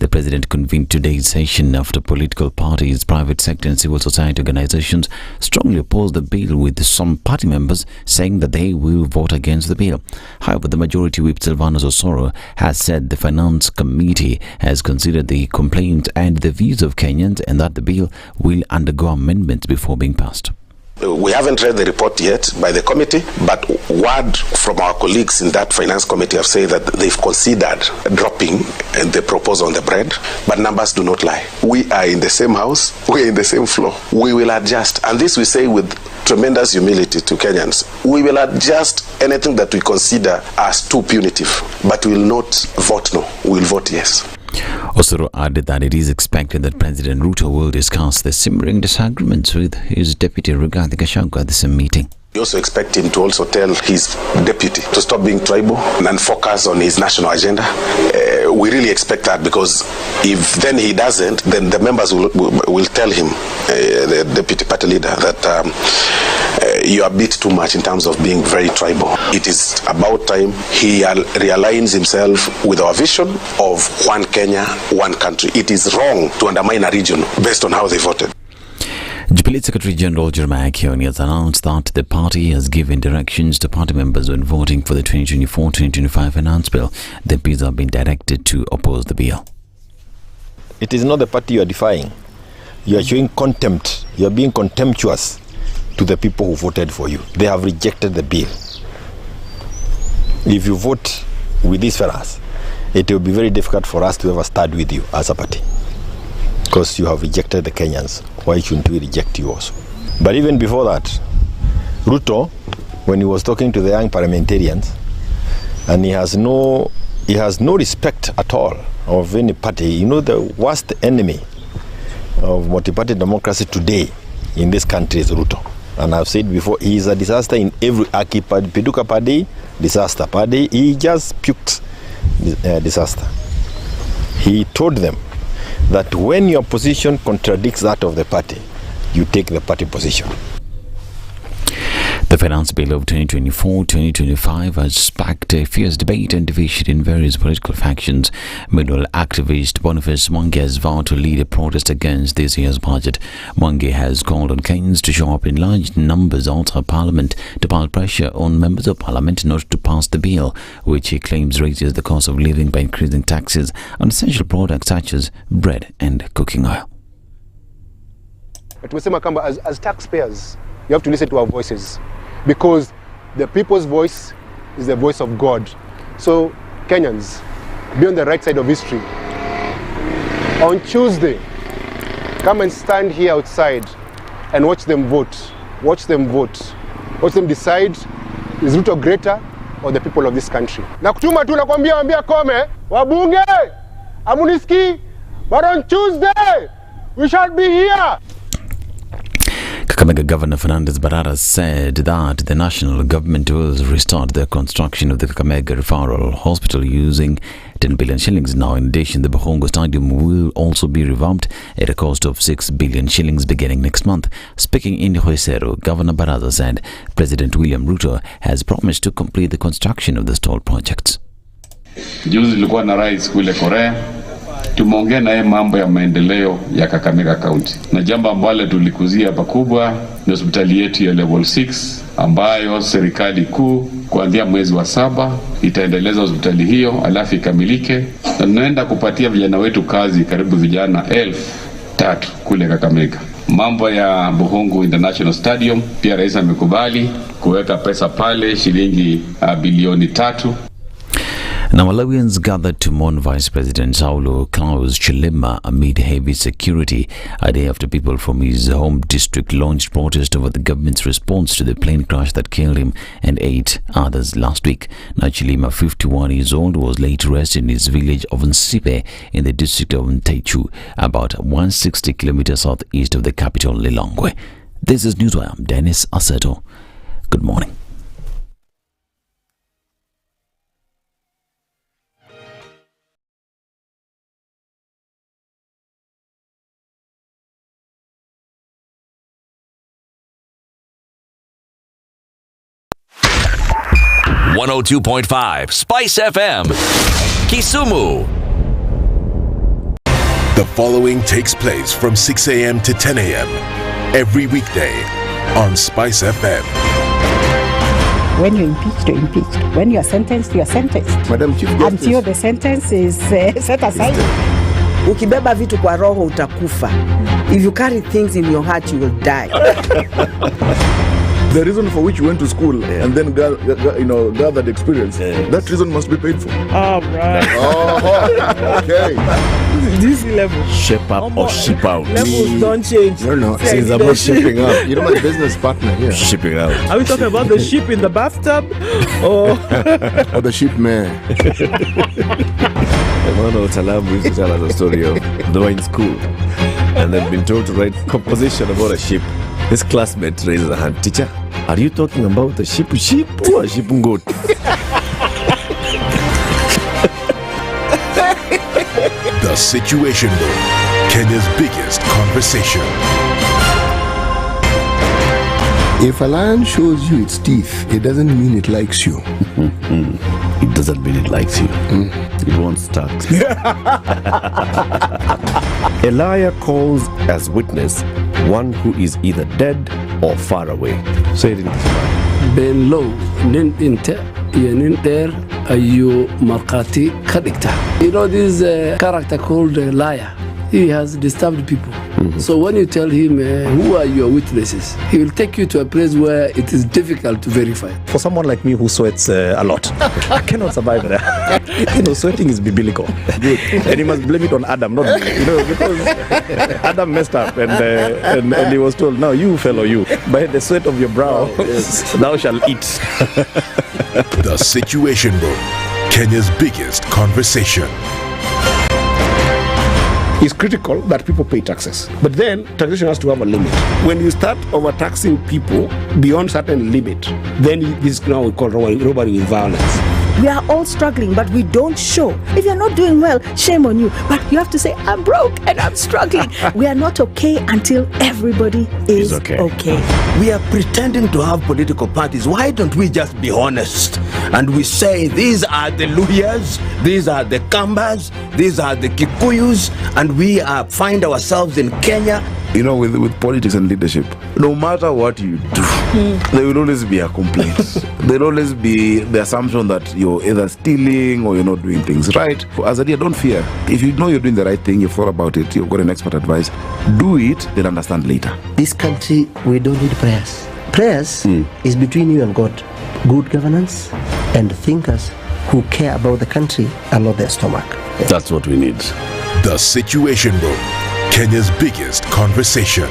The president convened today's session after political parties, private sector and civil society organizations strongly opposed the bill, with some party members saying that they will vote against the bill. However, the majority whip Silvanus Osoro has said the Finance Committee has considered the complaints and the views of Kenyans and that the bill will undergo amendments before being passed. We haven't read the report yet by the committee, but word from our colleagues in that finance committee have said that they've considered dropping the proposal on the bread, but numbers do not lie. We are in the same house, we are in the same floor. We will adjust, and this we say with tremendous humility to Kenyans. We will adjust anything that we consider as too punitive, but we will not vote no, we will vote yes. Osoro added that it is expected that President Ruto will discuss the simmering disagreements with his deputy Rigathi Gachagua at the same meeting. We also expect him to also tell his deputy to stop being tribal and focus on his national agenda. We really expect that, because if then he doesn't, then the members will tell him, the deputy party leader, that you are a bit too much in terms of being very tribal. It is about time he realigns himself with our vision of one Kenya, one country. It is wrong to undermine a region based on how they voted. Jubilee Secretary General Jeremiah Kioni has announced that the party has given directions to party members when voting for the 2024-2025 finance bill. The MPs have been directed to oppose the bill. It is not the party you are defying. You are showing contempt. You are being contemptuous to the people who voted for you. They have rejected the bill. If you vote with these fellas, it will be very difficult for us to ever start with you as a party, because you have rejected the Kenyans. Why shouldn't we reject you also? But even before that, Ruto, when he was talking to the young parliamentarians, and he has no respect at all of any party. You know, the worst enemy of multi-party democracy today in this country is Ruto. And I've said before, he is a disaster in every Peduka party, disaster party. He just puked disaster. He told them that when your position contradicts that of the party, you take the party position. The finance bill of 2024-2025 has sparked a fierce debate and division in various political factions. Meanwhile, activist Boniface Mwangi has vowed to lead a protest against this year's budget. Mwangi has called on Kenyans to show up in large numbers outside Parliament to pile pressure on members of Parliament in order to pass the bill, which he claims raises the cost of living by increasing taxes on essential products such as bread and cooking oil. Tumesema kwamba as taxpayers, you have to listen to our voices, because the people's voice is the voice of God. So Kenyans, be on the right side of history. On Tuesday, come and stand here outside and watch them vote. Watch them vote. Watch them decide, is Ruto greater or the people of this country? Na kutuma tu nakwambia wambia kome, wabunge, amuniski, but on Tuesday, we shall be here. Kakamega Governor Fernandez Barara said that the national government will restart the construction of the Kakamega Referral Hospital using 10 billion shillings. Now, in addition, the Bohongo Stadium will also be revamped at a cost of 6 billion shillings beginning next month. Speaking in Hoisero, Governor Barara said President William Ruto has promised to complete the construction of the stalled projects. Juzi nilikuwa na rais kule Korea. Tumeongea naye mambo ya maendeleo ya Kakamega County. Na jambo ambalo tulikuzia pakubwa ni hospitali yetu ya level 6 ambayo serikali kuu kuanzia mwezi wa 7 itaendeleza hospitali hiyo alafu ikamilike. Na tunaenda kupatia vijana wetu kazi, karibu vijana 1,003 kule Kakamega. Mambo ya Bohongo International Stadium pia rais amekubali kuweka pesa pale shilingi bilioni 3. Now, Malawians gathered to mourn Vice President Saulo Klaus Chilima amid heavy security a day after people from his home district launched protest over the government's response to the plane crash that killed him and 8 others last week. Now, Chilima, 51 years old, was laid to rest in his village of Nsipe in the district of Ntechu, about 160 kilometers southeast of the capital, Lilongwe. This is Newswire. I'm Dennis Aseto. Good morning. .5 Spice FM, Kisumu. The following takes place from 6 a.m. to 10 a.m. every weekday on SpiceFM. When you're impeached, you're impeached. When you're sentenced, you're sentenced. Madam Chief Justice. Until the sentence is set aside. Ukibeba vitu kwa roho utakufa. If you carry things in your heart, you will die. The reason for which you went to school and then gathered experience, that reason must be paid for. All right. Oh, okay. This level. Shape up or ship out. Levels don't change. No. It's about shipping out. You're my business partner here. Shipping out. Are we talking about the ship in the bathtub? Or the ship man. One of Talabu used to tell us a story of they were in school and they'd been told to write composition about a ship. His classmate raises a hand. Teacher, are you talking about a ship or a ship goat? The Situation Room, Kenya's biggest conversation. If a lion shows you its teeth, it doesn't mean it likes you. It doesn't mean it likes you. It won't start. A liar calls as witness one who is either dead or far away. Say it in Kiswahili. Ben low, nin inte, yenin der, ayu markati kadikta. You know this character called a liar. He has disturbed people. So when you tell him who are your witnesses, he will take you to a place where it is difficult to verify. For someone like me who sweats a lot, I cannot survive there. Sweating is biblical. And you must blame it on Adam, not me. Because Adam messed up and he was told, now you fellow you, by the sweat of your brow, thou shalt eat. The Situation Room, Kenya's biggest conversation. It's critical that people pay taxes. But then, taxation has to have a limit. When you start overtaxing people beyond certain limit, then this is now we call robbery with violence. We are all struggling, but we don't show. If you're not doing well, shame on you. But you have to say, I'm broke and I'm struggling. We are not okay until everybody is okay. We are pretending to have political parties. Why don't we just be honest? And we say, these are the Luyas, these are the Kambas, these are the Kikuyus, and we find ourselves in Kenya. With politics and leadership, no matter what you do, there will always be a complaint. There will always be the assumption that you're either stealing or you're not doing things right. As a leader, don't fear. If you know you're doing the right thing, you've thought about it, you've got an expert advice, do it, then understand later. This country, we don't need prayers. Prayers is between you and God. Good governance and thinkers who care about the country and not their stomach. That's what we need. The Situation Room, Kenya's biggest conversation.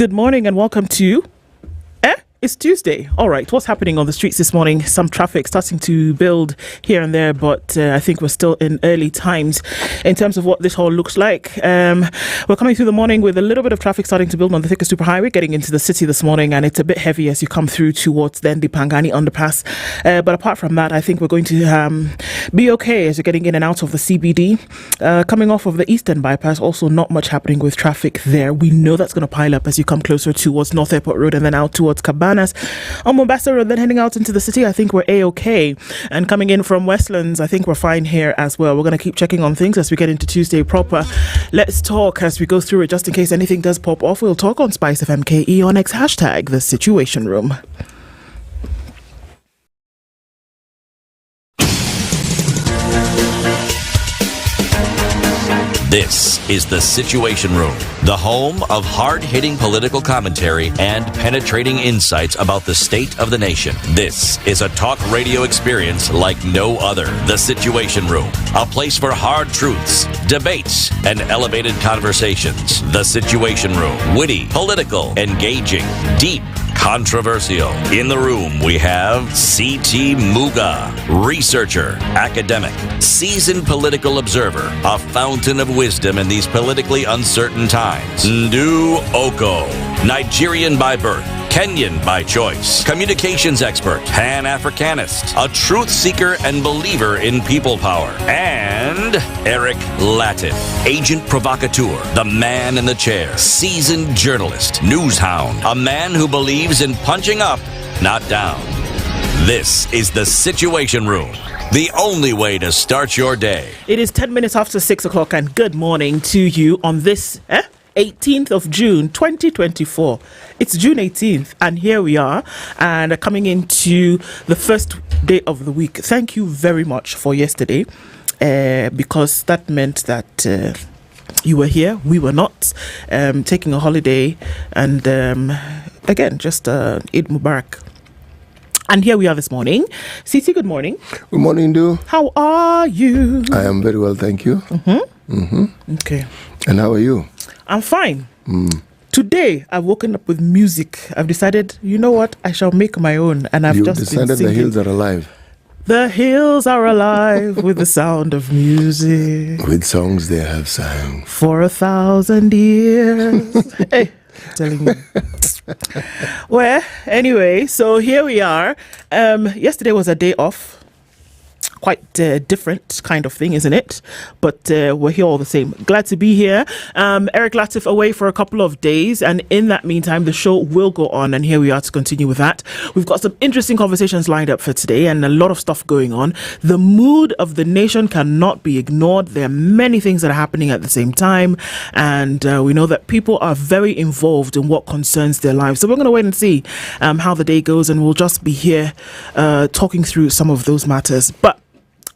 good morning and welcome to It's Tuesday. All right, what's happening on the streets this morning? Some traffic starting to build here and there, but I think we're still in early times in terms of what this all looks like. We're coming through the morning with a little bit of traffic starting to build on the Thika Superhighway, getting into the city this morning, and it's a bit heavy as you come through towards then the Pangani underpass. But apart from that, I think we're going to be okay as you're getting in and out of the CBD. Coming off of the Eastern Bypass, also not much happening with traffic there. We know that's going to pile up as you come closer towards North Airport Road and then out towards Cabana. On Mombasa Road, then heading out into the city, I think we're A-okay. And coming in from Westlands, I think we're fine here as well. We're going to keep checking on things as we get into Tuesday proper. Let's talk as we go through it, just in case anything does pop off. We'll talk on SpiceFM KE on X hashtag The Situation Room. This is The Situation Room, the home of hard-hitting political commentary and penetrating insights about the state of the nation. This is a talk radio experience like no other. The Situation Room, a place for hard truths, debates, and elevated conversations. The Situation Room, witty, political, engaging, deep, controversial. In the room, we have C.T. Muga, researcher, academic, seasoned political observer, a fountain of wisdom in these politically uncertain times. Ndu Oko, Nigerian by birth, Kenyan by choice, communications expert, Pan-Africanist, a truth seeker and believer in people power, and Eric Latin, agent provocateur, the man in the chair, seasoned journalist, news hound, a man who believes in punching up, not down. This is the Situation Room, the only way to start your day. It is 10 minutes after 6 o'clock, and good morning to you on this 18th of June 2024. It's June 18th, and here we are, and coming into the first day of the week. Thank you very much for yesterday, because that meant that you were here, we were not, taking a holiday, and again, just Eid Mubarak. And here we are this morning. Siti, good morning. Good morning, Do. How are you? I am very well, thank you. Okay. And how are you? I'm fine. Today, I've woken up with music. I've decided, you know what? I shall make my own. And I've just decided been singing. the hills are alive. The hills are alive with the sound of music. With songs they have sang. For 1,000 years. Hey, I'm telling you. Well, anyway, so here we are. Yesterday was a day off. Quite different kind of thing, isn't it? But we're here all the same. Glad to be here. Eric Latif away for a couple of days, and in that meantime, the show will go on, and here we are to continue with that. We've got some interesting conversations lined up for today, and a lot of stuff going on. The mood of the nation cannot be ignored. There are many things that are happening at the same time, and we know that people are very involved in what concerns their lives. So we're going to wait and see how the day goes, and we'll just be here talking through some of those matters.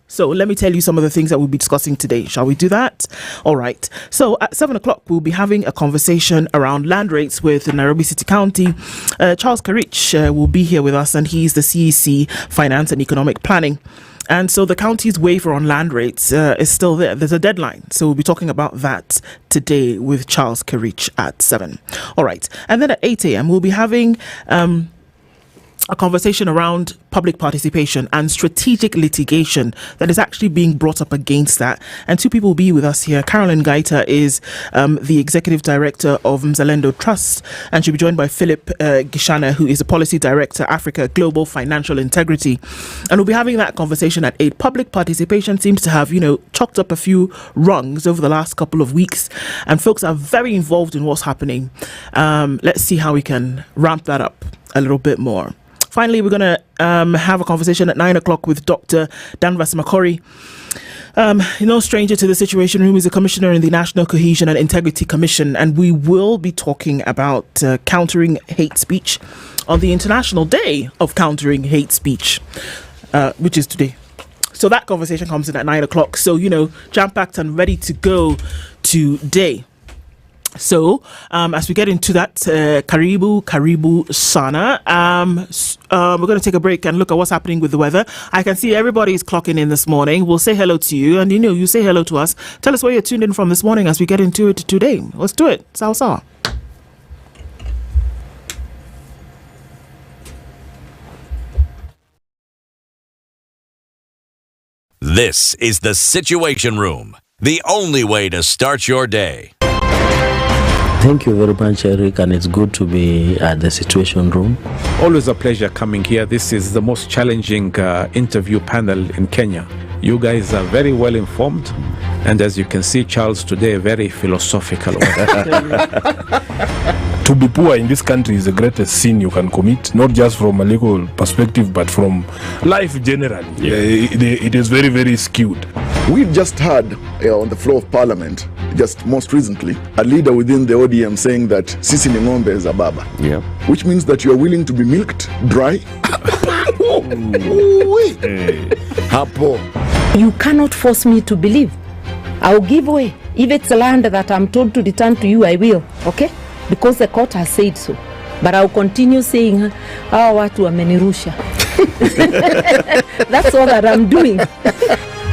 So let me tell you some of the things that we'll be discussing today. Shall we do that? All right. So at 7 o'clock, we'll be having a conversation around land rates with Nairobi City County. Charles Karich will be here with us, and he's the CEC Finance and Economic Planning. And so the county's waiver on land rates is still there. There's a deadline. So we'll be talking about that today with Charles Karich at 7. All right. And then at 8 a.m., we'll be having a conversation around public participation and strategic litigation that is actually being brought up against that. And two people will be with us here. Carolyn Gaita is the Executive Director of Mzalendo Trust, and she'll be joined by Philip Gishana, who is the Policy Director, Africa Global Financial Integrity. And we'll be having that conversation at 8. Public participation seems to have, chalked up a few rungs over the last couple of weeks, and folks are very involved in what's happening. Let's see how we can ramp that up a little bit more. Finally, we're going to have a conversation at 9 o'clock with Dr. Danvas Makori. No stranger to the Situation Room. He's a commissioner in the National Cohesion and Integrity Commission, and we will be talking about countering hate speech on the International Day of Countering Hate Speech, which is today. So that conversation comes in at 9 o'clock. So, jam-packed and ready to go today. So, as we get into that, Karibu Sana, we're going to take a break and look at what's happening with the weather. I can see everybody is clocking in this morning. We'll say hello to you, and you say hello to us. Tell us where you're tuned in from this morning as we get into it today. Let's do it. Salsa. This is the Situation Room, the only way to start your day. Thank you very much, Eric, and it's good to be at the Situation Room. Always a pleasure coming here. This is the most challenging interview panel in Kenya. You guys are very well informed, and as you can see, Charles today, very philosophical. To be poor in this country is the greatest sin you can commit, not just from a legal perspective, but from life generally. It is very, very skewed. We've just heard on the floor of Parliament, just most recently, a leader within the ODM saying that Sisi ni ng'ombe is a baba. Yeah. Which means that you are willing to be milked dry. You cannot force me to believe. I'll give way. If it's land that I'm told to return to you, I will. Okay? Because the court has said so. But I'll continue saying, watu wamenirusha. That's all that I'm doing.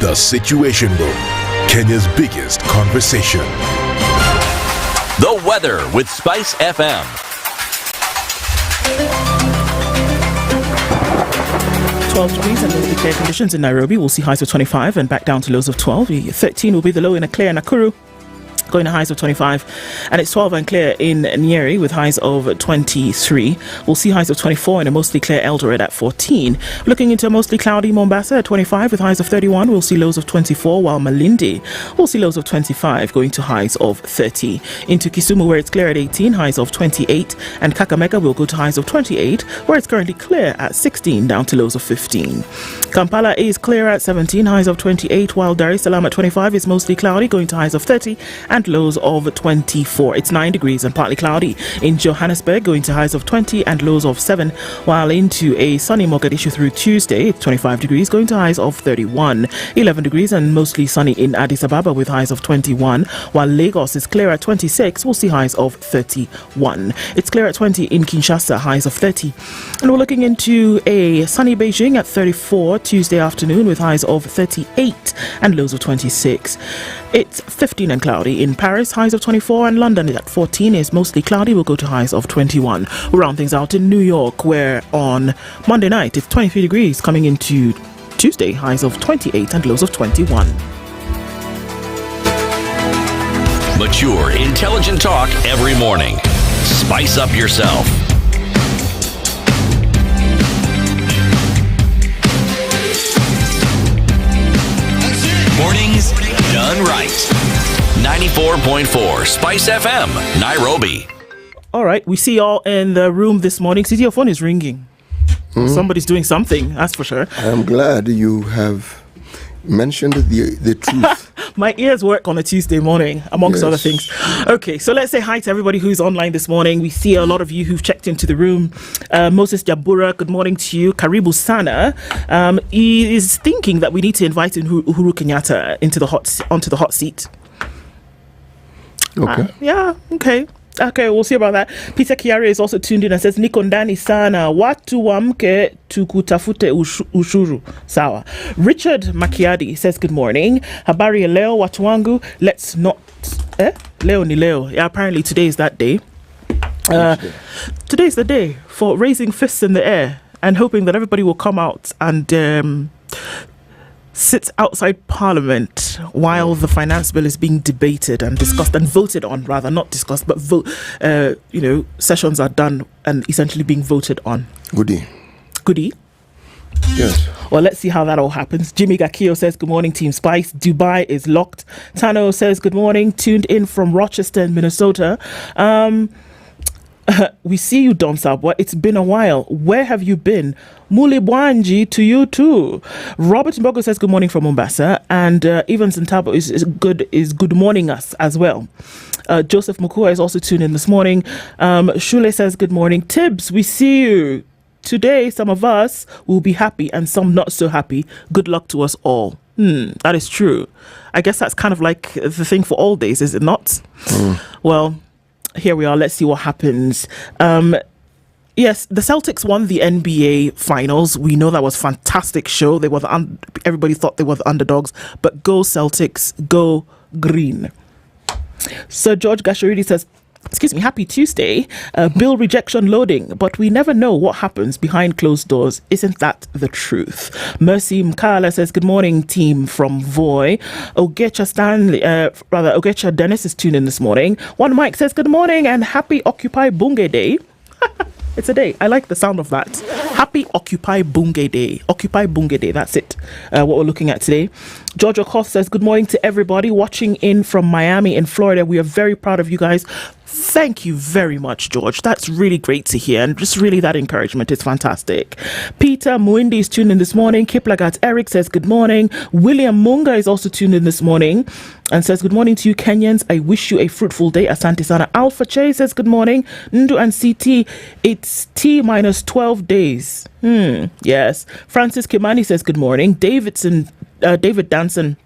The Situation Room, Kenya's biggest conversation. The weather with SpiceFM. 12 degrees and mostly clear conditions in Nairobi. We'll see highs of 25 and back down to lows of 12. 13 will be the low in a clear Nakuru. going to highs of 25, and it's 12 and clear in Nyeri with highs of 23. We'll see highs of 24 in a mostly clear Eldoret at 14. Looking into a mostly cloudy Mombasa at 25 with highs of 31. We'll see lows of 24, while Malindi will see lows of 25 going to highs of 30. Into Kisumu, where it's clear at 18, highs of 28, and Kakamega will go to highs of 28, where it's currently clear at 16 down to lows of 15. Kampala is clear at 17, highs of 28, while Dar es Salaam at 25 is mostly cloudy going to highs of 30 and lows of 24. It's 9 degrees and partly cloudy in Johannesburg, going to highs of 20 and lows of 7, while into a sunny Mogadishu through Tuesday, it's 25 degrees going to highs of 31, 11 degrees and mostly sunny in Addis Ababa with highs of 21, while Lagos is clear at 26, we'll see highs of 31. It's clear at 20 in Kinshasa, highs of 30. And we're looking into a sunny Beijing at 34 Tuesday afternoon with highs of 38 and lows of 26. It's 15 and cloudy in Paris, highs of 24, and London at 14 is mostly cloudy, will go to highs of 21. We'll round things out in New York, where on Monday night it's 23 degrees coming into Tuesday, highs of 28 and lows of 21. Mature, intelligent talk every morning. Spice up yourself. Mornings done right. 94.4 Spice FM, Nairobi. All right, we see y'all in the room this morning. See, your phone is ringing. Somebody's doing something, that's for sure. I am glad you have mentioned the truth. My ears work on a Tuesday morning, amongst other things. Okay, so let's say hi to everybody who's online this morning. We see a lot of you who've checked into the room. Moses Jabura, good morning to you. Karibu Sana, he is thinking that we need to invite Uhuru Kenyatta onto the hot seat. Okay. Okay, we'll see about that. Peter Kiari is also tuned in and says, Niko ndani sana, watu wamke tukutafute ushuru. Sawa. Richard Makiadi says, good morning. Habari ya leo, watu wangu, let's not... Leo ni leo. Yeah, apparently today is that day. Today's the day for raising fists in the air and hoping that everybody will come out and... sits outside Parliament while the finance bill is being debated and discussed and voted on, rather not discussed, but sessions are done and essentially being voted on. Goodie. Yes. Well, let's see how that all happens. Jimmy Gakio says, good morning, Team Spice. Dubai is locked. Tano says, good morning, tuned in from Rochester, Minnesota. We see you, Don Sabwa. It's been a while. Where have you been? Muli Bwanji to you too. Robert Mbogo says good morning from Mombasa, and Evans Ntabo is good morning us as well. Joseph Mukua is also tuned in this morning. Shule says good morning. Tibbs, we see you. Today, some of us will be happy and some not so happy. Good luck to us all. That is true. I guess that's kind of like the thing for all days, is it not? Well, here we are. Let's see what happens. Yes, the Celtics won the NBA Finals. We know that was a fantastic show. They were everybody thought they were the underdogs, but go Celtics, go green. Sir George Gasharidi says, happy Tuesday. Bill rejection loading, but we never know what happens behind closed doors. Isn't that the truth? Mercy Mkala says, good morning, team from Voi. Ogecha Dennis is tuned in this morning. One Mike says, good morning and happy Occupy Bunge Day. It's a day. I like the sound of that. Happy Occupy Bunge Day. Occupy Bunge Day. That's it. What we're looking at today. George Okoth says, good morning to everybody watching in from Miami in Florida. We are very proud of you guys. Thank you very much, George. That's really great to hear, and just really that encouragement is fantastic. Peter Muindi is tuned in this morning. Kiplagat Eric says good morning. William Munga is also tuned in this morning and says good morning to you Kenyans. I wish you a fruitful day. Asante sana. Alpha Che says good morning. Ndu and CT, it's T minus 12 days. Yes. Francis Kimani says good morning. David Danson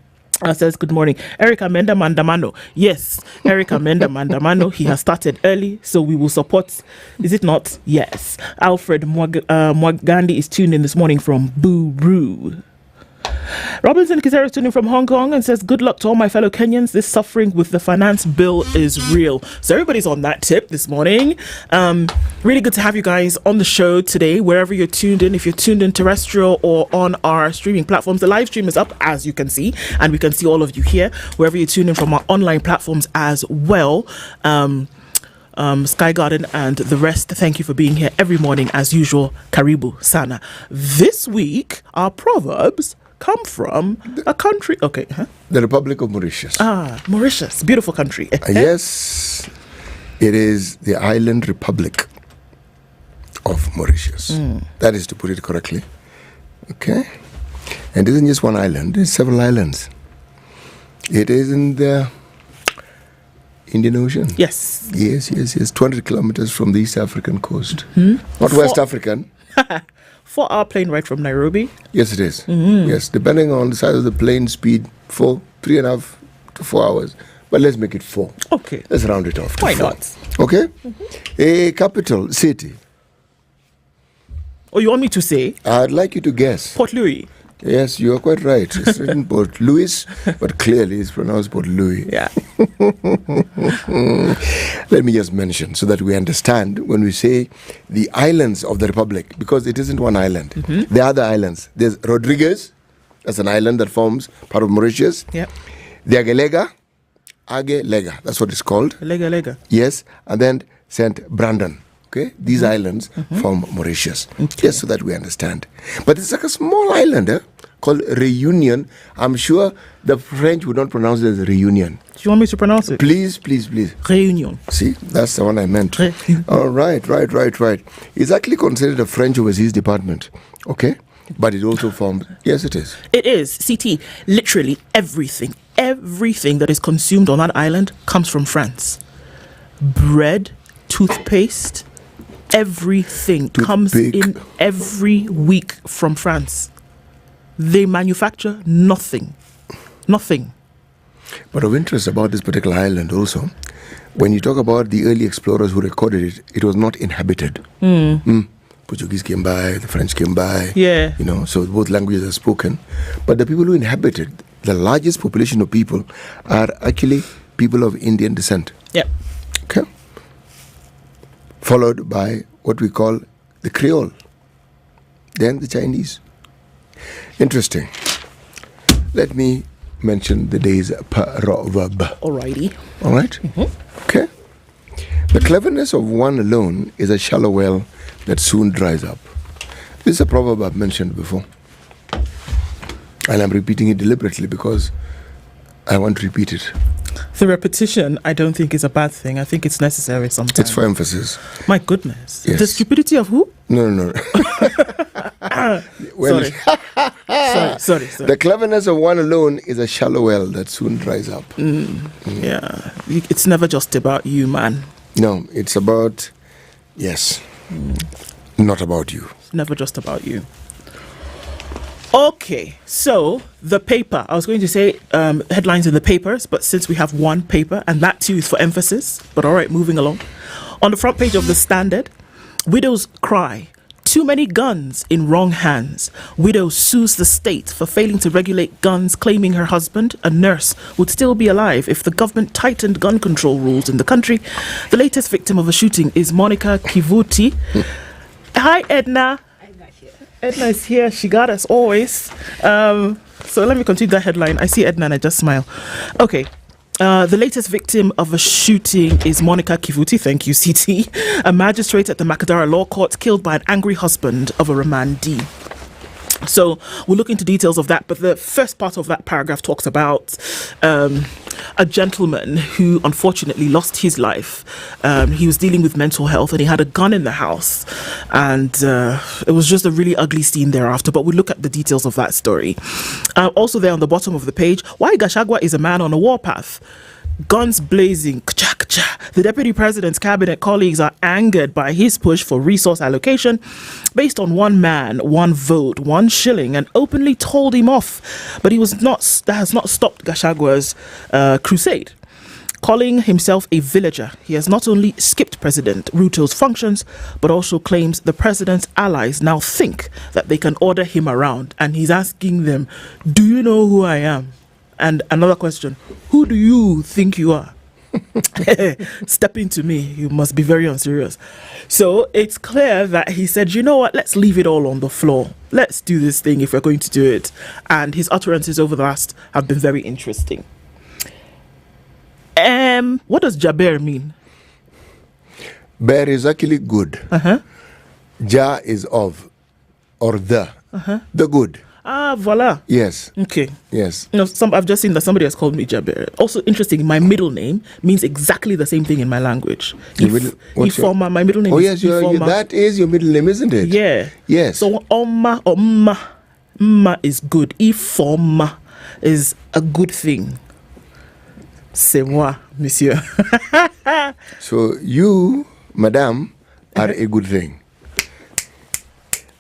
says good morning. Eric Amenda Mandamano. Yes, Eric Amenda Mandamano. He has started early, so we will support. Is it not? Yes. Alfred Mwagandi is tuned in this morning from Buru. Robinson Kisera is tuning from Hong Kong and says, good luck to all my fellow Kenyans. This suffering with the finance bill is real. So everybody's on that tip this morning. Really good to have you guys on the show today, wherever you're tuned in. If you're tuned in terrestrial or on our streaming platforms, the live stream is up, as you can see, and we can see all of you here, wherever you're tuned in from our online platforms as well. Sky Garden and the rest, thank you for being here every morning as usual. Karibu Sana. This week, our proverbs come from a country. Okay. The Republic of Mauritius. Mauritius. Beautiful country. Yes, it is the island republic of Mauritius. That is to put it correctly. Okay. And it isn't just one island, it's several islands. It is in the Indian Ocean. Yes. Yes. 200 kilometers from the East African coast. Not West African. 4-hour plane ride from Nairobi. Yes, it is. Yes, depending on the size of the plane, speed, 3.5 to 4 hours. But let's make it 4. Okay. Let's round it off to Why 4. not? Okay. A capital city. Oh, you want me to say? I'd like you to guess. Port Louis. Yes, you are quite right. It's written Port Louis, but clearly it's pronounced Port Louis. Yeah. Let me just mention so that we understand when we say the islands of the Republic, because it isn't one island. There are other islands. There's Rodriguez, that's an island that forms part of Mauritius. Yep. The Agelega, that's what it's called. Lega. Yes, and then St. Brandon. Okay, these islands form Mauritius. Just so that we understand. But it's like a small island called Reunion. I'm sure the French would not pronounce it as Reunion. Do you want me to pronounce it? Please. Reunion. See, that's the one I meant. All right. It's actually considered a French overseas department. Okay, but it also forms. Yes, it is. It is. CT. Literally everything that is consumed on that island comes from France. Bread, toothpaste. Everything comes in every week from France. They manufacture nothing. But of interest about this particular island also, when you talk about the early explorers who recorded it, it was not inhabited. Portuguese came by, the French came by. Yeah. So both languages are spoken. But the people who inhabited, the largest population of people, are actually people of Indian descent. Yep. Okay. Followed by what we call the Creole, then the Chinese. Interesting. Let me mention the day's proverb. Alrighty. All right? Okay. The cleverness of one alone is a shallow well that soon dries up. This is a proverb I've mentioned before. And I'm repeating it deliberately because I want to repeat it. The repetition, I don't think, is a bad thing. I think it's necessary sometimes. It's for emphasis. My goodness. Yes. The stupidity of who? No. Sorry. The cleverness of one alone is a shallow well that soon dries up. Yeah. It's never just about you, man. No, it's about, not about you. Never just about you. Okay, so the paper. I was going to say headlines in the papers, but since we have one paper, and that too is for emphasis, but all right, moving along. On the front page of the Standard, widows cry, too many guns in wrong hands. Widow sues the state for failing to regulate guns, claiming her husband, a nurse, would still be alive if the government tightened gun control rules in the country. The latest victim of a shooting is Monica Kivuti. Hi, Edna. Edna is here. She got us always. So let me continue that headline. I see Edna and I just smile. Okay. The latest victim of a shooting is Monica Kivuti. Thank you, CT. A magistrate at the Makadara Law Court killed by an angry husband of a remandee. So we'll look into details of that. But the first part of that paragraph talks about a gentleman who unfortunately lost his life. He was dealing with mental health and he had a gun in the house. And it was just a really ugly scene thereafter. But we'll look at the details of that story. Also there on the bottom of the page, why Gachagua is a man on a warpath. Guns blazing. The Deputy President's cabinet colleagues are angered by his push for resource allocation based on one man, one vote, 1 shilling, and openly told him off. But that has not stopped Gachagua's crusade. Calling himself a villager, he has not only skipped President Ruto's functions, but also claims the president's allies now think that they can order him around. And he's asking them, do you know who I am? And another question, who do you think you are? Step into me, you must be very unserious. So it's clear that he said, you know what, let's leave it all on the floor. Let's do this thing if we're going to do it. And his utterances over the last have been very interesting. What does Jaber mean? Bear is actually good. Ja is of, or the good. Ah, voila. Yes. Okay. Yes. No, I've just seen that somebody has called me Jaber. Also interesting, my middle name means exactly the same thing in my language. My middle name is Ifoma. That is your middle name, isn't it? Yeah. Yes. So Mma is good. Ifoma is a good thing. C'est moi, monsieur. So you, madame, are a good thing.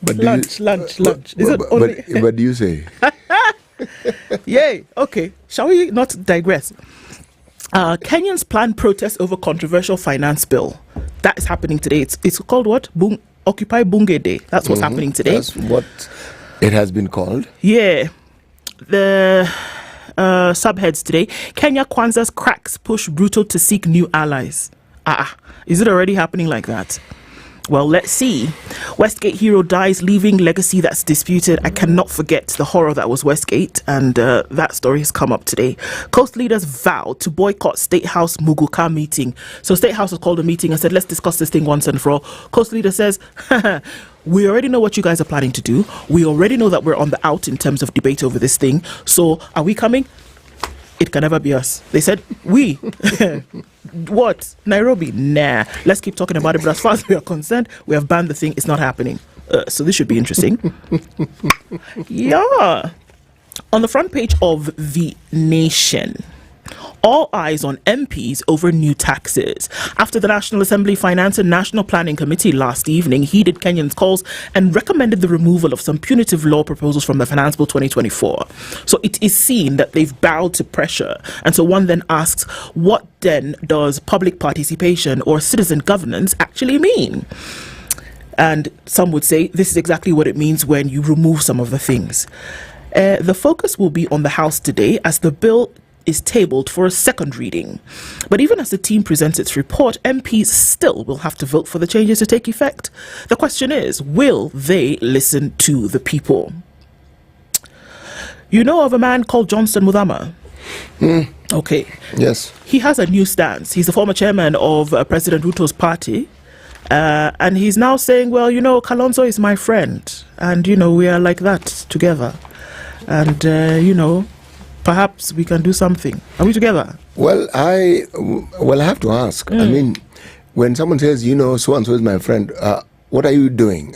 But lunch. What do you say? Yay. Okay. Shall we not digress? Kenyans plan protest over controversial finance bill. That is happening today. It's called what? Occupy Bunge Day. That's what's happening today. That's what it has been called. Yeah. The subheads today. Kenya Kwanzaa's cracks push Ruto to seek new allies. Is it already happening like that? Well, let's see. Westgate hero dies, leaving legacy that's disputed. I cannot forget the horror that was Westgate, and that story has come up today. Coast leaders vowed to boycott State House Muguka meeting. So State House has called a meeting and said, let's discuss this thing once and for all. Coast leader says, we already know what you guys are planning to do. We already know that we're on the out in terms of debate over this thing. So are we coming? It can never be us. They said, we. What? Nairobi? Nah. Let's keep talking about it. But as far as we are concerned, we have banned the thing. It's not happening. So this should be interesting. Yeah. On the front page of The Nation, all eyes on MPs over new taxes. After the National Assembly Finance and National Planning Committee last evening heeded Kenyans' calls and recommended the removal of some punitive law proposals from the Finance Bill 2024. So it is seen that they've bowed to pressure. And so one then asks, what then does public participation or citizen governance actually mean? And some would say this is exactly what it means when you remove some of the things. The focus will be on the House today as the bill is tabled for a second reading. But even as the team presents its report, MPs still will have to vote for the changes to take effect. The question is, will they listen to the people? You know of a man called Johnson Muthama? Okay. Yes. He has a new stance. He's the former chairman of President Ruto's party. And he's now saying, well, you know, Kalonzo is my friend. And, you know, we are like that together. And, you know, perhaps we can do something. Are we together? Well, I have to ask. I mean, when someone says, you know, so-and-so is my friend, what are you doing?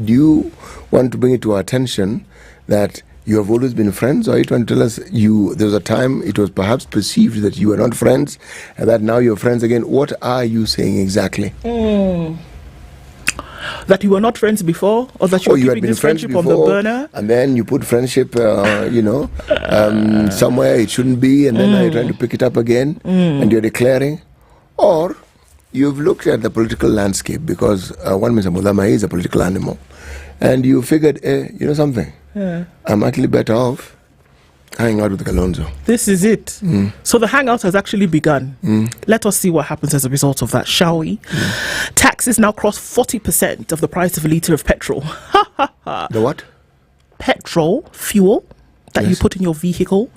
Do you want to bring it to our attention that you have always been friends? Or are you trying to tell us there was a time it was perhaps perceived that you were not friends and that now you're friends again? What are you saying exactly? That you were not friends before, or that you were keeping this friendship on the burner? And then you put friendship, somewhere it shouldn't be, and then now you're trying to pick it up again, and you're declaring. Or you've looked at the political landscape, because one Mr. Muthama is a political animal, and you figured, you know something, I'm actually better off hanging out with Kalonzo. This is it. So the hangout has actually begun. Let us see what happens as a result of that, shall we? Taxes now cross 40% of the price of a litre of petrol. The what? Petrol, fuel that you put in your vehicle.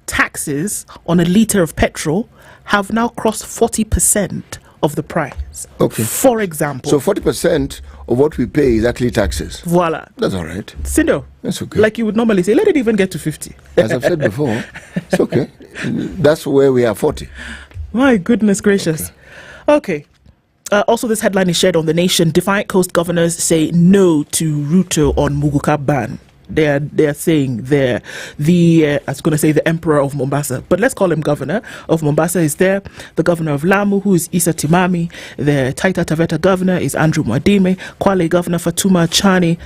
Taxes on a litre of petrol have now crossed 40% of the price. Okay. For example. So 40% of what we pay is actually taxes. Voila. That's all right. Sindo. That's okay. Like you would normally say, let it even get to 50. As I've said before, it's okay. That's where we are 40. My goodness gracious. Okay. Also, this headline is shared on The Nation. Defiant Coast governors say no to Ruto on Muguka ban. They're saying I was going to say the emperor of Mombasa, but let's call him governor of Mombasa is there. The governor of Lamu, who is Issa Timami. The Taita Taveta governor is Andrew Mwadime. Kwale governor Fatuma Chani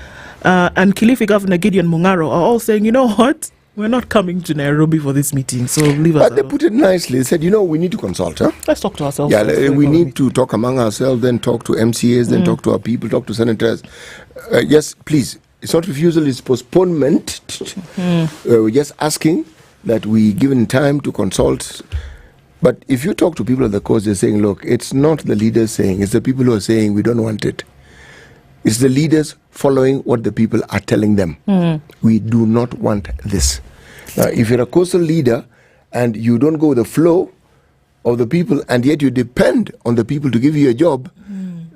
and Kilifi governor Gideon Mungaro are all saying, you know what? We're not coming to Nairobi for this meeting, so leave us But they put it nicely. They said, we need to consult. Huh? Let's talk to ourselves. Yeah, we need to talk among ourselves, then talk to MCAs, then talk to our people, talk to senators. Yes, please. It's not refusal, it's postponement. We're just asking that we given time to consult. But if you talk to people at the coast, they're saying, look, it's not the leaders saying, it's the people who are saying we don't want it. It's the leaders following what the people are telling them. We do not want this. Now, if you're a coastal leader and you don't go with the flow of the people and yet you depend on the people to give you a job,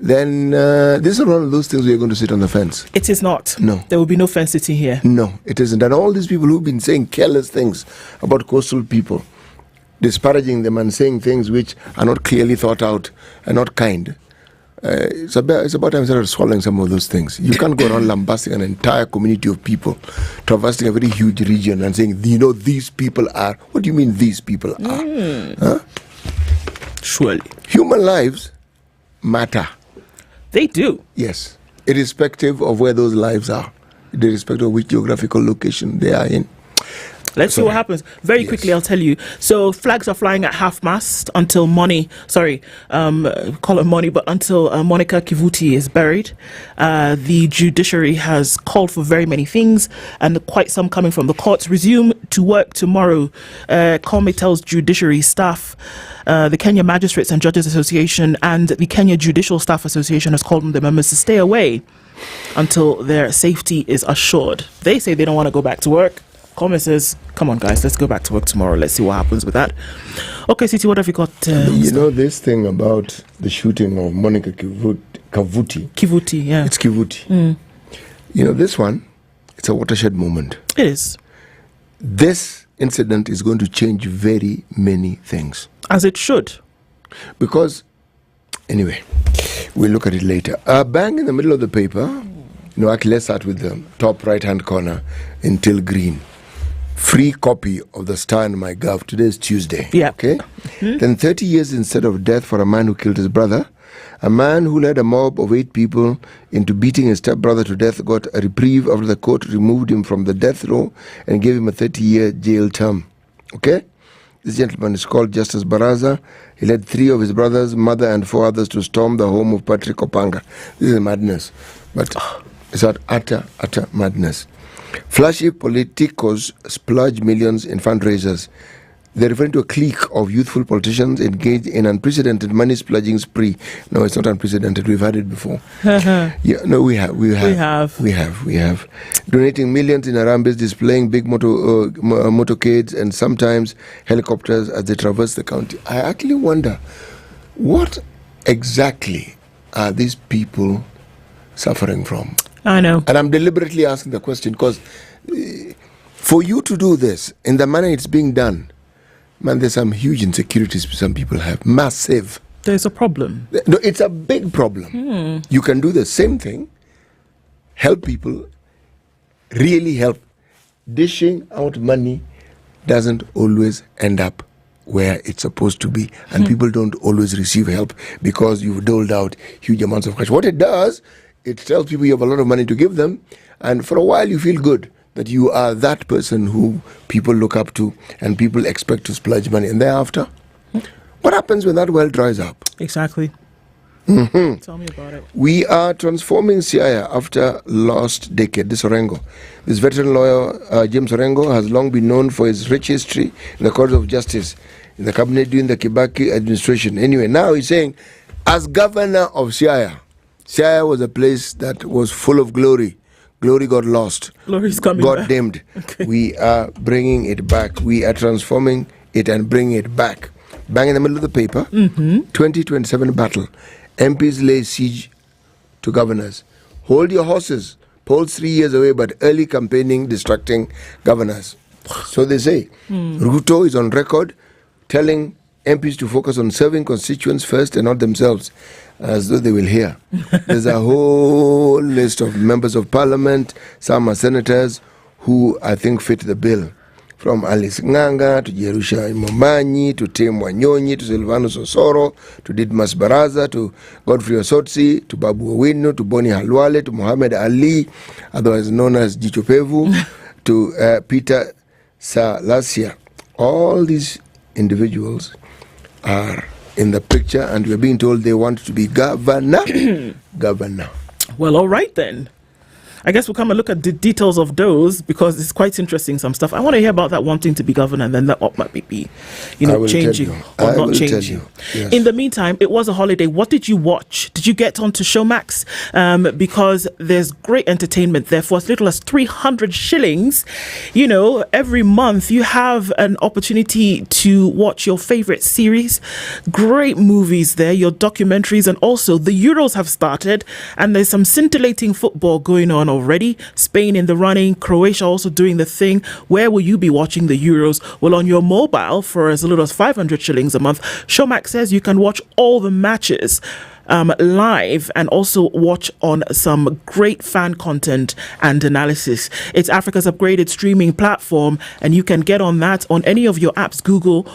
then this is one of those things where you're going to sit on the fence. It is not. No. There will be no fence sitting here. No, it isn't. And all these people who've been saying careless things about coastal people, disparaging them and saying things which are not clearly thought out and not kind, it's about time started swallowing some of those things. You can't go around lambasting an entire community of people, traversing a very huge region and saying, these people are. What do you mean these people are? Huh? Surely. Human lives matter. They do. Yes. Irrespective of where those lives are, irrespective of which geographical location they are in. Let's see what happens. Very quickly, I'll tell you. So flags are flying at half-mast until call it money, but until Monica Kivuti is buried. The judiciary has called for very many things, and quite some coming from the courts. Resume to work tomorrow. Comey tells judiciary staff. The Kenya Magistrates and Judges Association and the Kenya Judicial Staff Association has called on the members to stay away until their safety is assured. They say they don't want to go back to work. Comey says, come on guys, let's go back to work tomorrow. Let's see what happens with that. Okay, Siti, what have you got? This thing about the shooting of Monica Kivuti. Yeah. It's Kivuti. This one, it's a watershed moment. It is. This incident is going to change very many things. As it should. Because, anyway, we'll look at it later. Bang in the middle of the paper. Actually, let's start with the top right-hand corner in teal green. Free copy of the Star in my Gov. Today is Tuesday. Yeah. Okay? Then 30 years instead of death for a man who killed his brother. A man who led a mob of 8 people into beating his stepbrother to death got a reprieve after the court removed him from the death row and gave him a 30-year jail term. Okay? This gentleman is called Justice Baraza. He led 3 of his brothers, mother, and 4 others to storm the home of Patrick Opanga. This is madness. But it's utter madness. Flashy politicos splurge millions in fundraisers. They're referring to a clique of youthful politicians engaged in unprecedented money splurging spree. No, it's not unprecedented. We've had it before. We have. Donating millions in Arambes, displaying big motorcades and sometimes helicopters as they traverse the county. I actually wonder, what exactly are these people suffering from? I know. And I'm deliberately asking the question because for you to do this in the manner it's being done, man, there's some huge insecurities some people have. Massive. There's a problem. No, it's a big problem. You can do the same thing, help people, really help. Dishing out money doesn't always end up where it's supposed to be. And people don't always receive help because you've doled out huge amounts of cash. What it does, it tells people you have a lot of money to give them. And for a while you feel good that you are that person who people look up to and people expect to splurge money. And thereafter, what happens when that well dries up? Exactly. Tell me about it. We are transforming Siaya after lost decade. This veteran lawyer, James Orengo, has long been known for his rich history in the courts of justice, in the cabinet during the Kibaki administration. Anyway, now he's saying, as governor of Siaya was a place that was full of glory. Glory got lost. Glory's coming got back. dimmed. Okay. We are bringing it back. We are transforming it and bringing it back. Bang in the middle of the paper. 2027 battle. MPs lay siege to governors. Hold your horses. Polls 3 years away, but early campaigning distracting governors. So they say. Ruto is on record telling MPs to focus on serving constituents first and not themselves, as though they will hear. There's a whole list of members of parliament, some are senators, who I think fit the bill. From Alice Nganga to Jerusha Momanyi to Tim Wanyonyi to Silvanus Osoro to Didmas Baraza to Godfrey Osotsi to Babu Owino to Boni Halwale to Muhammad Ali, otherwise known as Jichopevu, to Peter Sir, last year, all these individuals are in the picture, and we're being told they want to be governor. Governor. Well, all right then. I guess we'll come and look at the details of those, because it's quite interesting, some stuff. I want to hear about that wanting to be governor, and then that might be, changing or not changing. Yes. In the meantime, it was a holiday. What did you watch? Did you get onto Showmax? Because there's great entertainment there for as little as 300 shillings. Every month you have an opportunity to watch your favorite series, great movies there, your documentaries, and also the Euros have started, and there's some scintillating football going on already. Spain in the running, Croatia also doing the thing. Where will you be watching the Euros? Well, on your mobile for as little as 500 shillings a month, Showmax says you can watch all the matches live, and also watch on some great fan content and analysis. It's Africa's upgraded streaming platform, and you can get on that on any of your apps, Google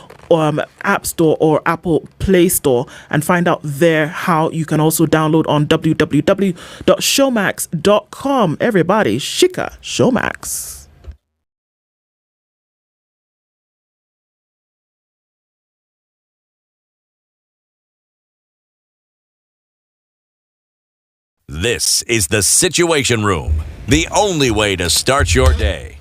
App Store or Apple Play Store, and find out there how you can also download on www.showmax.com. Everybody, shika Showmax. This is the Situation Room, the only way to start your day.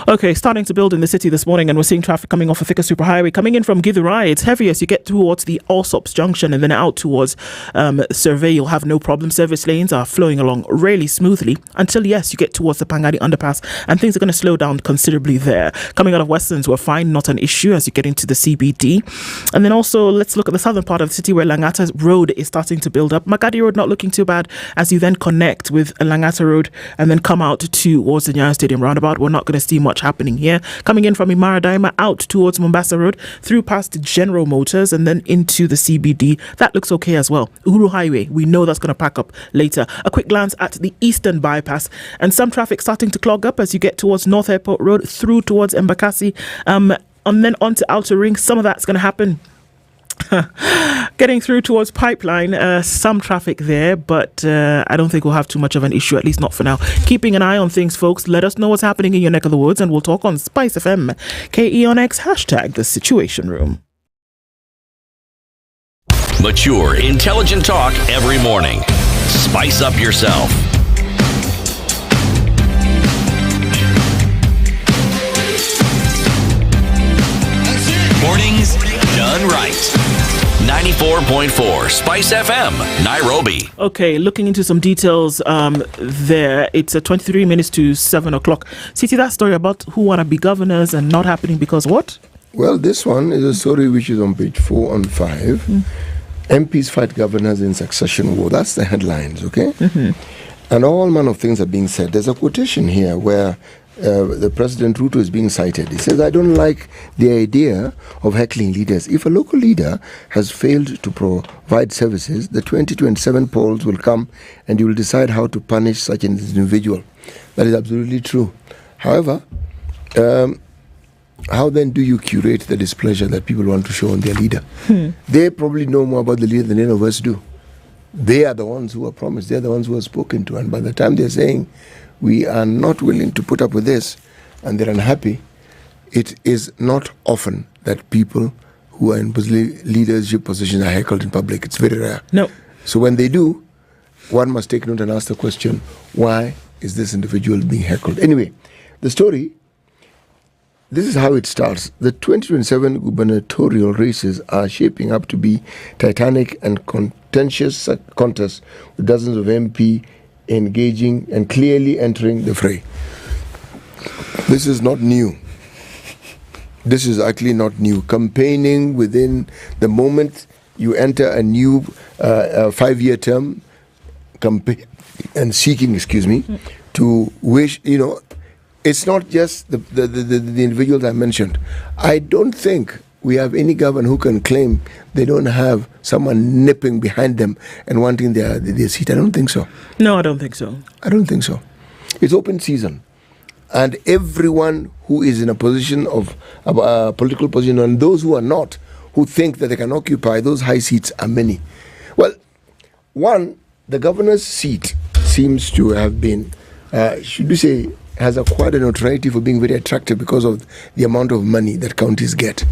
Okay, starting to build in the city this morning, and we're seeing traffic coming off a thicker superhighway coming in from Githurai. It's heavy as you get towards the Allsops Junction and then out towards Survey. You'll have no problem. Service lanes are flowing along really smoothly until, yes, you get towards the Pangani underpass, and things are going to slow down considerably there. Coming out of Westlands, we're fine, not an issue as you get into the CBD. And then also, let's look at the southern part of the city where Langata Road is starting to build up. Magadi Road not looking too bad as you then connect with Langata Road and then come out towards the Nyeri Stadium roundabout. We're not going to see much happening here. Coming in from Imara Daima out towards Mombasa Road, through past General Motors and then into the CBD. That looks okay as well. Uhuru Highway, we know that's going to pack up later. A quick glance at the eastern bypass, and some traffic starting to clog up as you get towards North Airport Road, through towards Embakasi, and then onto Outer Ring. Some of that's going to happen getting through towards Pipeline. Some traffic there, but I don't think we'll have too much of an issue, at least not for now. Keeping an eye on things, folks. Let us know what's happening in your neck of the woods, and we'll talk on SpiceFM, KE on X, hashtag the Situation Room. Mature, intelligent talk every morning. Spice up yourself. Mornings done right. 94.4 Spice FM, Nairobi. Okay, looking into some details there. It's 23 minutes to 7 o'clock. See that story about who want to be governors and not happening because what? Well, this one is a story which is on page 4 and 5. MPs fight governors in succession war. That's the headlines, okay? And all manner of things are being said. There's a quotation here where the President Ruto is being cited. He says, I don't like the idea of heckling leaders. If a local leader has failed to provide services, the 2027 polls will come and you will decide how to punish such an individual. That is absolutely true. However, how then do you curate the displeasure that people want to show on their leader? They probably know more about the leader than any of us do. They are the ones who are promised. They are the ones who are spoken to. And by the time they're saying, we are not willing to put up with this, and they're unhappy, it is not often that people who are in leadership positions are heckled in public. It's very rare. No. So when they do, one must take note and ask the question, why is this individual being heckled? Anyway, the story, this is how it starts. The 2027 gubernatorial races are shaping up to be titanic and contentious contests with dozens of MP engaging and clearly entering the fray. This is not new. This is actually not new. Campaigning within the moment you enter a new 5-year term, and seeking, to wish, it's not just the individuals I mentioned. I don't think we have any governor who can claim they don't have someone nipping behind them and wanting their seat. I don't think so. No, I don't think so. I don't think so. It's open season. And everyone who is in a position of political position, and those who are not, who think that they can occupy those high seats, are many. Well, one, the governor's seat seems to have been, should we say, has acquired a notoriety for being very attractive because of the amount of money that counties get.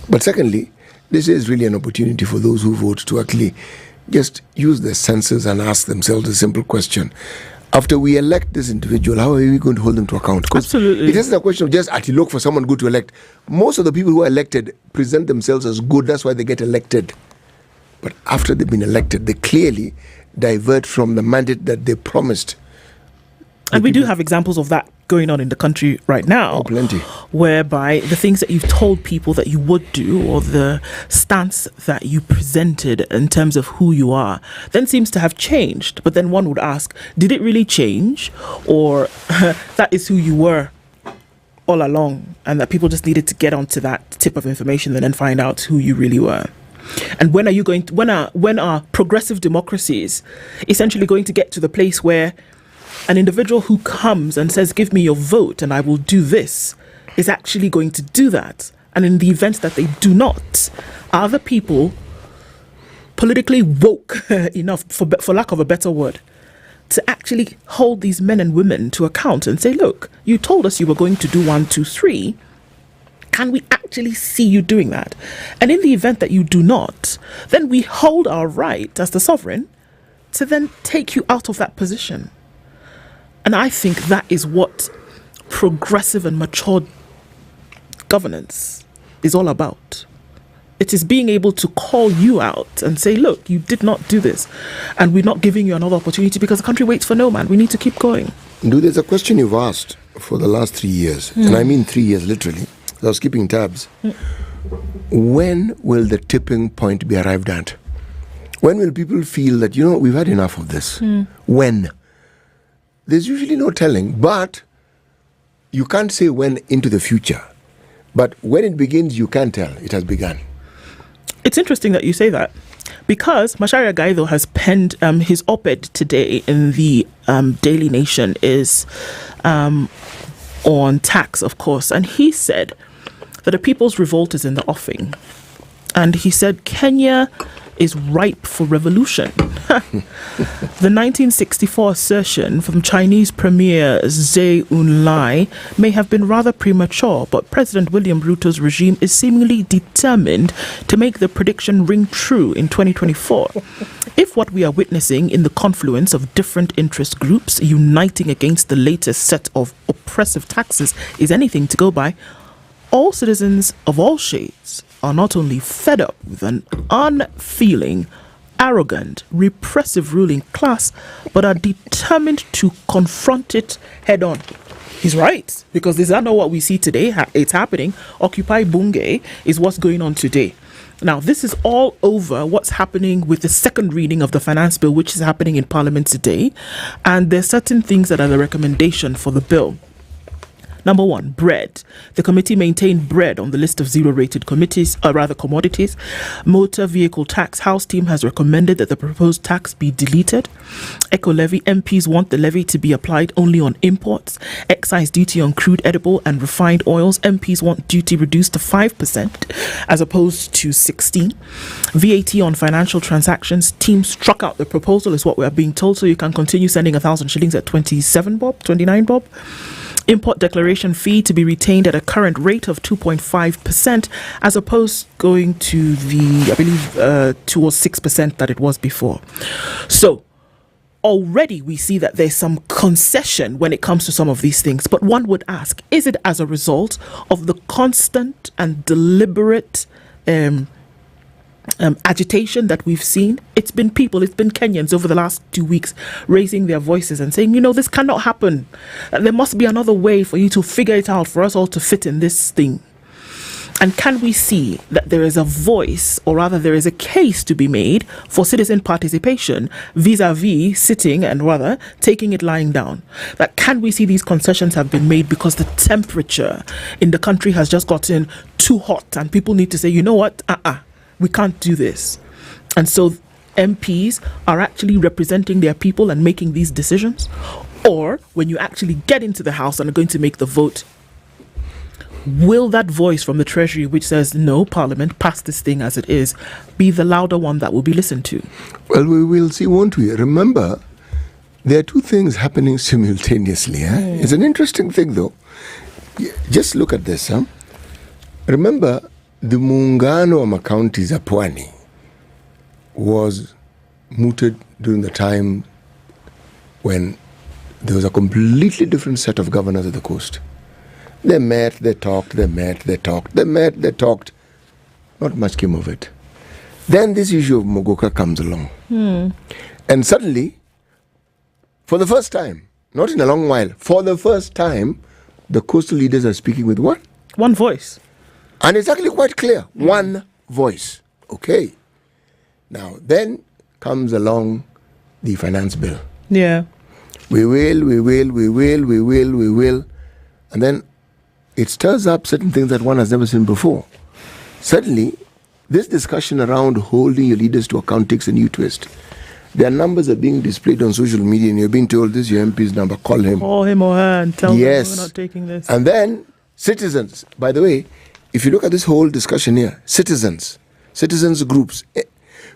But secondly, this is really an opportunity for those who vote to actually just use their senses and ask themselves a simple question. After we elect this individual, how are we going to hold them to account? Absolutely. It isn't a question of just look for someone good to elect. Most of the people who are elected present themselves as good. That's why they get elected. But after they've been elected, they clearly divert from the mandate that they promised. And we do have examples of that going on in the country right now. Plenty. Whereby the things that you've told people that you would do, or the stance that you presented in terms of who you are, then seems to have changed. But then one would ask, did it really change? Or that is who you were all along, and that people just needed to get onto that tip of information and then find out who you really were? And when are you going to, when are progressive democracies essentially going to get to the place where an individual who comes and says, give me your vote and I will do this, is actually going to do that? And in the event that they do not, are the people politically woke enough, for lack of a better word, to actually hold these men and women to account and say, look, you told us you were going to do 1, 2, 3. Can we actually see you doing that? And in the event that you do not, then we hold our right as the sovereign to then take you out of that position. And I think that is what progressive and mature governance is all about. It is being able to call you out and say, look, you did not do this, and we're not giving you another opportunity because the country waits for no man. We need to keep going. There's a question you've asked for the last 3 years, and I mean 3 years literally. I was keeping tabs. When will the tipping point be arrived at? When will people feel that, we've had enough of this? When? There's usually no telling, but you can't say when into the future. But when it begins, you can tell it has begun. It's interesting that you say that, because Macharia Gaido has penned his op-ed today in the Daily Nation is on tax, of course, and he said that a people's revolt is in the offing. And he said Kenya is ripe for revolution. The 1964 assertion from Chinese Premier Zhou Enlai may have been rather premature, but President William Ruto's regime is seemingly determined to make the prediction ring true in 2024. If what we are witnessing in the confluence of different interest groups uniting against the latest set of oppressive taxes is anything to go by, all citizens of all shades are not only fed up with an unfeeling, arrogant, repressive ruling class, but are determined to confront it head on. He's right, because this is not what we see today. It's happening. Occupy Bungay is what's going on today. Now, this is all over what's happening with the second reading of the finance bill, which is happening in Parliament today. And there's certain things that are the recommendation for the bill. Number 1, bread. The committee maintained bread on the list of zero-rated commodities. Motor vehicle tax. House team has recommended that the proposed tax be deleted. Eco-levy. MPs want the levy to be applied only on imports. Excise duty on crude, edible and refined oils. MPs want duty reduced to 5% as opposed to 16%. VAT on financial transactions. Team struck out the proposal is what we are being told, so you can continue sending 1,000 shillings at 29 bob. Import declaration fee to be retained at a current rate of 2.5% as opposed going to the, I believe, 2 or 6% that it was before. So already we see that there's some concession when it comes to some of these things. But one would ask, is it as a result of the constant and deliberate agitation that we've seen? It's been Kenyans over the last 2 weeks raising their voices and saying, this cannot happen. There must be another way for you to figure it out, for us all to fit in this thing. And can we see that there is a voice, or rather there is a case to be made for citizen participation vis-a-vis sitting and rather taking it lying down? That can we see these concessions have been made because the temperature in the country has just gotten too hot and people need to say, we can't do this. And so MPs are actually representing their people and making these decisions? Or when you actually get into the House and are going to make the vote, will that voice from the Treasury which says, no, Parliament, pass this thing as it is, be the louder one that will be listened to? Well, we will see, won't we? Remember, there are two things happening simultaneously. It's an interesting thing, though. Just look at this. Remember, the muungano wa makaunti za Pwani was mooted during the time when there was a completely different set of governors at the coast. They met, they talked, they met, they talked, they met, they talked. Not much came of it. Then this issue of Mogoka comes along. And suddenly, for the first time, not in a long while, for the first time, the coastal leaders are speaking with what? One voice. And it's actually quite clear. One voice. Okay. Now, then comes along the finance bill. Yeah. We will. And then it stirs up certain things that one has never seen before. Suddenly, this discussion around holding your leaders to account takes a new twist. Their numbers are being displayed on social media and you're being told this is your MP's number, call him. Call him or her and tell them yes. we're not taking this. And then citizens, by the way, if you look at this whole discussion here, citizens groups,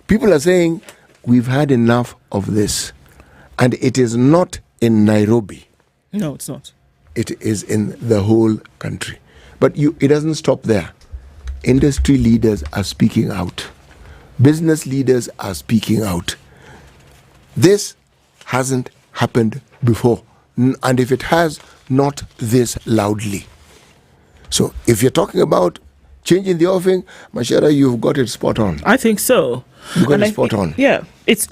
people are saying we've had enough of this. And it is not in Nairobi. No, it's not. It is in the whole country. But it doesn't stop there. Industry leaders are speaking out. Business leaders are speaking out. This hasn't happened before. And if it has, not this loudly. So if you're talking about changing the offing, Mashera, you've got it spot on. I think so. You got it spot on. Yeah, it's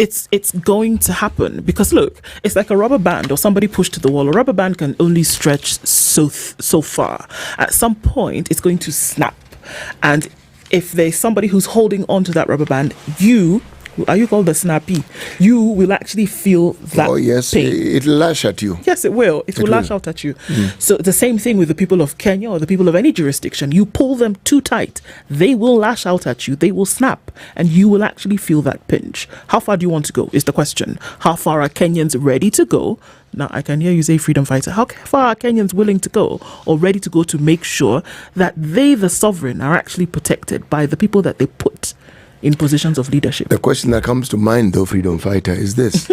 going to happen because look, it's like a rubber band or somebody pushed to the wall. A rubber band can only stretch so far. At some point, it's going to snap, and if there's somebody who's holding on to that rubber band, are you called the snappy? You will actually feel that. Oh yes, pain. It'll lash at you. Yes, it will. It will lash out at you. So the same thing with the people of Kenya or the people of any jurisdiction. You pull them too tight, they will lash out at you. They will snap, and you will actually feel that pinch. How far do you want to go? Is the question. How far are Kenyans ready to go? Now I can hear you say, freedom fighter. How far are Kenyans willing to go or ready to go to make sure that they, the sovereign, are actually protected by the people that they put in positions of leadership? The question that comes to mind, though, freedom fighter, is this.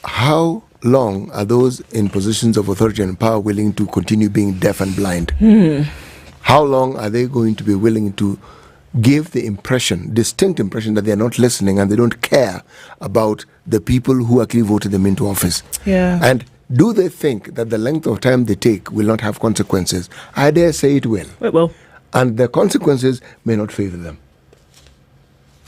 How long are those in positions of authority and power willing to continue being deaf and blind? How long are they going to be willing to give the distinct impression that they are not listening and they don't care about the people who actually voted them into office? Yeah. And do they think that the length of time they take will not have consequences? I dare say it will. It will. And the consequences may not favor them.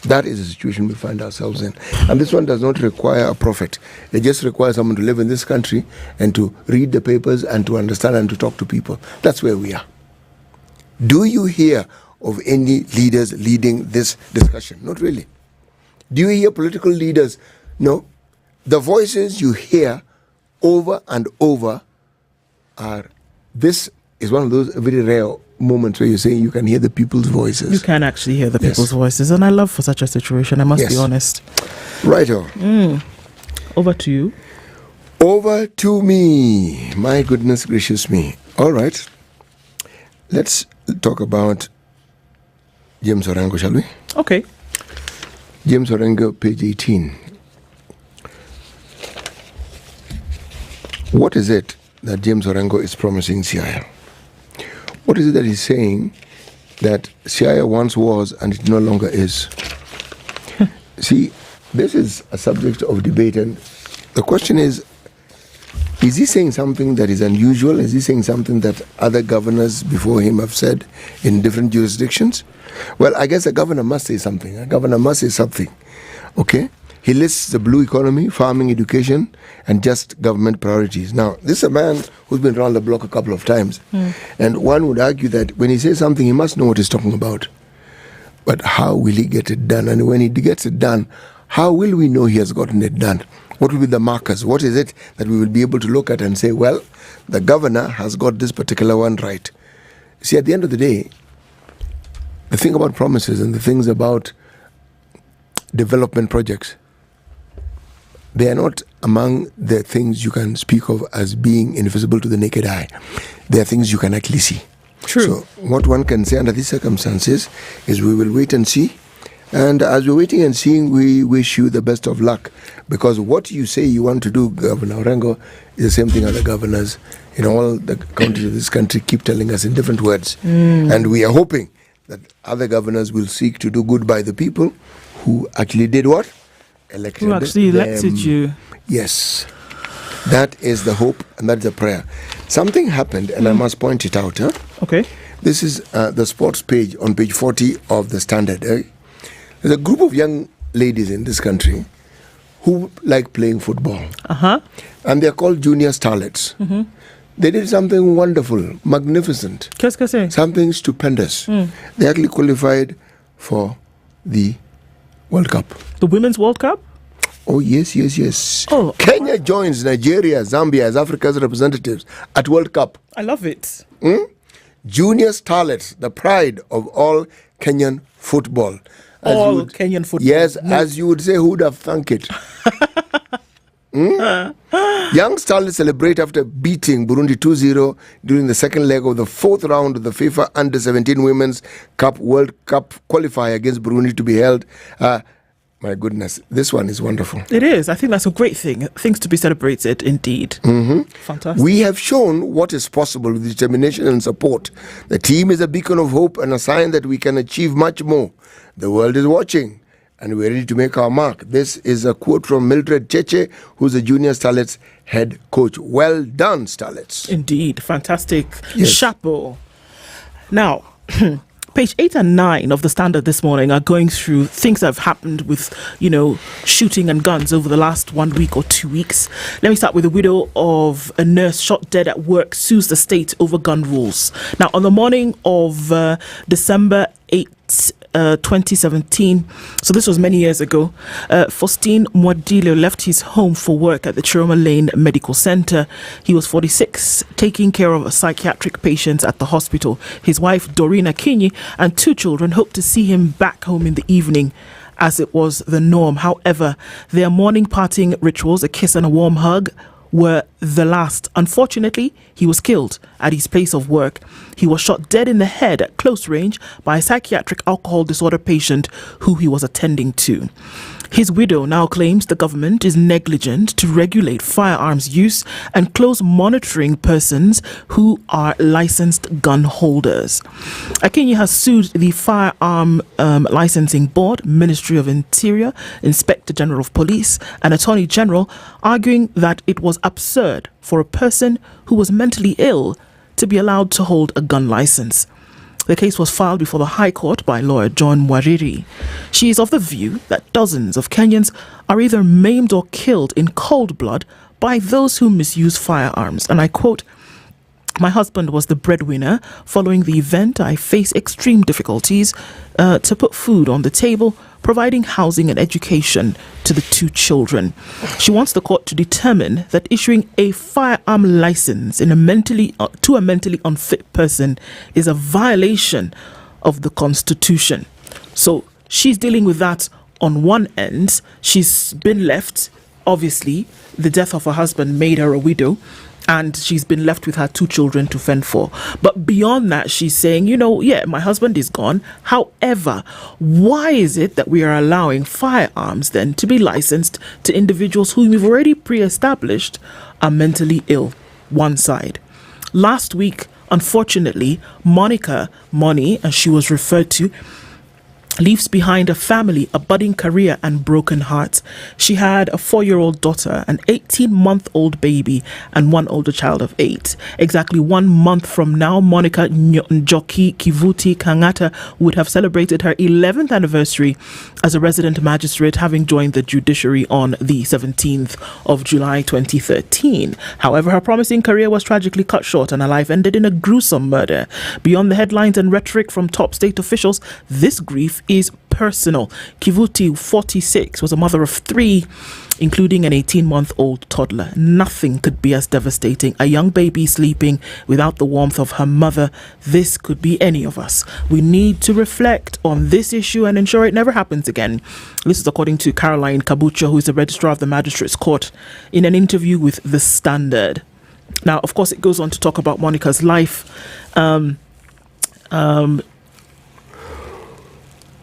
That is the situation we find ourselves in. And this one does not require a prophet. It just requires someone to live in this country and to read the papers and to understand and to talk to people. That's where we are. Do you hear of any leaders leading this discussion? Not really. Do you hear political leaders? No. The voices you hear over and over this is one of those very rare moments where you're saying you can hear the people's voices. You can actually hear the people's voices, and I love for such a situation, I must be honest. Righto. Over to you. Over to me. My goodness gracious me. All right. Let's talk about James Orengo, shall we? Okay. James Orengo, page 18. What is it that James Orengo is promising Siaya? What is it that he's saying that Siaya once was and it no longer is? See, this is a subject of debate, and the question is he saying something that is unusual? Is he saying something that other governors before him have said in different jurisdictions? Well, I guess a governor must say something. A governor must say something. Okay? He lists the blue economy, farming, education, and just government priorities. Now, this is a man who's been around the block a couple of times. And one would argue that when he says something, he must know what he's talking about. But how will he get it done? And when he gets it done, how will we know he has gotten it done? What will be the markers? What is it that we will be able to look at and say, well, the governor has got this particular one right? See, at the end of the day, the thing about promises and the things about development projects, they are not among the things you can speak of as being invisible to the naked eye. They are things you can actually see. True. So what one can say under these circumstances is we will wait and see. And as we're waiting and seeing, we wish you the best of luck, because what you say you want to do, Governor Orengo, is the same thing other governors in all the counties of this country keep telling us in different words. And we are hoping that other governors will seek to do good by the people who actually did what? Elected Who actually elected you. Yes. That is the hope and that's the prayer. Something happened, and I must point it out. Okay. This is the sports page on page 40 of the Standard. There's a group of young ladies in this country who like playing football. And they're called junior starlets. They did something wonderful, magnificent. Something stupendous. They actually qualified for the World Cup. The Women's World Cup? Oh, yes. Oh, Kenya joins Nigeria, Zambia as Africa's representatives at World Cup. I love it. Junior starlets, the pride of all Kenyan football. Kenyan football. Yes, as you would say, who would have thunk it? Young starlets celebrate after beating Burundi 2-0 during the second leg of the fourth round of the FIFA Under-17 Women's Cup World Cup qualifier against Burundi to be held. My goodness, this one is wonderful. It is. I think that's a great thing. Things to be celebrated, indeed. Fantastic. We have shown what is possible with determination and support. The team is a beacon of hope and a sign that we can achieve much more. The world is watching, and we're ready to make our mark. This is a quote from Mildred Cheche, who's the Junior Starlets head coach. Well done, Starlets. Indeed. Fantastic. Yes. Chapeau. Now, page 8 and 9 of the Standard this morning are going through things that have happened with, shooting and guns over the last 1 week or 2 weeks. Let me start with the widow of a nurse shot dead at work sues the state over gun rules. Now, on the morning of December 8, 2017, so this was many years ago, Faustine Mwadilo left his home for work at the Chiroma Lane Medical Center. He was 46, taking care of a psychiatric patient at the hospital. His wife, Doreen Akinyi, and 2 children hoped to see him back home in the evening, as it was the norm. However, their morning parting rituals, a kiss and a warm hug, were the last. Unfortunately, he was killed at his place of work. He was shot dead in the head at close range by a psychiatric alcohol disorder patient who he was attending to. His widow now claims the government is negligent to regulate firearms use and close monitoring persons who are licensed gun holders. Akinyi has sued the Firearm Licensing Board, Ministry of Interior, Inspector General of Police, and Attorney General, arguing that it was absurd for a person who was mentally ill to be allowed to hold a gun license. The case was filed before the High Court by lawyer John Wariri. She is of the view that dozens of Kenyans are either maimed or killed in cold blood by those who misuse firearms. And I quote, "My husband was the breadwinner. Following the event, I face extreme difficulties to put food on the table, providing housing and education to the 2 children." She wants the court to determine that issuing a firearm license to a mentally unfit person is a violation of the Constitution. So she's dealing with that on one end. She's been left, obviously, the death of her husband made her a widow, and she's been left with her 2 children to fend for. But beyond that, she's saying, my husband is gone. However, why is it that we are allowing firearms then to be licensed to individuals whom we've already pre-established are mentally ill? One side. Last week, unfortunately, Monica Money, as she was referred to, leaves behind a family, a budding career, and broken heart. She had a 4-year-old daughter, an 18-month-old baby, and 1 older child of 8. Exactly 1 month from now, Monica Njoki Kivuti Kangata would have celebrated her 11th anniversary as a resident magistrate, having joined the judiciary on the 17th of July 2013. However, her promising career was tragically cut short, and her life ended in a gruesome murder. Beyond the headlines and rhetoric from top state officials, this grief is personal. Kivuti, 46, was a mother of 3, including an 18-month-old toddler. Nothing could be as devastating. A young baby sleeping without the warmth of her mother. This could be any of us. We need to reflect on this issue and ensure it never happens again. This is according to Caroline Kabucha, who is the registrar of the Magistrates Court, in an interview with The Standard. Now, of course, it goes on to talk about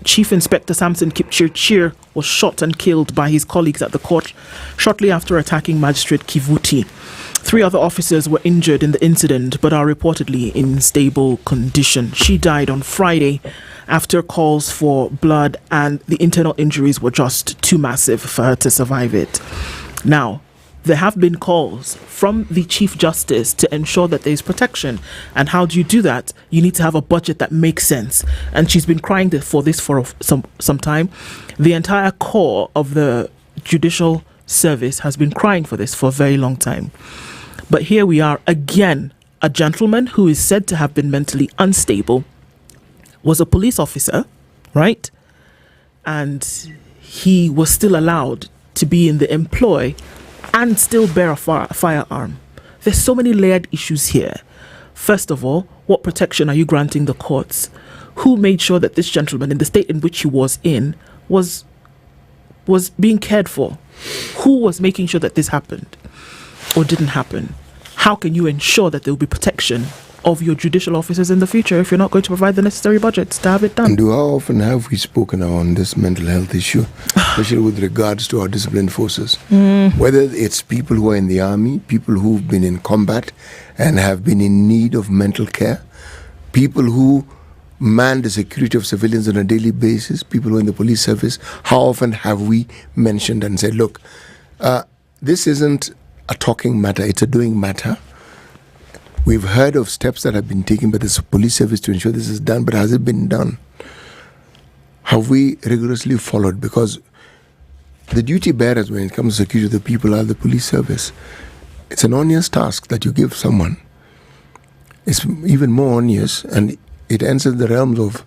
Chief Inspector Samson Kipchirchir was shot and killed by his colleagues at the court shortly after attacking Magistrate Kivuti. 3 other officers were injured in the incident but are reportedly in stable condition. She died on Friday after calls for blood, and the internal injuries were just too massive for her to survive it. Now, there have been calls from the Chief Justice to ensure that there is protection. And how do you do that? You need to have a budget that makes sense. And she's been crying for this for some time. The entire core of the judicial service has been crying for this for a very long time. But here we are again. A gentleman who is said to have been mentally unstable was a police officer, right? And he was still allowed to be in the employ and still bear a firearm. There's so many layered issues here. First of all, what protection are you granting the courts? Who made sure that this gentleman, in the state in which he was in, was being cared for? Who was making sure that this happened or didn't happen? How can you ensure that there will be protection of your judicial officers in the future if you're not going to provide the necessary budgets to have it done? And how often have we spoken on this mental health issue, especially with regards to our disciplined forces? Whether it's people who are in the army, people who've been in combat and have been in need of mental care, people who man the security of civilians on a daily basis, people who are in the police service, how often have we mentioned and said, look, this isn't a talking matter, it's a doing matter. We've heard of steps that have been taken by the police service to ensure this is done, but has it been done? Have we rigorously followed? Because the duty bearers when it comes to security of the people are the police service. It's an onerous task that you give someone. It's even more onerous, and it enters the realms of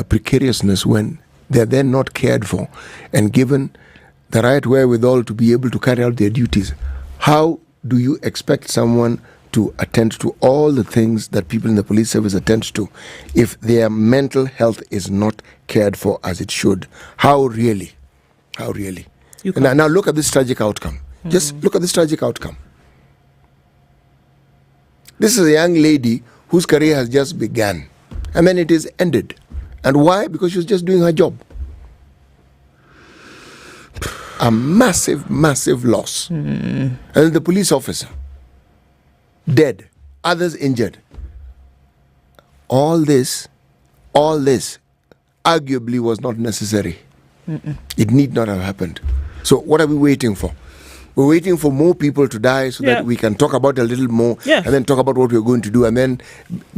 precariousness when they're then not cared for and given the right wherewithal to be able to carry out their duties. How do you expect someone to attend to all the things that people in the police service attend to if their mental health is not cared for as it should? How really? How really? Now look at this tragic outcome. Just look at this tragic outcome. This is a young lady whose career has just begun, and then it is ended. And why? Because she was just doing her job. A massive, massive loss. And the police officer dead, others injured. All this arguably was not necessary. It need not have happened. So what are we waiting for? We're waiting for more people to die so that we can talk about it a little more and then talk about what we're going to do and then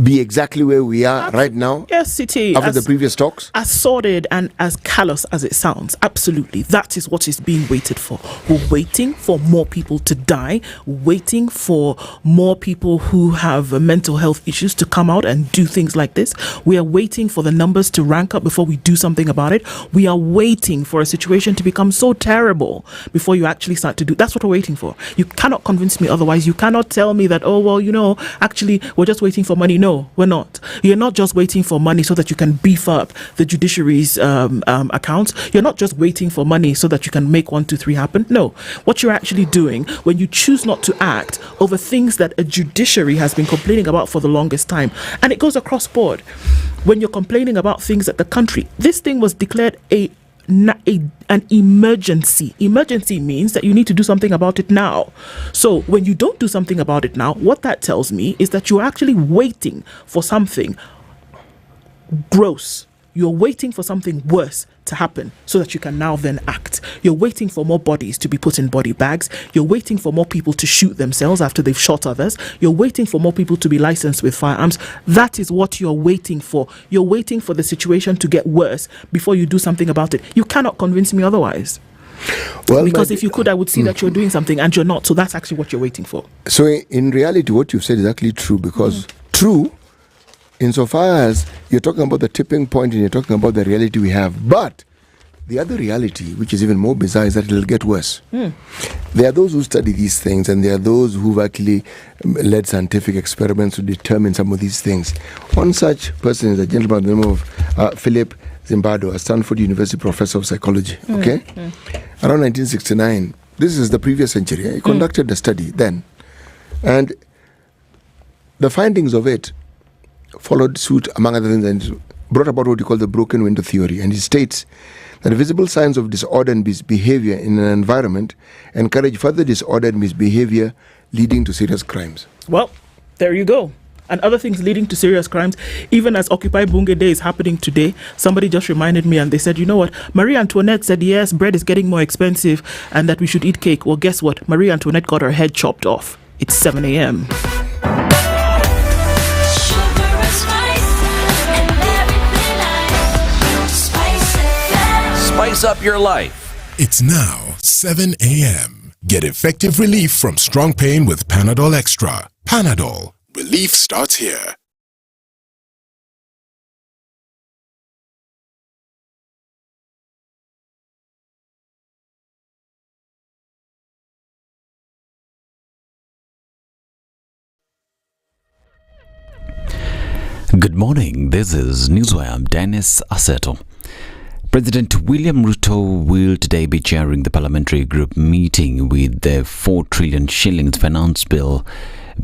be exactly where we are right now. Yes, City. After the previous talks. As sordid and as callous as it sounds, absolutely. That is what is being waited for. We're waiting for more people to die, waiting for more people who have mental health issues to come out and do things like this. We are waiting for the numbers to rank up before we do something about it. We are waiting for a situation to become so terrible before you actually start to do. That's what we're waiting for. You cannot convince me otherwise. You cannot tell me that, oh, well, actually, we're just waiting for money. No, we're not. You're not just waiting for money so that you can beef up the judiciary's accounts. You're not just waiting for money so that you can make 1, 2, 3 happen. No. What you're actually doing when you choose not to act over things that a judiciary has been complaining about for the longest time, and it goes across board. When you're complaining about things that the country, this thing was declared an emergency. Emergency means that you need to do something about it now. So when you don't do something about it now, what that tells me is that you're actually waiting for something gross. You're waiting for something worse to happen so that you can now then act. You're waiting for more bodies to be put in body bags. You're waiting for more people to shoot themselves after they've shot others. You're waiting for more people to be licensed with firearms. That is what you're waiting for. You're waiting for the situation to get worse before you do something about it. You cannot convince me otherwise. Well, because if you could, I would see that you're doing something and you're not. So that's actually what you're waiting for. So in reality, what you've said is actually true, because true insofar as you're talking about the tipping point and you're talking about the reality we have. But the other reality, which is even more bizarre, is that it'll get worse. There are those who study these things, and there are those who've actually led scientific experiments to determine some of these things. One such person is a gentleman by the name of Philip Zimbardo, a Stanford University professor of psychology. Around 1969, this is the previous century, he conducted a study then. And the findings of it followed suit, among other things, and brought about what you call the broken window theory, and he states that visible signs of disorder and misbehavior in an environment encourage further disorder and misbehavior leading to serious crimes. Well, there you go. And other things leading to serious crimes, even as Occupy Bunge Day is happening today. Somebody just reminded me and they said, you know what? Marie Antoinette said, yes, bread is getting more expensive and that we should eat cake. Well, guess what? Marie Antoinette got her head chopped off. It's 7 a.m. Spice up your life. It's now 7 a.m. Get effective relief from strong pain with Panadol Extra. Panadol. Relief starts here. Good morning. This is Newswire. I'm Dennis Aseto. President William Ruto will today be chairing the parliamentary group meeting with the 4 trillion shillings finance bill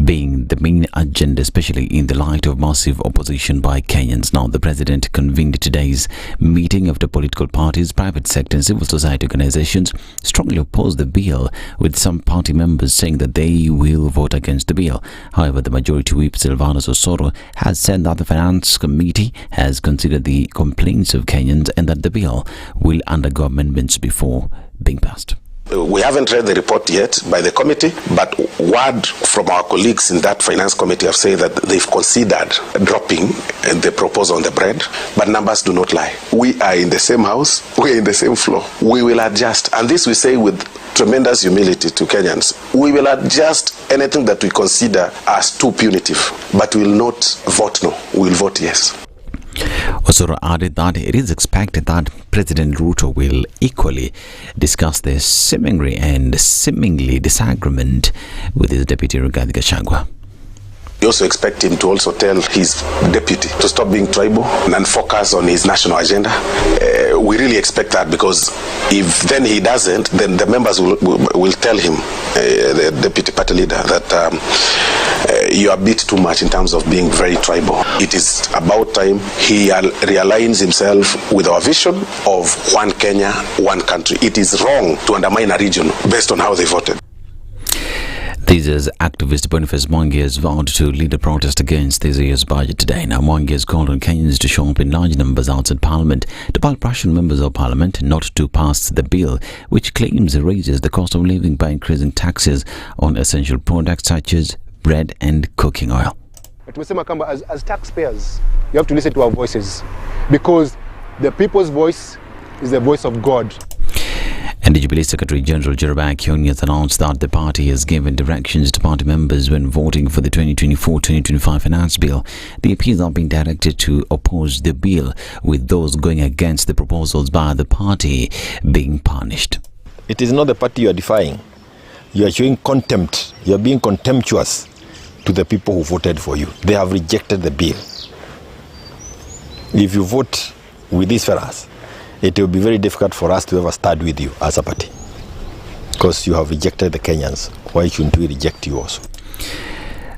being the main agenda, especially in the light of massive opposition by Kenyans. Now, the president convened today's meeting after political parties, private sector and civil society organizations strongly opposed the bill, with some party members saying that they will vote against the bill. However, the majority whip Silvanus Osoro has said that the finance committee has considered the complaints of Kenyans and that the bill will undergo amendments before being passed. We haven't read the report yet by the committee, but word from our colleagues in that finance committee have said that they've considered dropping the proposal on the bread, but numbers do not lie. We are in the same house, we are in the same floor. We will adjust, and this we say with tremendous humility to Kenyans. We will adjust anything that we consider as too punitive, but we will not vote no, we will vote yes. Osoro added that it is expected that President Ruto will equally discuss the seemingly disagreement with his deputy Rigathi Gachagua. We also expect him to also tell his deputy to stop being tribal and focus on his national agenda. We really expect that, because if then he doesn't, then the members will tell him, the deputy party leader, that you are a bit too much in terms of being very tribal. It is about time he realigns himself with our vision of one Kenya, one country. It is wrong to undermine a region based on how they voted. This is activist Boniface Mwangi has vowed to lead a protest against this year's budget today. Now, Mwangi has called on Kenyans to show up in large numbers outside Parliament to pile pressure on members of Parliament not to pass the bill, which claims raises the cost of living by increasing taxes on essential products such as bread and cooking oil. Tumesema kama as taxpayers, you have to listen to our voices, because the people's voice is the voice of God. And the Jubilee Secretary General Jeremiah Kioni has announced that the party has given directions to party members when voting for the 2024-2025 finance bill. The appeals are being directed to oppose the bill, with those going against the proposals by the party being punished. It is not the party you are defying. You are showing contempt. You are being contemptuous to the people who voted for you. They have rejected the bill. If you vote with these fellas, it will be very difficult for us to ever start with you as a party, because you have rejected the Kenyans. Why shouldn't we reject you also?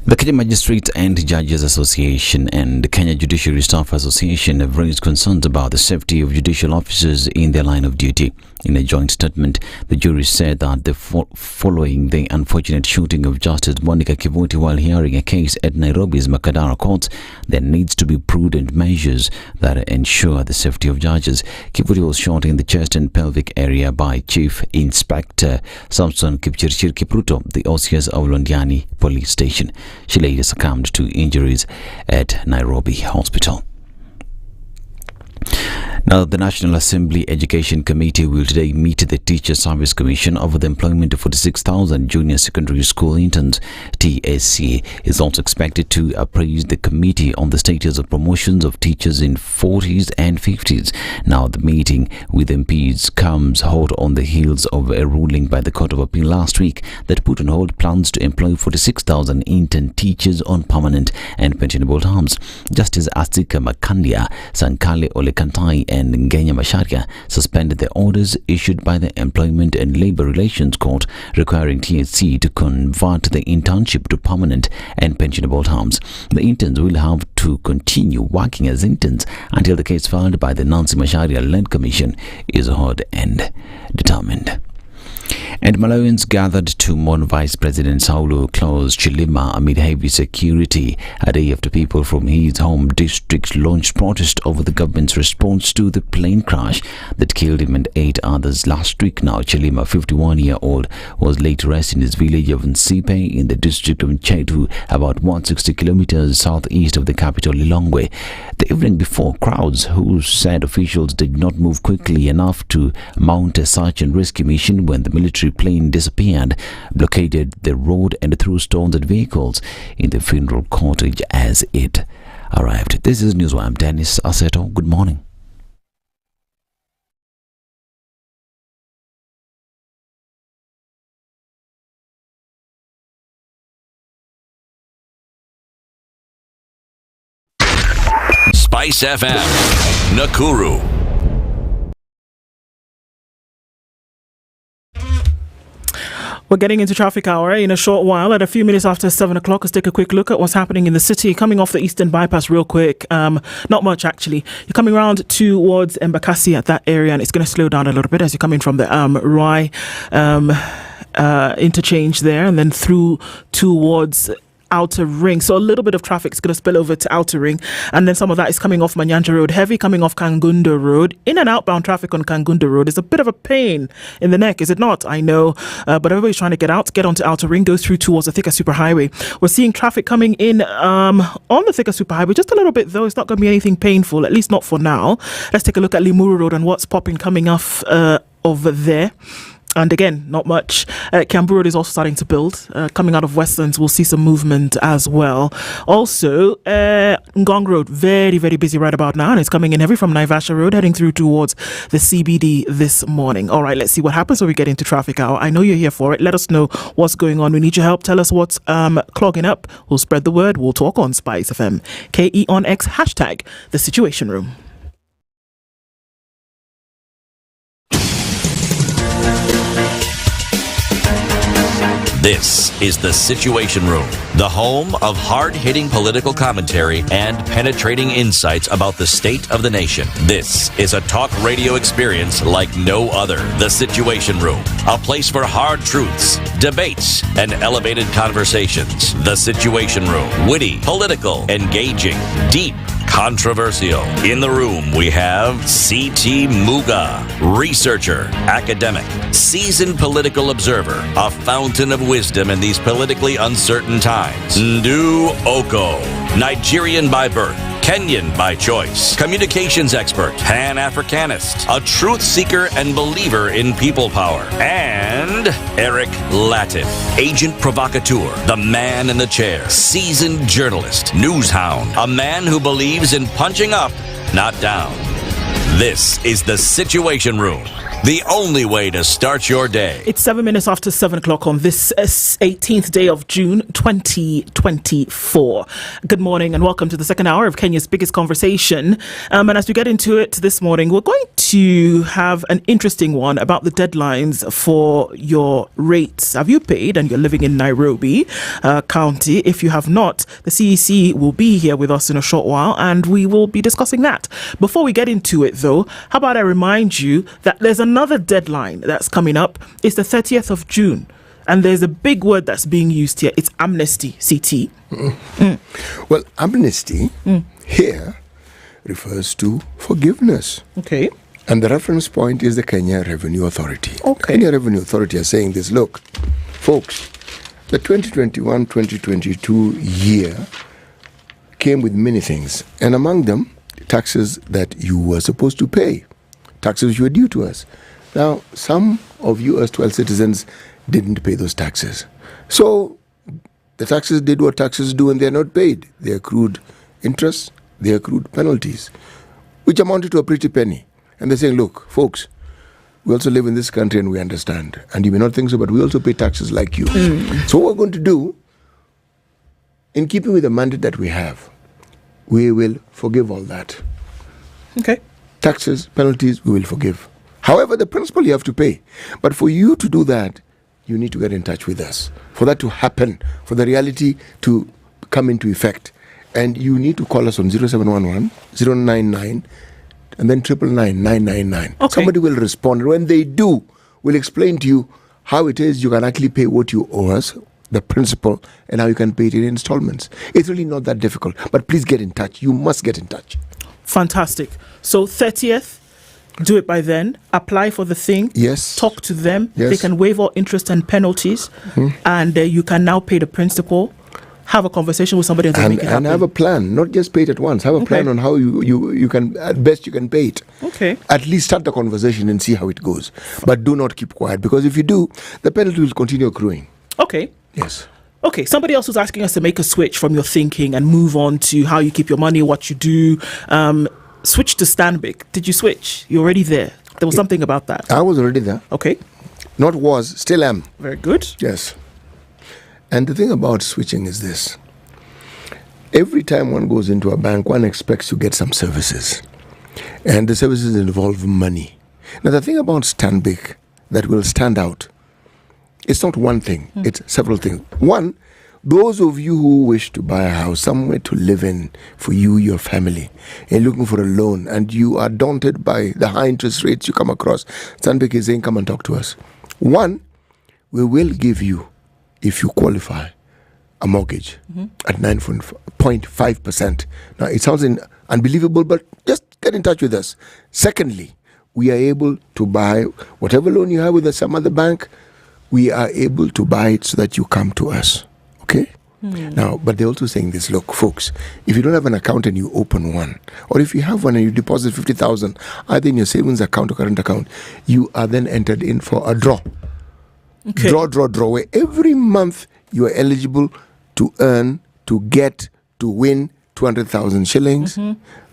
The Kenya Magistrates and Judges Association and the Kenya Judicial Staff Association have raised concerns about the safety of judicial officers in their line of duty. In a joint statement, the jury said that following the unfortunate shooting of Justice Monica Kivuti while hearing a case at Nairobi's Makadara courts, there needs to be prudent measures that ensure the safety of judges. Kivuti was shot in the chest and pelvic area by Chief Inspector Samson Kipchirchir Kipruto, the OCS of Londiani Police Station. She later succumbed to injuries at Nairobi Hospital. Now, the National Assembly Education Committee will today meet the Teacher Service Commission over the employment of 46,000 junior secondary school interns. TSC is also expected to appraise the committee on the status of promotions of teachers in 40s and 50s. Now, the meeting with MPs comes hot on the heels of a ruling by the Court of Appeal last week that put on hold plans to employ 46,000 intern teachers on permanent and pensionable terms. Justice Asika Makandia, Sankale Olekantai and Ngenya Macharia suspended the orders issued by the Employment and Labour Relations Court requiring THC to convert the internship to permanent and pensionable terms. The interns will have to continue working as interns until the case filed by the Nancy Macharia-led commission is heard and determined. And Malawians gathered to mourn Vice President Saulo Claus Chilima amid heavy security a day after people from his home district launched protest over the government's response to the plane crash that killed him and 8 others last week. Now, Chilima, 51-year-old, was laid to rest in his village of Nsipe in the district of Chetu, about 160 kilometers southeast of the capital Lilongwe. The evening before, crowds who said officials did not move quickly enough to mount a search and rescue mission when the military plane disappeared, blockaded the road and threw stones at vehicles in the funeral cortege as it arrived. This is Newswire. I'm Dennis Aseto. Good morning. SpiceFM, Nakuru. We're getting into traffic hour in a short while. At a few minutes after 7 o'clock, let's take a quick look at what's happening in the city. Coming off the Eastern Bypass real quick. Not much, actually. You're coming around towards Embakasi at that area, and it's going to slow down a little bit as you're coming from the Rai interchange there, and then through towards Outer Ring. So a little bit of traffic is going to spill over to Outer Ring, and then some of that is coming off Manyanja Road, heavy coming off Kangundo Road. In and outbound traffic on Kangundo Road is a bit of a pain in the neck, is it not? I know, but everybody's trying to get onto Outer Ring, go through towards the Thika Superhighway. We're seeing traffic coming in on the Thika Superhighway, just a little bit though. It's not going to be anything painful, at least not for now. Let's take a look at Limuru Road and what's popping coming off over there. And again, not much. Kiambu Road is also starting to build. Coming out of Westlands, we'll see some movement as well. Also, Ngong Road, very, very busy right about now. And it's coming in heavy from Naivasha Road, heading through towards the CBD this morning. All right, let's see what happens when we get into traffic hour. I know you're here for it. Let us know what's going on. We need your help. Tell us what's clogging up. We'll spread the word. We'll talk on SpiceFM. KE on X, hashtag The Situation Room. This is The Situation Room, the home of hard-hitting political commentary and penetrating insights about the state of the nation. This is a talk radio experience like no other. The Situation Room, a place for hard truths, debates, and elevated conversations. The Situation Room, witty, political, engaging, deep, controversial. In the room, we have C.T. Muga, researcher, academic, seasoned political observer, a fountain of wisdom in these politically uncertain times. Ndu Oko, Nigerian by birth, Kenyan by choice, communications expert, Pan-Africanist, a truth seeker and believer in people power, and Eric Latin, agent provocateur, the man in the chair, seasoned journalist, news hound, a man who believes in punching up, not down. This is The Situation Room, the only way to start your day. It's 7 minutes after 7 o'clock on this 18th day of June 2024. Good morning and welcome to the second hour of Kenya's biggest conversation. And as we get into it this morning, we're going to have an interesting one about the deadlines for your rates. Have you paid and you're living in Nairobi County? If you have not, the CEC will be here with us in a short while and we will be discussing that. Before we get into it though, how about I remind you that there's another deadline that's coming up. It's the 30th of June. And there's a big word that's being used here. It's amnesty, CT. Well, amnesty here refers to forgiveness. Okay. And the reference point is the Kenya Revenue Authority. Okay. Kenya Revenue Authority are saying this, look, folks, the 2021-2022 year came with many things. And among them, taxes that you were supposed to pay. Taxes you were due to us. Now, some of you erstwhile citizens didn't pay those taxes. So, the taxes did what taxes do and they're not paid. They accrued interest, they accrued penalties, which amounted to a pretty penny. And they're saying, look, folks, we also live in this country and we understand. And you may not think so, but we also pay taxes like you. So what we're going to do, in keeping with the mandate that we have, we will forgive all that. Okay. taxes, penalties, we will forgive. However, the principal you have to pay. But for you to do that, you need to get in touch with us. For that to happen, for the reality to come into effect. And you need to call us on 0711 099 and then 999 999. Okay. Somebody will respond. And when they do, we'll explain to you how it is you can actually pay what you owe us, the principal, and how you can pay it in installments. It's really not that difficult. But please get in touch. You must get in touch. Fantastic. So 30th, do it by then. Apply for the thing. Yes. Talk to them. Yes. They can waive all interest and penalties. And you can now pay the principal. Have a conversation with somebody and make it happen. And have a plan. Not just pay it at once. Have a plan on how you can, at best you can pay it. Okay. At least start the conversation and see how it goes. But do not keep quiet, because if you do, the penalty will continue accruing. Okay. Yes. Okay, somebody else was asking us to make a switch from your thinking and move on to how you keep your money, what you do. Switch to Stanbic. Did you switch? You're already there. There was something about that. I was already there. Okay. Not was, still am. Very good. Yes. And the thing about switching is this. Every time one goes into a bank, one expects to get some services. And the services involve money. Now, the thing about Stanbic that will stand out, it's not one thing, it's several things. One, those of you who wish to buy a house, somewhere to live in for you, your family, and looking for a loan, and you are daunted by the high interest rates you come across, Stanbic is saying, come and talk to us. One, we will give you, if you qualify, a mortgage at 9.5%. Now, it sounds unbelievable, but just get in touch with us. Secondly, we are able to buy whatever loan you have with some other bank. We are able to buy it so that you come to us. Okay? Now, but they're also saying this, look, folks, if you don't have an account and you open one, or if you have one and you deposit 50,000 either in your savings account or current account, you are then entered in for a draw. Okay. Draw, where every month you are eligible to earn, to get, to win 200,000 shillings,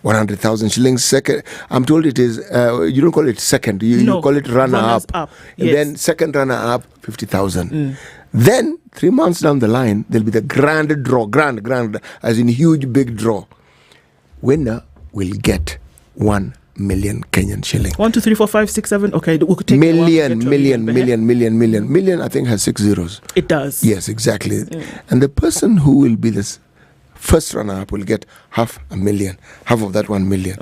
100,000 shillings. Second, I'm told it is, you don't call it second, you call it runner-up. Yes. And then second runner-up, 50,000. Then, 3 months down the line, there'll be the grand draw, grand, as in huge, big draw. Winner will get 1 million Kenyan shilling. 1, 2, 3, 4, 5, 6, 7. Okay, we could take million. I think has 6 zeros. It does. Yes, exactly. And the person who will be this first runner-up will get 500,000, half of that 1 million.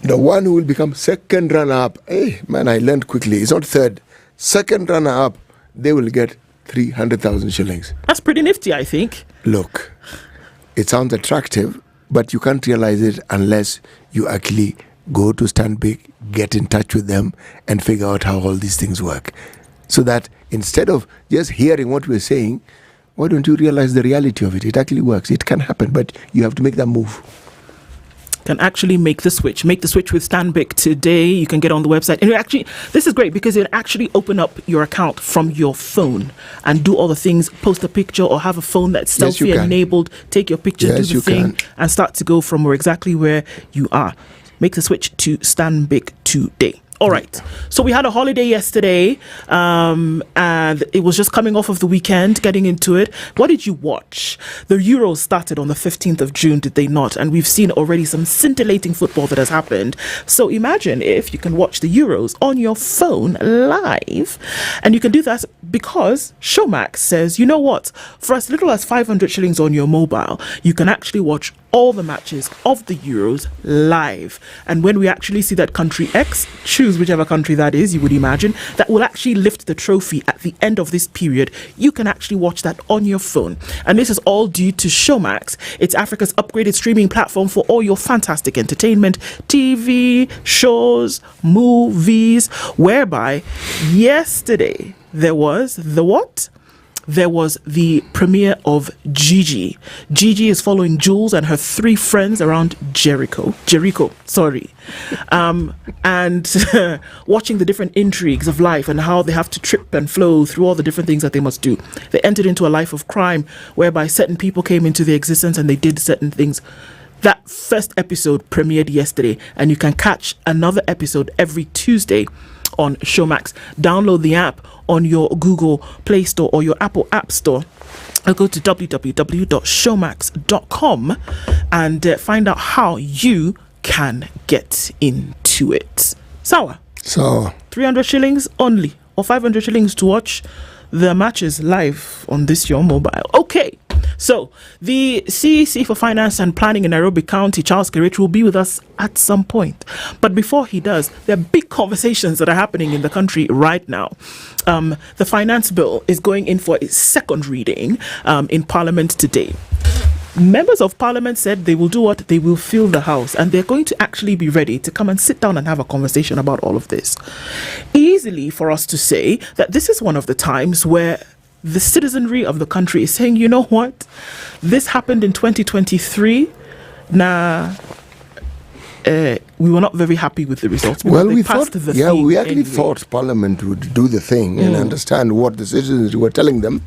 The one who will become second runner-up, I learned quickly. It's not third. Second runner-up, they will get 300,000 shillings. That's pretty nifty, I think. Look, it sounds attractive, but you can't realize it unless you actually go to Stanbic, get in touch with them, and figure out how all these things work. So that instead of just hearing what we're saying, why don't you realize the reality of it? It actually works. It can happen, but you have to make that move. Can actually make the switch. Make the switch with Stanbic today. You can get on the website. And actually, this is great because it actually open up your account from your phone and do all the things, post a picture or have a phone that's selfie enabled, take your picture, do the thing, and start to go from exactly where you are. Make the switch to Stanbic today. All right. So we had a holiday yesterday, and it was just coming off of the weekend, getting into it. What did you watch? The Euros started on the 15th of June, did they not? And we've seen already some scintillating football that has happened. So imagine if you can watch the Euros on your phone live. And you can do that because Showmax says, you know what? For as little as 500 shillings on your mobile, you can actually watch all the matches of the Euros live. And when we actually see that country X, choose whichever country that is, you would imagine, that will actually lift the trophy at the end of this period, you can actually watch that on your phone. And this is all due to Showmax. It's Africa's upgraded streaming platform for all your fantastic entertainment, TV, shows, movies, whereby yesterday there was the what? There was the premiere of Gigi. Gigi is following Jules and her 3 friends around Jericho, and watching the different intrigues of life and how they have to trip and flow through all the different things that they must do. They entered into a life of crime whereby certain people came into their existence and they did certain things. That first episode premiered yesterday, and you can catch another episode every Tuesday on Showmax. Download the app on your Google Play Store or your Apple App Store. Or go to www.showmax.com and find out how you can can get into it. Sawa. So 300 shillings only, or 500 shillings to watch the matches live on this your mobile. Okay. So, the CEC for Finance and Planning in Nairobi County, Charles Kerich, will be with us at some point. But before he does, there are big conversations that are happening in the country right now. The finance bill is going in for its second reading in Parliament today. Members of Parliament said they will do what? They will fill the House, and they're going to actually be ready to come and sit down and have a conversation about all of this. Easily for us to say that this is one of the times where the citizenry of the country is saying, you know what? This happened in 2023. We were not very happy with the results. Well, we actually thought Parliament would do the thing and understand what the citizens were telling them,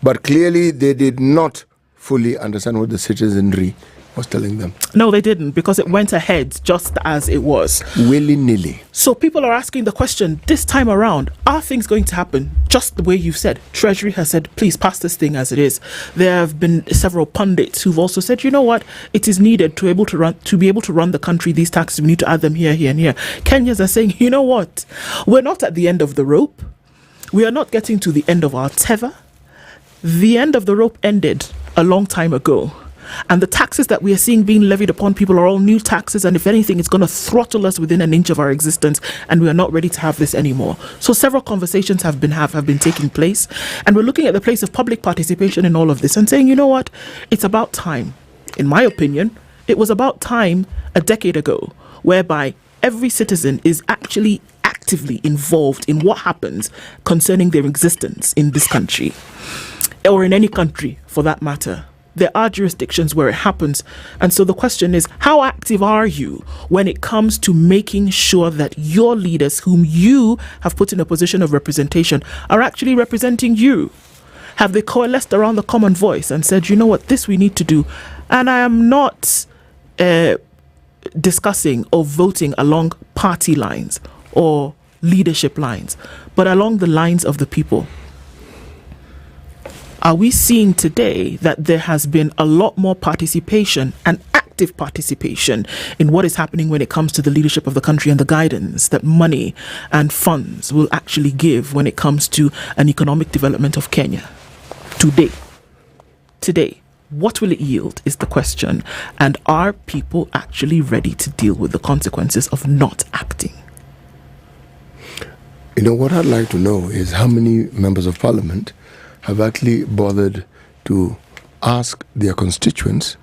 but clearly they did not fully understand what the citizenry was telling them. No, they didn't, because it went ahead just as it was. Willy-nilly. So people are asking the question, this time around, are things going to happen just the way you've said? Treasury has said, please pass this thing as it is. There have been several pundits who've also said, you know what, it is needed to be able to run the country. These taxes, we need to add them here, here, and here. Kenyans are saying, you know what, we're not at the end of the rope. We are not getting to the end of our tether. The end of the rope ended a long time ago. And the taxes that we are seeing being levied upon people are all new taxes, and if anything, it's going to throttle us within an inch of our existence, and we are not ready to have this anymore. So several conversations have been taking place, and we're looking at the place of public participation in all of this and saying, you know what, it's about time. In my opinion, it was about time a decade ago, whereby every citizen is actually actively involved in what happens concerning their existence in this country, or in any country for that matter. There are jurisdictions where it happens. And so the question is, how active are you when it comes to making sure that your leaders, whom you have put in a position of representation, are actually representing you? Have they coalesced around the common voice and said, you know what, this we need to do? And I am not discussing or voting along party lines or leadership lines, but along the lines of the people. Are we seeing today that there has been a lot more participation and active participation in what is happening when it comes to the leadership of the country and the guidance that money and funds will actually give when it comes to an economic development of Kenya? Today, what will it yield is the question. And are people actually ready to deal with the consequences of not acting? You know, what I'd like to know is how many members of Parliament have actually bothered to ask their constituents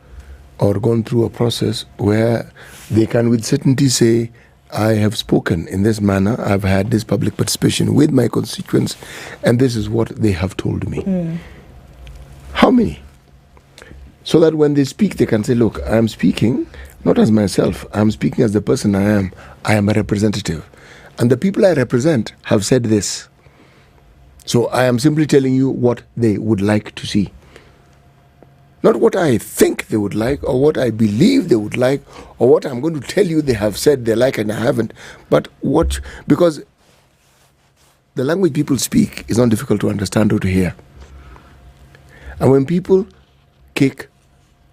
or gone through a process where they can with certainty say, I have spoken in this manner, I've had this public participation with my constituents, and this is what they have told me. How many? So that when they speak, they can say, look, I am speaking not as myself, I am speaking as the person I am. I am a representative. And the people I represent have said this. So I am simply telling you what they would like to see. Not what I think they would like, or what I believe they would like, or what I'm going to tell you they have said they like and I haven't, but what, because the language people speak is not difficult to understand or to hear. And when people kick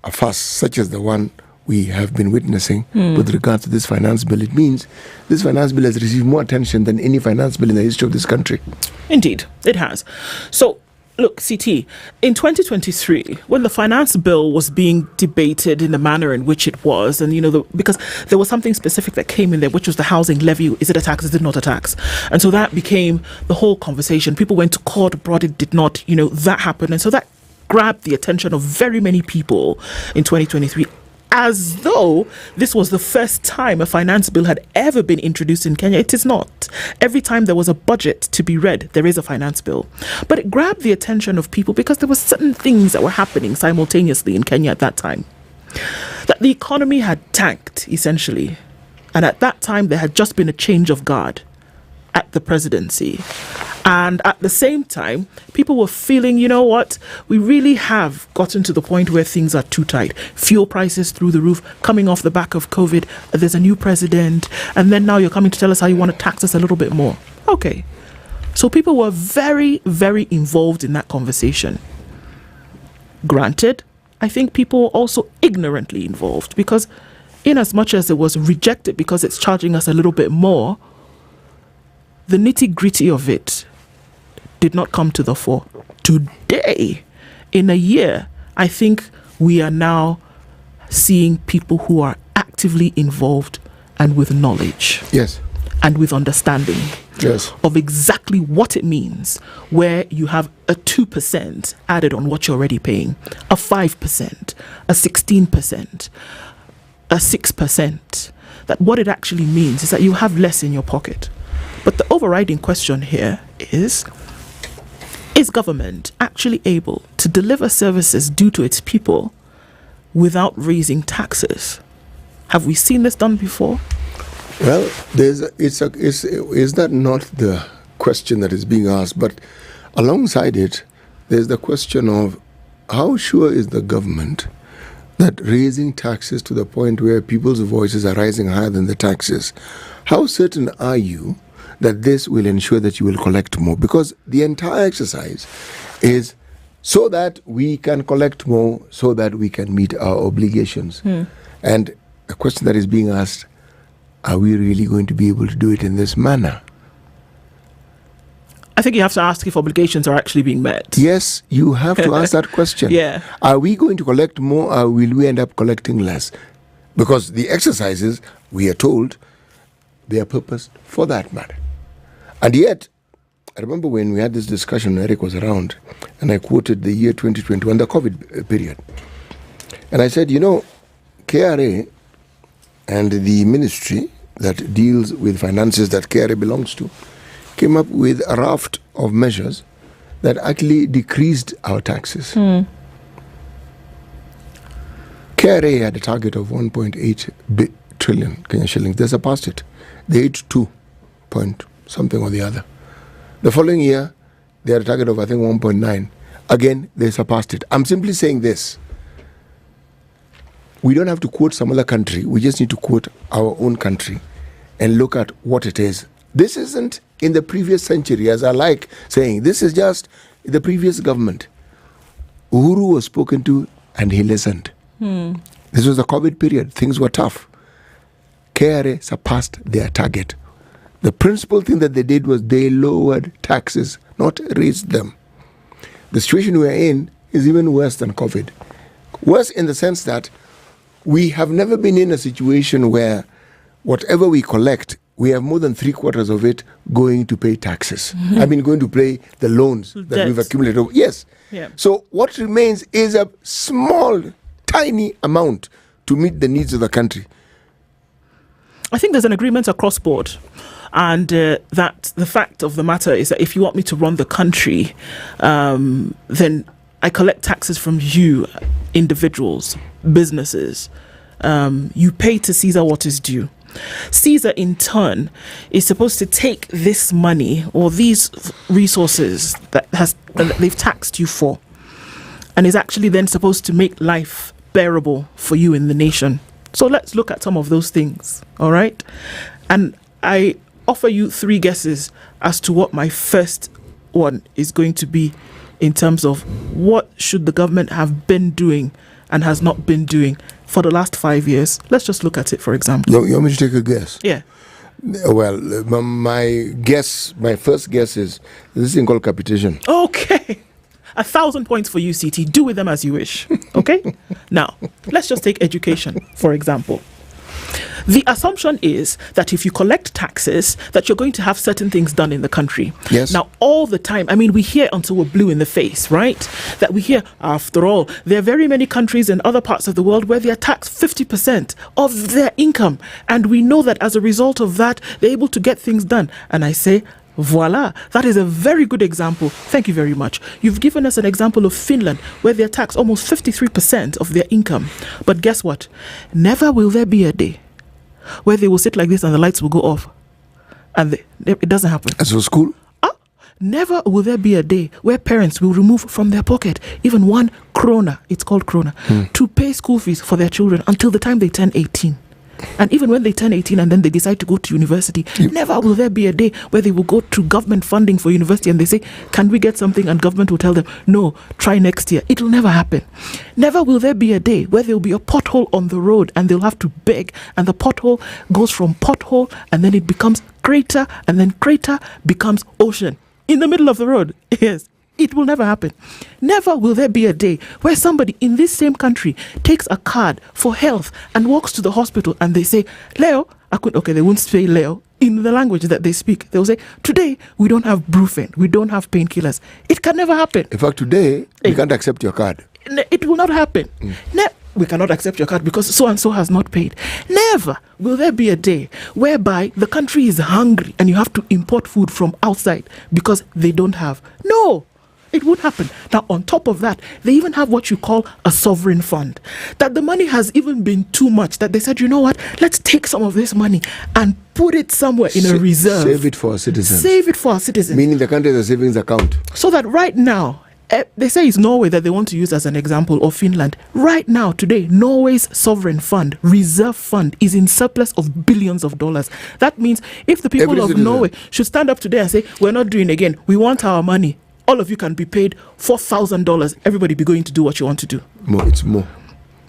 a fuss such as the one we have been witnessing with regard to this finance bill, it means this finance bill has received more attention than any finance bill in the history of this country. Indeed, it has. So, look, CT, in 2023, when the finance bill was being debated in the manner in which it was, and, you know, because there was something specific that came in there, which was the housing levy. Is it a tax? Is it not a tax? And so that became the whole conversation. People went to court, brought it, did not, you know, that happened. And so that grabbed the attention of very many people in 2023, as though this was the first time a finance bill had ever been introduced in Kenya. It is not. Every time there was a budget to be read, there is a finance bill. But it grabbed the attention of people because there were certain things that were happening simultaneously in Kenya at that time. That the economy had tanked, essentially. And at that time, there had just been a change of guard at the presidency. And at the same time, people were feeling, you know what, we really have gotten to the point where things are too tight. Fuel prices through the roof, coming off the back of COVID. There's a new president. And then now you're coming to tell us how you want to tax us a little bit more. Okay. So people were very, very involved in that conversation. Granted, I think people were also ignorantly involved because in as much as it was rejected because it's charging us a little bit more, the nitty-gritty of it did not come to the fore. Today, in a year, I think we are now seeing people who are actively involved and with knowledge. Yes. And with understanding. Yes. Of exactly what it means, where you have a 2% added on what you're already paying, a 5%, a 16%, a 6%. That what it actually means is that you have less in your pocket. But the overriding question here is government actually able to deliver services due to its people without raising taxes? Have we seen this done before? Well, is that not the question that is being asked? But alongside it, there's the question of how sure is the government that raising taxes to the point where people's voices are rising higher than the taxes, how certain are you that this will ensure that you will collect more? Because the entire exercise is so that we can collect more, so that we can meet our obligations. And the question that is being asked, are we really going to be able to do it in this manner? I think you have to ask if obligations are actually being met. Yes, you have to ask that question. Yeah. Are we going to collect more, or will we end up collecting less? Because the exercises, we are told, they are purposed for that matter. And yet, I remember when we had this discussion, Eric was around, and I quoted the year 2021, the COVID period. And I said, KRA and the ministry that deals with finances that KRA belongs to came up with a raft of measures that actually decreased our taxes. KRA had a target of 1.8 trillion Kenya shillings. They surpassed it. They hit 2 point something or the other. The following year, they had a target of, I think, 1.9. Again, they surpassed it. I'm simply saying this. We don't have to quote some other country. We just need to quote our own country and look at what it is. This isn't in the previous century, as I like saying. This is just the previous government. Uhuru was spoken to and he listened. This was the COVID period. Things were tough. KRA surpassed their target. The principal thing that they did was they lowered taxes, not raised them. The situation we are in is even worse than COVID. Worse in the sense that we have never been in a situation where whatever we collect, we have more than 3/4 of it going to pay taxes. I mean, going to pay the loans that we've accumulated. Yes. Yeah. So what remains is a small, tiny amount to meet the needs of the country. I think there's an agreement across board. And that the fact of the matter is that if you want me to run the country, then I collect taxes from you, individuals, businesses. You pay to Caesar what is due. Caesar, in turn, is supposed to take this money or these resources that they've taxed you for, and is actually then supposed to make life bearable for you in the nation. So let's look at some of those things, all right? And I offer you 3 guesses as to what my first one is going to be in terms of what should the government have been doing and has not been doing for the last 5 years. Let's just look at it, for example. You want me to take a guess? Yeah. Well, my first guess is this thing called capitation. Okay. 1,000 points for you, CT. Do with them as you wish. Okay? Now, let's just take education, for example. The assumption is that if you collect taxes, that you're going to have certain things done in the country. Yes. Now, all the time, I mean, we hear until we're blue in the face, right? That we hear, after all, there are very many countries in other parts of the world where they are taxed 50% of their income. And we know that as a result of that, they're able to get things done. And I say, voila, that is a very good example. Thank you very much. You've given us an example of Finland, where they're taxed almost 53% of their income. But guess what? Never will there be a day where they will sit like this and the lights will go off. And it doesn't happen. As for school? Never will there be a day where parents will remove from their pocket even 1 krona, it's called krona, to pay school fees for their children until the time they turn 18. And even when they turn 18 and then they decide to go to university, never will there be a day where they will go to government funding for university and they say, can we get something? And government will tell them, no, try next year. It will never happen. Never will there be a day where there will be a pothole on the road and they'll have to beg, and the pothole goes from pothole and then it becomes crater, and then crater becomes ocean in the middle of the road. Yes. It will never happen. Never will there be a day where somebody in this same country takes a card for health and walks to the hospital and they say, Leo, they won't say Leo in the language that they speak. They'll say, today we don't have Brufen, we don't have painkillers. It can never happen. In fact, today we can't accept your card. It will not happen. We cannot accept your card because so and so has not paid. Never will there be a day whereby the country is hungry and you have to import food from outside because they don't have. No. It won't happen. Now, on top of that, they even have what you call a sovereign fund. That the money has even been too much that they said, you know what, let's take some of this money and put it somewhere in a reserve. Save it for our citizens. Save it for our citizens. Meaning the country has a savings account. So that right now, they say it's Norway that they want to use as an example, or Finland. Right now, today, Norway's sovereign fund, reserve fund, is in surplus of billions of dollars. That means if the people of Norway should stand up today and say, we're not doing again, we want our money, all of you can be paid $4,000. Everybody be going to do what you want to do. It's more.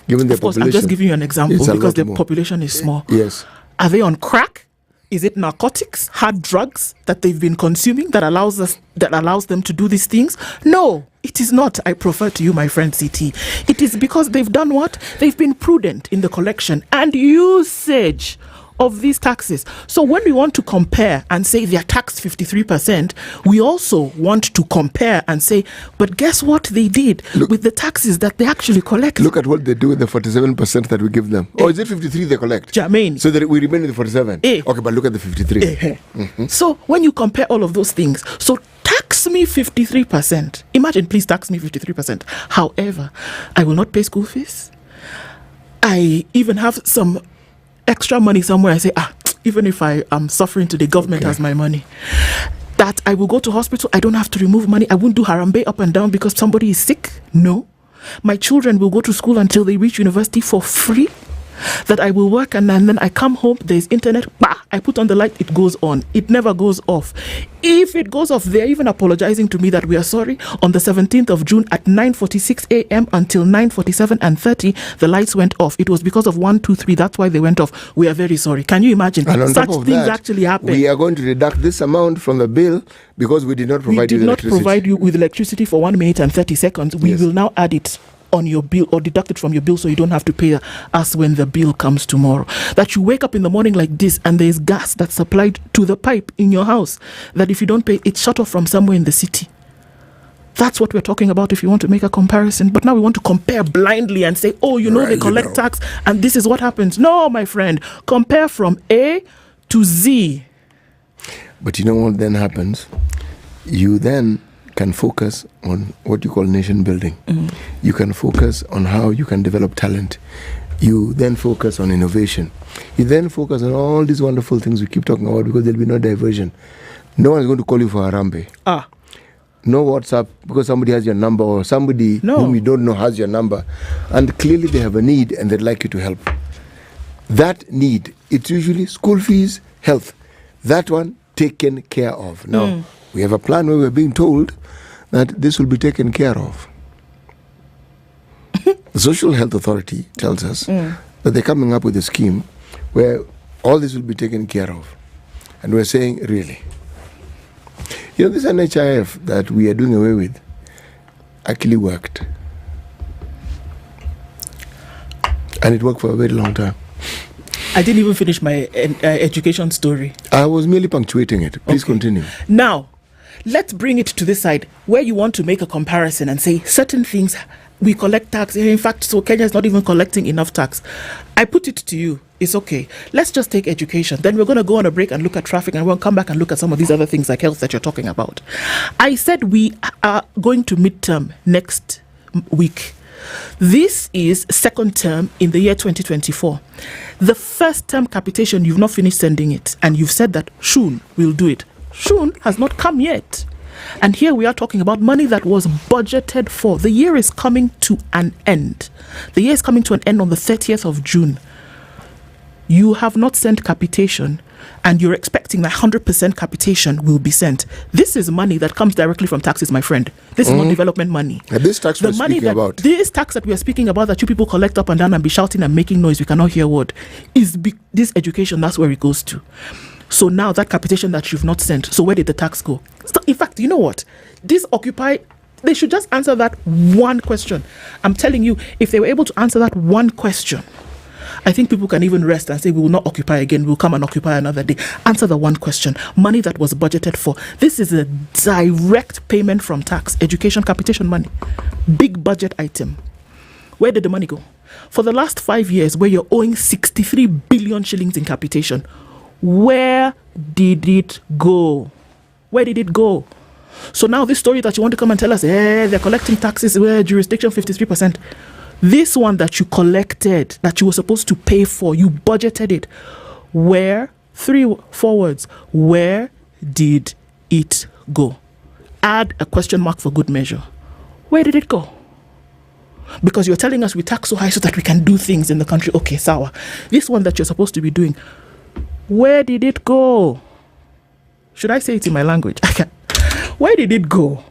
Given the population. I'm just giving you an example because the population is small. Yes. Are they on crack? Is it narcotics, hard drugs that they've been consuming that allows them to do these things? No, it is not. I prefer to you, my friend CT. It is because they've done what? They've been prudent in the collection and usage of these taxes. So when we want to compare and say they are taxed 53%, we also want to compare and say, but guess what they did with the taxes that they actually collect? Look at what they do with the 47% that we give them. Or is it 53 they collect? Jermaine. So that we remain with the 47? Okay, but look at the 53. So when you compare all of those things, so tax me 53%. Imagine, please tax me 53%. However, I will not pay school fees. I even have some extra money somewhere. I say, even if I am suffering today, government has my money. That I will go to hospital, I don't have to remove money. I won't do harambe up and down because somebody is sick. No. My children will go to school until they reach university for free. That I will work and then I come home, there's internet, I put on the light, it goes on. It never goes off. If it goes off, they're even apologizing to me that we are sorry. On the 17th of June at 9:46 a.m. until 9:47 and 30, the lights went off. It was because of 1, 2, 3. That's why they went off. We are very sorry. Can you imagine? And on such top of things that, actually happen. We are going to deduct this amount from the bill because we did not provide you with electricity. We did not provide you with electricity for 1 minute and 30 seconds. We will now add it on your bill or deduct it from your bill so you don't have to pay us when the bill comes tomorrow. That you wake up in the morning like this and there's gas that's supplied to the pipe in your house, that if you don't pay, it's shut off from somewhere in the city. That's what we're talking about if you want to make a comparison. But now we want to compare blindly and say, they collect tax and this is what happens. No, my friend, compare from A to Z. But you know what then happens? You then can focus on what you call nation building. You can focus on how you can develop talent. You then focus on innovation. You then focus on all these wonderful things we keep talking about because there'll be no diversion. No one is going to call you for harambe. No WhatsApp because somebody has your number or somebody whom you don't know has your number. And clearly they have a need and they'd like you to help. That need, it's usually school fees, health. That one taken care of. Now, we have a plan where we're being told that this will be taken care of. The Social Health Authority tells us that they're coming up with a scheme where all this will be taken care of. And we're saying, really? This NHIF that we are doing away with actually worked. And it worked for a very long time. I didn't even finish my education story. I was merely punctuating it. Please continue. Now, let's bring it to this side where you want to make a comparison and say certain things we collect tax. In fact, so Kenya is not even collecting enough tax. I put it to you. It's okay. Let's just take education. Then we're going to go on a break and look at traffic and we'll come back and look at some of these other things like health that you're talking about. I said we are going to midterm next week. This is second term in the year 2024. The first term capitation, you've not finished sending it. And you've said that soon we'll do it. Soon has not come yet. And here we are talking about money that was budgeted for. The year is coming to an end. The year is coming to an end on the 30th of June. You have not sent capitation, and you're expecting that 100% capitation will be sent. This is money that comes directly from taxes, my friend. This is not development money. And this tax we're speaking about. This tax that we are speaking about, that you people collect up and down and be shouting and making noise, we cannot hear a word, is this education. That's where it goes to. So now that capitation that you've not sent, so where did the tax go? In fact, you know what? This Occupy, they should just answer that one question. I'm telling you, if they were able to answer that one question, I think people can even rest and say, we will not occupy again, we'll come and occupy another day. Answer the one question. Money that was budgeted for. This is a direct payment from tax, education, capitation money. Big budget item. Where did the money go? For the last 5 years, where you're owing 63 billion shillings in capitation, where did it go? Where did it go? So now this story that you want to come and tell us, they're collecting taxes, where jurisdiction 53%. This one that you collected, that you were supposed to pay for, you budgeted it. Where? 3-4 words. Where did it go? Add a question mark for good measure. Where did it go? Because you're telling us we tax so high so that we can do things in the country. Okay, sour. This one that you're supposed to be doing, where did it go? Should I say it in my language? Where did it go?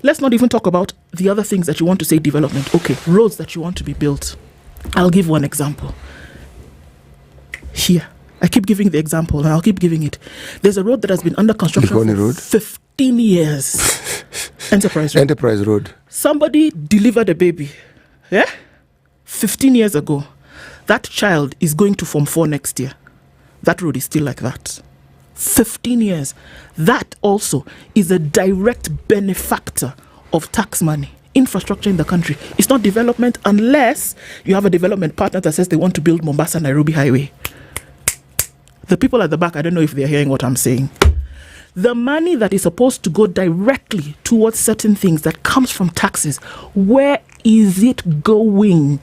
Let's not even talk about the other things that you want to say development. Okay, roads that you want to be built. I'll give one example. Here, I keep giving the example and I'll keep giving it. There's a road that has been under construction for 15 years. Enterprise Road. Somebody delivered a baby. 15 years ago. That child is going to Form 4 next year. That road is still like that. 15 years. That also is a direct benefactor of tax money, infrastructure in the country. It's not development unless you have a development partner that says they want to build Mombasa Nairobi highway. The people at the back, I don't know if they're hearing what I'm saying. The money that is supposed to go directly towards certain things that comes from taxes, where is it going?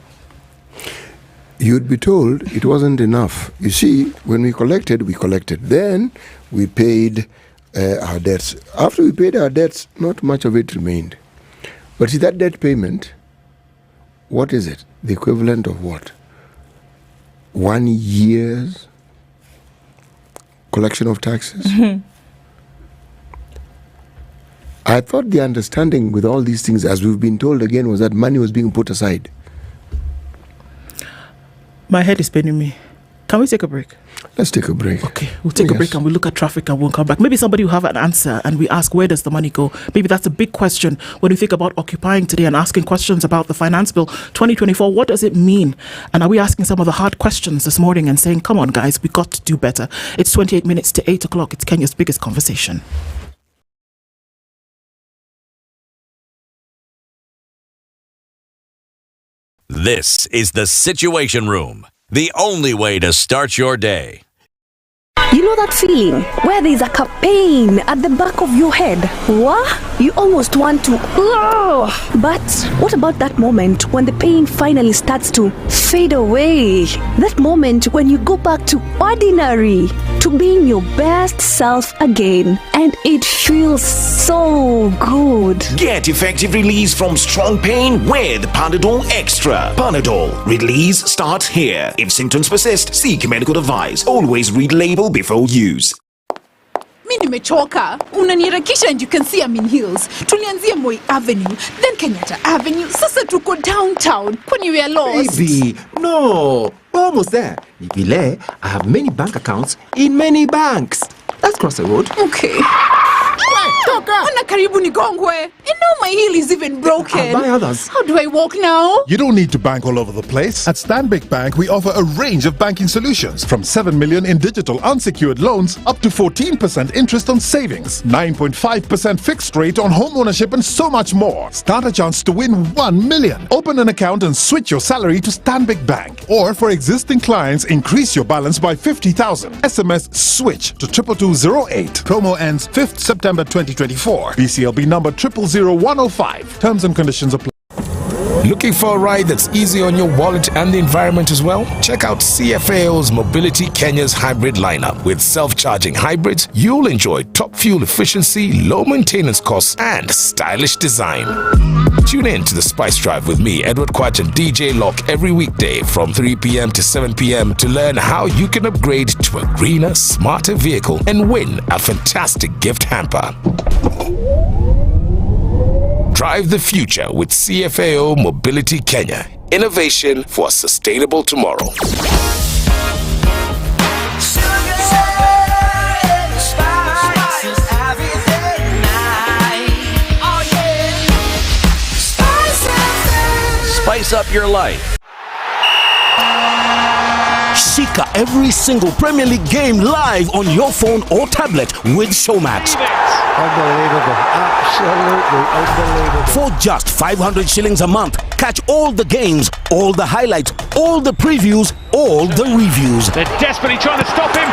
You'd be told it wasn't enough. You see, when we collected. Then we paid our debts. After we paid our debts, not much of it remained. But see, that debt payment, what is it? The equivalent of what? 1 year's collection of taxes? Mm-hmm. I thought the understanding with all these things, as we've been told again, was that money was being put aside. My head is paining me. Can we take a break? Let's take a break. Okay, we'll take a break and we'll look at traffic and we'll come back. Maybe somebody will have an answer and we ask, where does the money go? Maybe that's a big question when we think about occupying today and asking questions about the finance bill 2024. What does it mean? And are we asking some of the hard questions this morning and saying, come on guys, we got to do better. It's 28 minutes to 8 o'clock. It's Kenya's biggest conversation. This is the Situation Room, the only way to start your day. You know that feeling where there's like a pain at the back of your head? What? You almost want to... But what about that moment when the pain finally starts to fade away? That moment when you go back to ordinary, to being your best self again. And it feels so good. Get effective release from strong pain with Panadol Extra. Panadol. Release starts here. If symptoms persist, seek medical advice. Always read label before use. Mi nimechoka. Unaniharakisha and you can see I'm in hills. Tulianzia Moi Avenue, then Kenyatta Avenue. Sasa tuko downtown. Kwani we are lost? Baby, no. Almost there. Ibile, I have many bank accounts in many banks. Let's cross the road. Okay. Ona karibu nigongwe. And now my heel is even broken. I'll buy others. How do I walk now? You don't need to bank all over the place. At Stanbic Bank, we offer a range of banking solutions, from 7 million in digital unsecured loans up to 14% interest on savings, 9.5% fixed rate on home ownership, and so much more. Start a chance to win 1 million. Open an account and switch your salary to Stanbic Bank. Or for existing clients, increase your balance by 50,000. SMS switch to 22208. Promo ends 5th September 2024. BCLB number 000105. Terms and conditions apply. Looking for a ride that's easy on your wallet and the environment as well? Check out CFAO's Mobility Kenya's hybrid lineup. With self-charging hybrids, you'll enjoy top fuel efficiency, low maintenance costs, and stylish design. Tune in to the Spice Drive with me, Edward Quach, and DJ Lock every weekday from 3 p.m. to 7 p.m. to learn how you can upgrade to a greener, smarter vehicle and win a fantastic gift hamper. Drive the future with CFAO Mobility Kenya. Innovation for a sustainable tomorrow. Spice up your life. Shika every single Premier League game live on your phone or tablet with Showmax. Unbelievable. Absolutely unbelievable. For just 500 shillings a month, catch all the games, all the highlights, all the previews, all the reviews. They're desperately trying to stop him.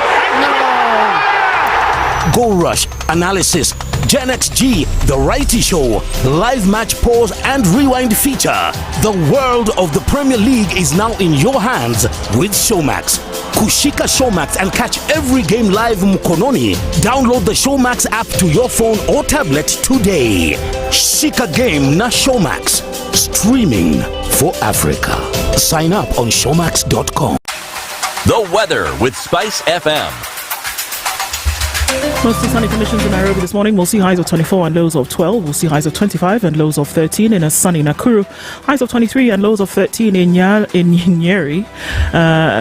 Goal Rush, Analysis, Gen XG, The Righty Show, Live Match Pause and Rewind feature. The world of the Premier League is now in your hands with Showmax. Kushika Showmax and catch every game live mkononi. Download the Showmax app to your phone or tablet today. Shika game na Showmax. Streaming for Africa. Sign up on showmax.com. The weather with Spice FM. Mostly sunny conditions in Nairobi this morning. We'll see highs of 24 and lows of 12. We'll see highs of 25 and lows of 13 in a sunny Nakuru. Highs of 23 and lows of 13 in Nyeri,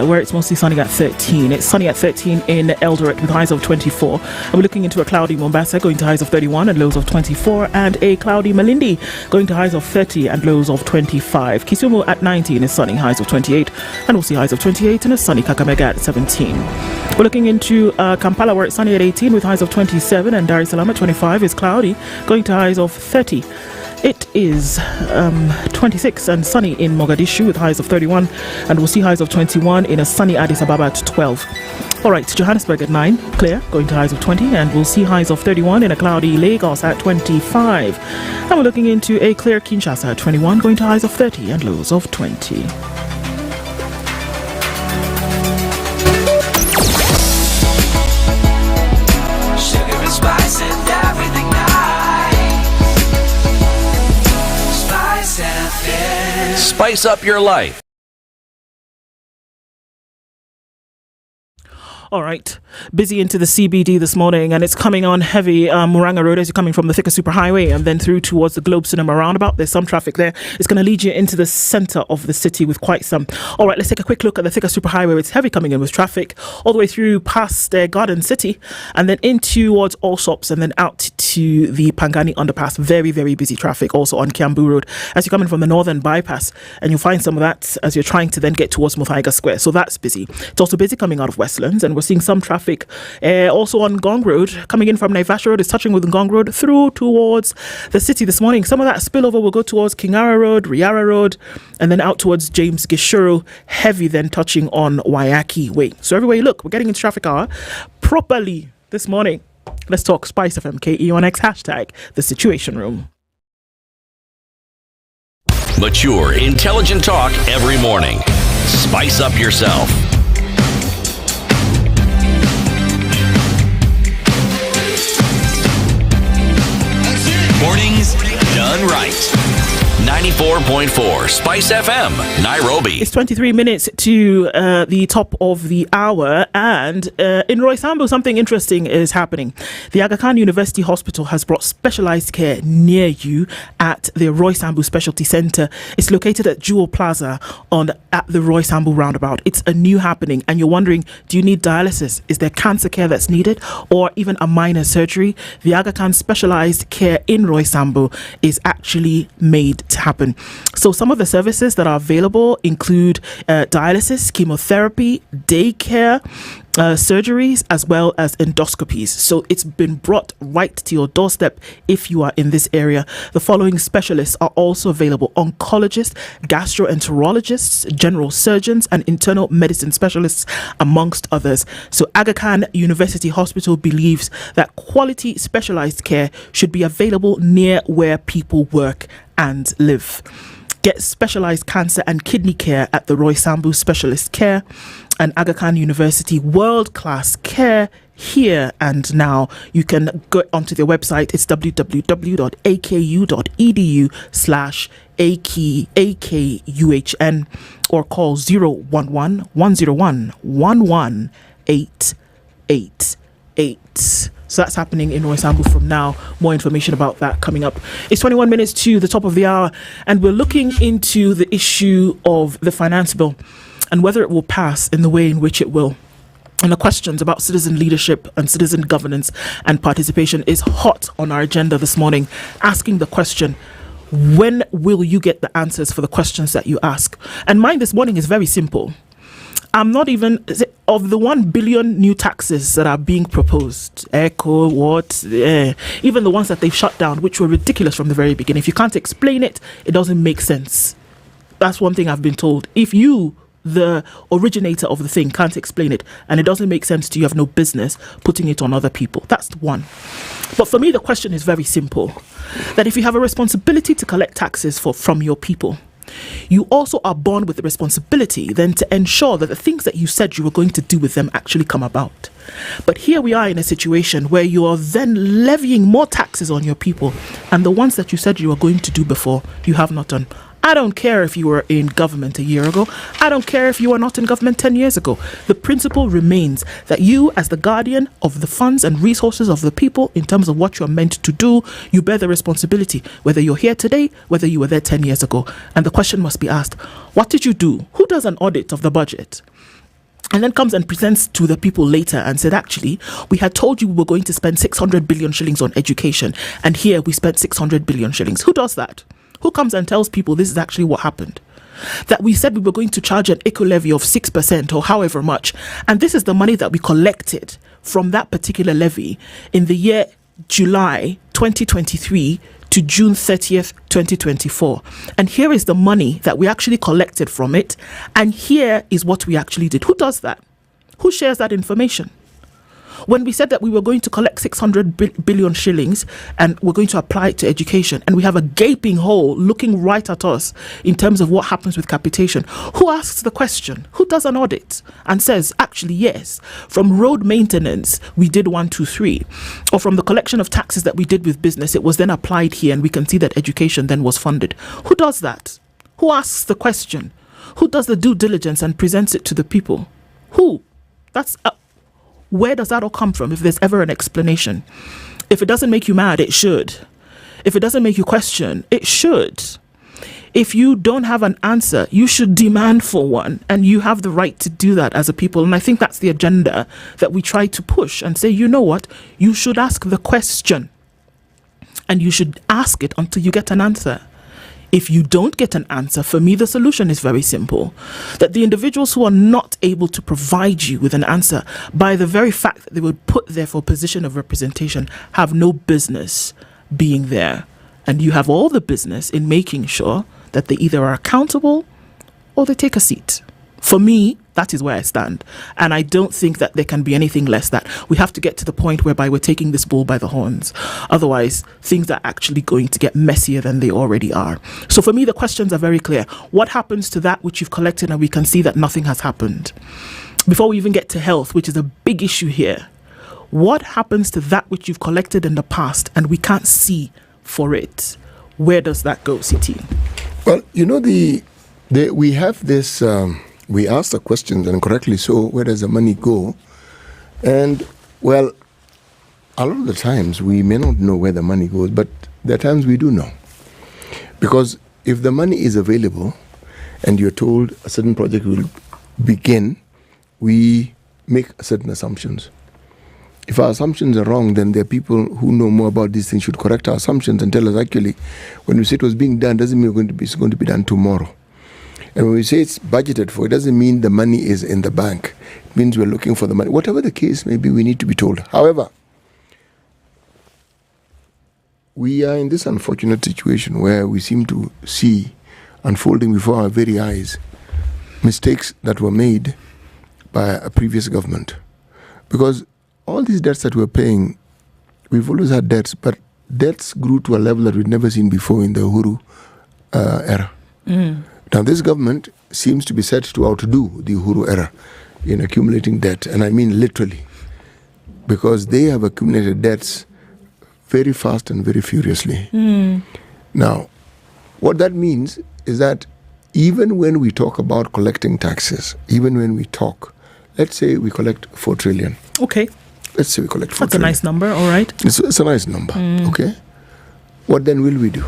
where it's mostly sunny at 13. It's sunny at 13 in Eldoret with highs of 24. And we're looking into a cloudy Mombasa going to highs of 31 and lows of 24, and a cloudy Malindi going to highs of 30 and lows of 25. Kisumu at 19 is sunny, highs of 28, and we'll see highs of 28 in a sunny Kakamega at 17. We're looking into Kampala, where it's sunny at 18 with highs of 27, and Dar es Salaam at 25 is cloudy going to highs of 30. It is 26 and sunny in Mogadishu with highs of 31, and we'll see highs of 21 in a sunny Addis Ababa at 12. Alright, Johannesburg at 9, clear, going to highs of 20, and we'll see highs of 31 in a cloudy Lagos at 25. And we're looking into a clear Kinshasa at 21, going to highs of 30 and lows of 20. Spice up your life. All right, busy into the CBD this morning, and it's coming on heavy. Muranga Road as you're coming from the Thika Superhighway and then through towards the Globe Cinema roundabout. There's some traffic there. It's going to lead you into the center of the city with quite some. All right, let's take a quick look at the Thika Superhighway. It's heavy coming in with traffic all the way through past Garden City and then in towards Allsops and then out to the Pangani Underpass. Very, very busy traffic also on Kiambu Road as you're coming from the Northern Bypass, and you'll find some of that as you're trying to then get towards Muthaiga Square. So that's busy. It's also busy coming out of Westlands, and we're seeing some traffic also on Gong Road coming in from Naivasha Road. Is touching with Gong Road through towards the city this morning. Some of that spillover will go towards Kingara Road, Riara Road, and then out towards James Gishuru. Heavy then touching on Waiyaki Way. So everywhere you look, we're getting into traffic hour properly this morning. Let's talk SpiceFM KE1X hashtag the Situation Room. Mature, intelligent talk every morning. Spice up yourself. Mornings done right. 94.4 Spice FM, Nairobi. It's 23 minutes to the top of the hour, and in Roysambu, something interesting is happening. The Aga Khan University Hospital has brought specialized care near you at the Roysambu Specialty Center. It's located at Jewel Plaza at the Roysambu roundabout. It's a new happening, and you're wondering, do you need dialysis? Is there cancer care that's needed, or even a minor surgery? The Aga Khan specialized care in Roysambu is actually made to happen. So some of the services that are available include dialysis, chemotherapy, daycare, surgeries, as well as endoscopies. So it's been brought right to your doorstep if you are in this area. The following specialists are also available: oncologists, gastroenterologists, general surgeons, and internal medicine specialists, amongst others. So Aga Khan University Hospital believes that quality specialized care should be available near where people work and live. Get specialized cancer and kidney care at the Roysambu Specialist Care and Aga Khan University world-class care here and now. You can go onto their website. It's www.aku.edu/AKUHN or call 011-101-11888. So that's happening in Roysambu from now. More information about that coming up. It's 21 minutes to the top of the hour, and we're looking into the issue of the finance bill and whether it will pass in the way in which it will. And the questions about citizen leadership and citizen governance and participation is hot on our agenda this morning, asking the question, when will you get the answers for the questions that you ask? And mine this morning is very simple. I'm not even, of the 1 billion new taxes that are being proposed, even the ones that they've shut down, which were ridiculous from the very beginning. If you can't explain it, it doesn't make sense. That's one thing I've been told. If you, the originator of the thing, can't explain it and it doesn't make sense to you, have no business putting it on other people. That's one. But for me, the question is very simple. That if you have a responsibility to collect taxes from your people, you also are born with the responsibility then to ensure that the things that you said you were going to do with them actually come about. But here we are in a situation where you are then levying more taxes on your people, and the ones that you said you were going to do before, you have not done. I don't care if you were in government a year ago. I don't care if you were not in government 10 years ago. The principle remains that you, as the guardian of the funds and resources of the people, in terms of what you're meant to do, you bear the responsibility, whether you're here today, whether you were there 10 years ago. And the question must be asked, what did you do? Who does an audit of the budget? And then comes and presents to the people later and said, actually, we had told you we were going to spend 600 billion shillings on education, and here we spent 600 billion shillings. Who does that? Who comes and tells people this is actually what happened? That we said we were going to charge an eco levy of 6% or however much, and this is the money that we collected from that particular levy in the year July 2023 to June 30th, 2024. And here is the money that we actually collected from it, and here is what we actually did. Who does that? Who shares that information? When we said that we were going to collect 600 billion shillings and we're going to apply it to education, and we have a gaping hole looking right at us in terms of what happens with capitation, who asks the question? Who does an audit and says, actually, yes, from road maintenance, we did 1, 2, 3, or from the collection of taxes that we did with business, it was then applied here and we can see that education then was funded. Who does that? Who asks the question? Who does the due diligence and presents it to the people? Who? Where does that all come from, if there's ever an explanation? If it doesn't make you mad, it should. If it doesn't make you question, it should. If you don't have an answer, you should demand for one, and you have the right to do that as a people. And I think that's the agenda that we try to push and say, you know what, you should ask the question, and you should ask it until you get an answer. If you don't get an answer, for me, the solution is very simple. That the individuals who are not able to provide you with an answer, by the very fact that they were put there for a position of representation, have no business being there. And you have all the business in making sure that they either are accountable or they take a seat. For me, that is where I stand. And I don't think that there can be anything less that we have to get to the point whereby we're taking this bull by the horns. Otherwise, things are actually going to get messier than they already are. So for me, the questions are very clear. What happens to that which you've collected and we can see that nothing has happened? Before we even get to health, which is a big issue here, what happens to that which you've collected in the past and we can't see for it? Where does that go, CT? Well, you know, we have this... we ask the questions, and correctly so, where does the money go? And, well, a lot of the times we may not know where the money goes, but there are times we do know. Because if the money is available and you're told a certain project will begin, we make certain assumptions. If our assumptions are wrong, then there are people who know more about these things should correct our assumptions and tell us, actually, when we say it was being done, doesn't mean it's going to be done tomorrow. And when we say it's budgeted for, it doesn't mean the money is in the bank. It means we're looking for the money. Whatever the case may be, we need to be told. However, we are in this unfortunate situation where we seem to see unfolding before our very eyes mistakes that were made by a previous government. Because all these debts that we're paying, we've always had debts, but debts grew to a level that we'd never seen before in the Uhuru era. Now, this government seems to be set to outdo the Uhuru era in accumulating debt, and I mean literally. because they have accumulated debts very fast and very furiously. Now, what that means is that even when we talk about collecting taxes, even when we talk, let's say we collect 4 trillion. Okay. Let's say we collect 4 That's trillion. a nice number, all right. It's a nice number, okay? What then will we do?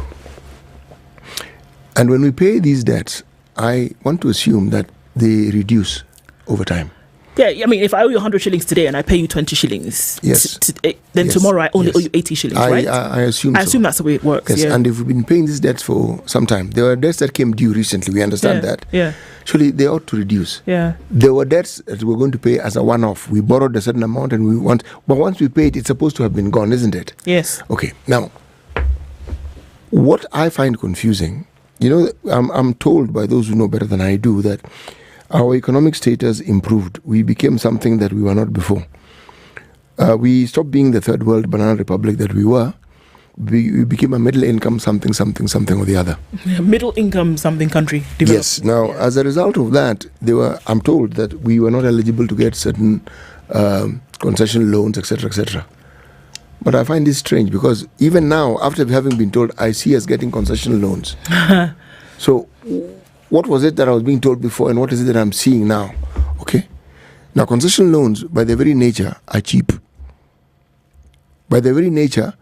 And when we pay these debts, I want to assume that they reduce over time. Yeah, I mean, if I owe you 100 shillings today and I pay you 20 shillings, Yes. Then Yes. tomorrow I only Yes. owe you 80 shillings, right? I assume I so. assume that's the way it works. Yes, yeah. and if we've been paying these debts for some time, there were debts that came due recently, we understand that. Yeah. Surely they ought to reduce. Yeah. There were debts that we're going to pay as a one-off. We borrowed a certain amount and but once we pay it, it's supposed to have been gone, isn't it? Yes. Okay, now, what I find confusing, I'm told by those who know better than I do that our economic status improved. We became something that we were not before. We stopped being the third world banana republic that we were. We became a middle income something or the other. Middle income something country. Developed. Yes. Now, as a result of that, I'm told that we were not eligible to get certain concession loans, etc., etc. But I find this strange because even now, after having been told, I see us getting concession loans. So, what was it that I was being told before and what is it that I'm seeing now? Okay. Now, concession loans, by their very nature, are cheap. By their very nature,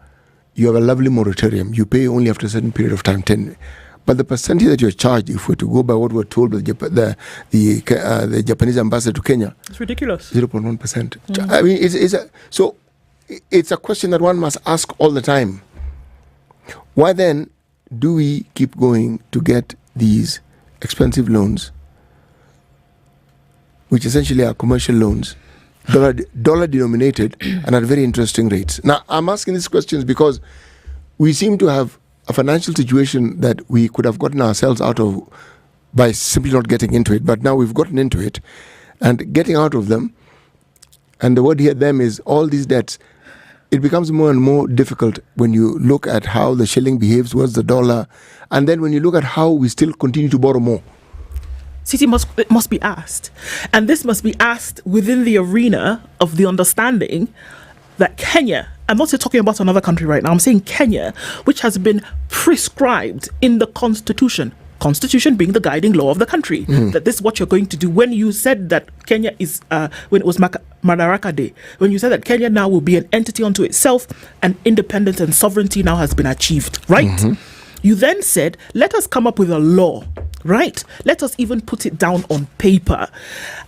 you have a lovely moratorium. You pay only after a certain period of time, 10. But the percentage that you're charged, if we're to go by what we're told by the Japanese ambassador to Kenya, it's ridiculous. 0.1%. I mean, it's a question that one must ask all the time. Why then do we keep going to get these expensive loans, which essentially are commercial loans, dollar denominated and at very interesting rates? Now, I'm asking these questions because we seem to have a financial situation that we could have gotten ourselves out of by simply not getting into it, but now we've gotten into it and getting out of them. And the word here, them, is all these debts. It becomes more and more difficult when you look at how the shilling behaves towards the dollar, and then when you look at how we still continue to borrow more. It must be asked. And this must be asked within the arena of the understanding that Kenya, I'm not talking about another country right now, I'm saying Kenya, which has been prescribed in the Constitution being the guiding law of the country, that this is what you're going to do. When you said that Kenya is, when it was Madaraka Day, when you said that Kenya now will be an entity unto itself and independence and sovereignty now has been achieved, right? You then said, let us come up with a law, right? Let us even put it down on paper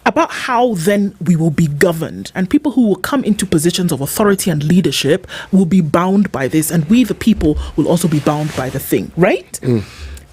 about how then we will be governed. And people who will come into positions of authority and leadership will be bound by this. And we, the people, will also be bound by the thing, right?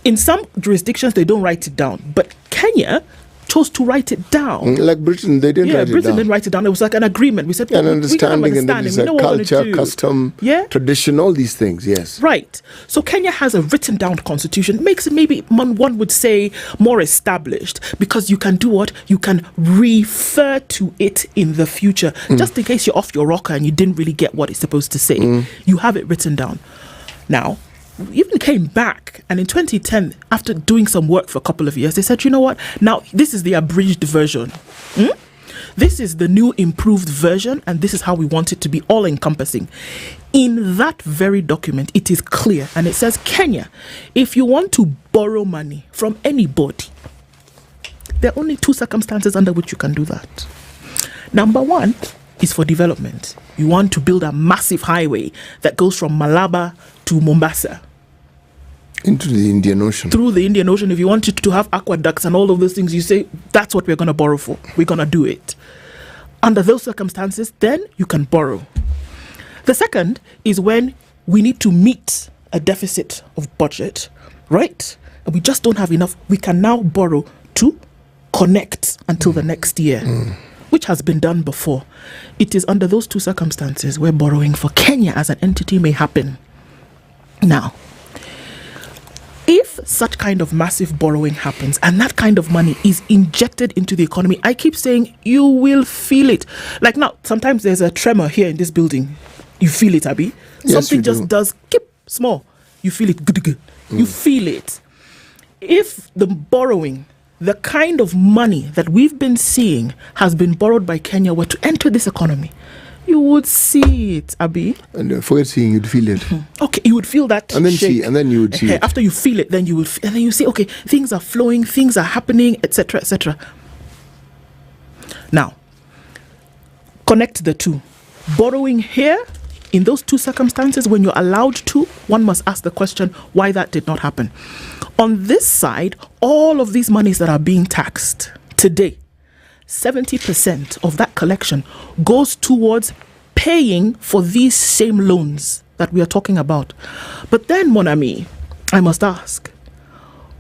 In some jurisdictions, they don't write it down. But Kenya chose to write it down. Like Britain, they didn't write it down. Britain didn't write it down. It was like an agreement. We said, an understanding, and then there's a culture, custom, tradition, all these things, yes. Right. So Kenya has a written down constitution. Makes it maybe, one would say, more established, because you can do what? You can refer to it in the future. Just in case you're off your rocker and you didn't really get what it's supposed to say. You have it written down. Now, we even came back, and in 2010, after doing some work for a couple of years, they said, you know what, now this is the abridged version. This is the new improved version, and this is how we want it to be all-encompassing. In that very document, it is clear, and it says, Kenya, if you want to borrow money from anybody, there are only 2 circumstances under which you can do that. Number 1 is for development. You want to build a massive highway that goes from Malaba to Mombasa. Into the Indian Ocean. Through the Indian Ocean. If you wanted to have aqueducts and all of those things, you say, that's what we're going to borrow for. We're going to do it. Under those circumstances, then you can borrow. The second is when we need to meet a deficit of budget, right? And we just don't have enough. We can now borrow to connect until the next year, which has been done before. It is under those 2 circumstances where borrowing for Kenya as an entity may happen. Now, if such kind of massive borrowing happens and that kind of money is injected into the economy, I keep saying you will feel it. Like now, sometimes there's a tremor here in this building. You feel it, Abby. Yes, something just does keep small. You feel it. You feel it. If the borrowing, the kind of money that we've been seeing has been borrowed by Kenya were to enter this economy, you would see it, Abi. And forget seeing, you'd feel it. Okay, you would feel that And then shake. see, and then you would see it. After you feel it, then you would, and then you see, okay, things are flowing, things are happening, etc., etc. Now, connect the two. Borrowing here, in those two circumstances, when you're allowed to, one must ask the question why that did not happen. On this side, all of these monies that are being taxed today, 70% of that collection goes towards paying for these same loans that we are talking about. But then, mon ami, I must ask,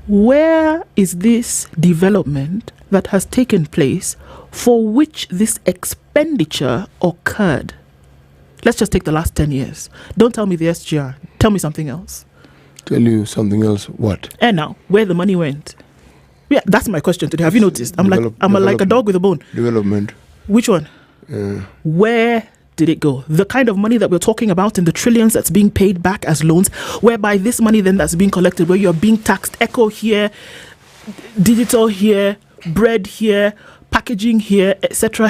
where is this development that has taken place for which this expenditure occurred? Let's just take the last 10 years. Don't tell me the SGR. Tell me something else. Tell you something else, what? And now, where the money went? Yeah, that's my question today. Have you noticed? I'm like a dog with a bone. Development. Which one? Where did it go? The kind of money that we're talking about in the trillions that's being paid back as loans, whereby this money then that's being collected, where you're being taxed, echo here, digital here, bread here, packaging here, etc.,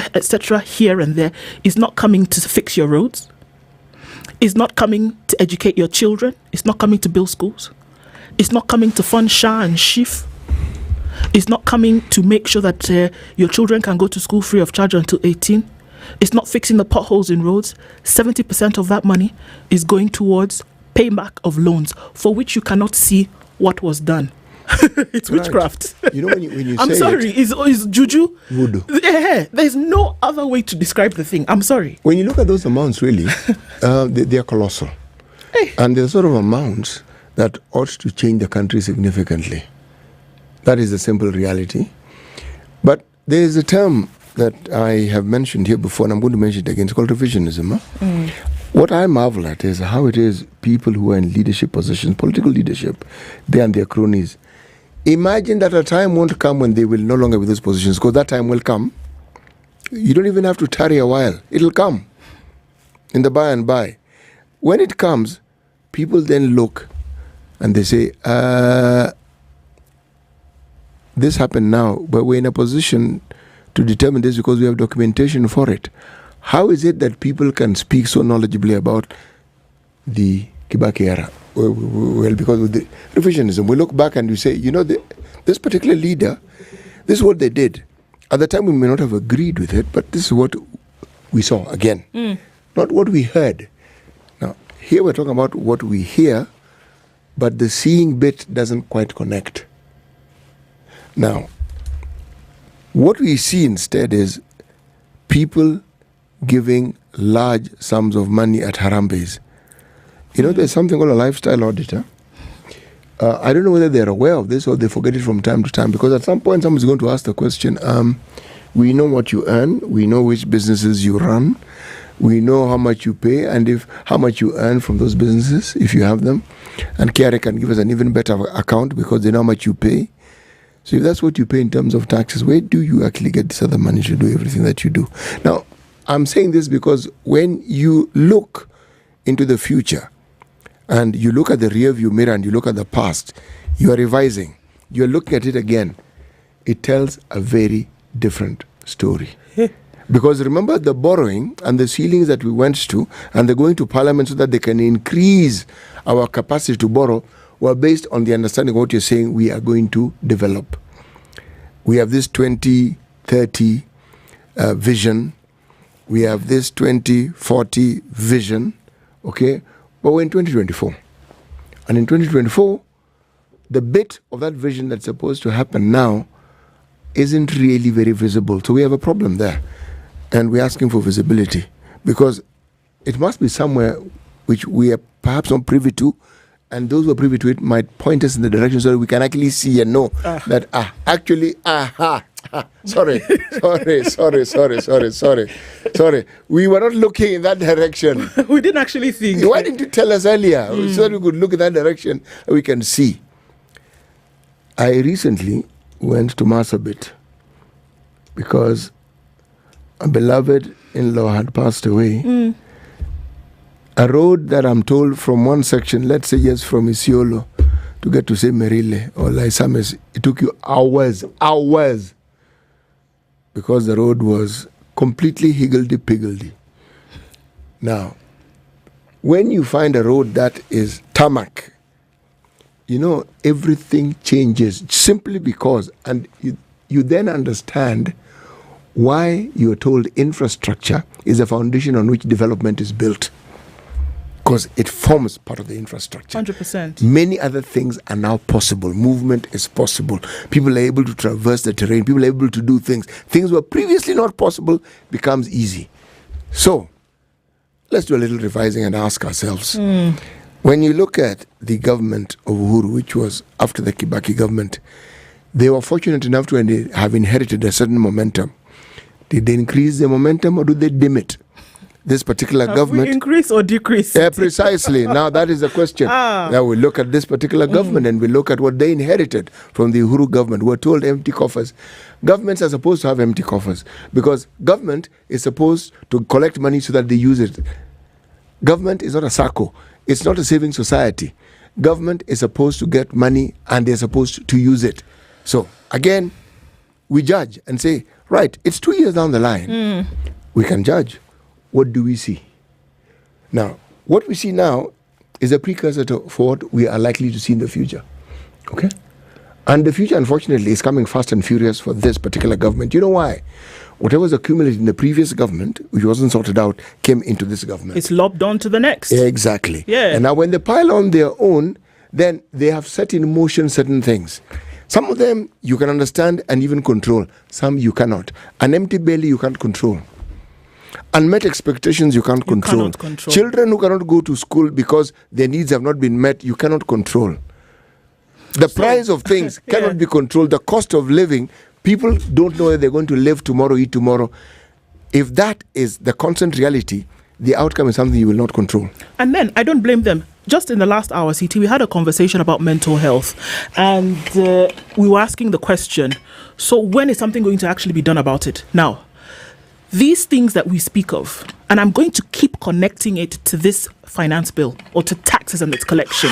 here and there, is not coming to fix your roads, is not coming to educate your children, it's not coming to build schools, it's not coming to fund SHA and SHIF, it's not coming to make sure that your children can go to school free of charge until 18. It's not fixing the potholes in roads. 70% of that money is going towards payback of loans for which you cannot see what was done. It's witchcraft. You know when you I'm say sorry, it's juju. Voodoo. Yeah, there's no other way to describe the thing. I'm sorry. When you look at those amounts, really, they are colossal. And they're sort of amounts that ought to change the country significantly. That is the simple reality. But there is a term that I have mentioned here before, and I'm going to mention it again. It's called revisionism. What I marvel at is how it is people who are in leadership positions, political leadership, they and their cronies, imagine that a time won't come when they will no longer be in those positions, because that time will come. You don't even have to tarry a while. It'll come in the by and by. When it comes, people then look and they say, this happened now, but we're in a position to determine this because we have documentation for it. How is it that people can speak so knowledgeably about the Kibaki era? Well, because with the revisionism, we look back and we say, this particular leader, this is what they did. At the time, we may not have agreed with it, but this is what we saw again, not what we heard. Now, here we're talking about what we hear, but the seeing bit doesn't quite connect. Now, what we see instead is people giving large sums of money at Harambes. There's something called a lifestyle auditor. I don't know whether they're aware of this or they forget it from time to time, because at some point someone's going to ask the question, we know what you earn, we know which businesses you run, we know how much you pay, and how much you earn from those businesses, if you have them. And KRA can give us an even better account because they know how much you pay. So if that's what you pay in terms of taxes, where do you actually get this other money to do everything that you do? Now, I'm saying this because when you look into the future and you look at the rear view mirror and you look at the past, you are revising. You're looking at it again. It tells a very different story. Because remember the borrowing and the ceilings that we went to and the going to parliament so that they can increase our capacity to borrow were based on the understanding of what you're saying we are going to develop. We have this 2030 vision. We have this 2040 vision, okay? But we're in 2024. And in 2024, the bit of that vision that's supposed to happen now isn't really very visible. So we have a problem there. And we're asking for visibility because it must be somewhere which we are perhaps not privy to, and those who are privy to it might point us in the direction so that we can actually see and know that, sorry. We were not looking in that direction. We didn't actually think. Why didn't you tell us earlier so that we could look in that direction and we can see? I recently went to Marsabit because a beloved in-law had passed away. A road that I'm told from one section, let's say yes, from Isiolo to get to say Merile or Laisames, it took you hours, because the road was completely higgledy-piggledy. Now, when you find a road that is tarmac, everything changes simply because, and you then understand why you're told infrastructure is a foundation on which development is built. Because it forms part of the infrastructure. 100%. Many other things are now possible. Movement is possible. People are able to traverse the terrain. People are able to do things. Things were previously not possible becomes easy. So, let's do a little revising and ask ourselves. When you look at the government of Uhuru, which was after the Kibaki government, they were fortunate enough to have inherited a certain momentum. Did they increase the momentum or do they dim it? This particular government... we increase or decrease? Yeah, precisely. Now that is the question. Now we look at this particular government and we look at what they inherited from the Uhuru government. We're told empty coffers. Governments are supposed to have empty coffers because government is supposed to collect money so that they use it. Government is not a SACCO. It's not a saving society. Government is supposed to get money and they're supposed to use it. So again, we judge and say, right, it's 2 years down the line. We can judge. What do we see? Now, what we see now is a precursor for what we are likely to see in the future. Okay? And the future, unfortunately, is coming fast and furious for this particular government. You know why? Whatever was accumulated in the previous government, which wasn't sorted out, came into this government. It's lobbed on to the next. Exactly. Yeah. And now when they pile on their own, then they have set in motion certain things. Some of them you can understand and even control. Some you cannot. An empty belly you can't control. Unmet expectations you can't control. Children who cannot go to school because their needs have not been met, you cannot control. The price of things cannot be controlled. The cost of living, people don't know whether they're going to live tomorrow, eat tomorrow. If that is the constant reality, the outcome is something you will not control. And then, I don't blame them. Just in the last hour, CT, we had a conversation about mental health. And we were asking the question, so when is something going to actually be done about it? Now, these things that we speak of, and I'm going to keep connecting it to this finance bill or to taxes and its collection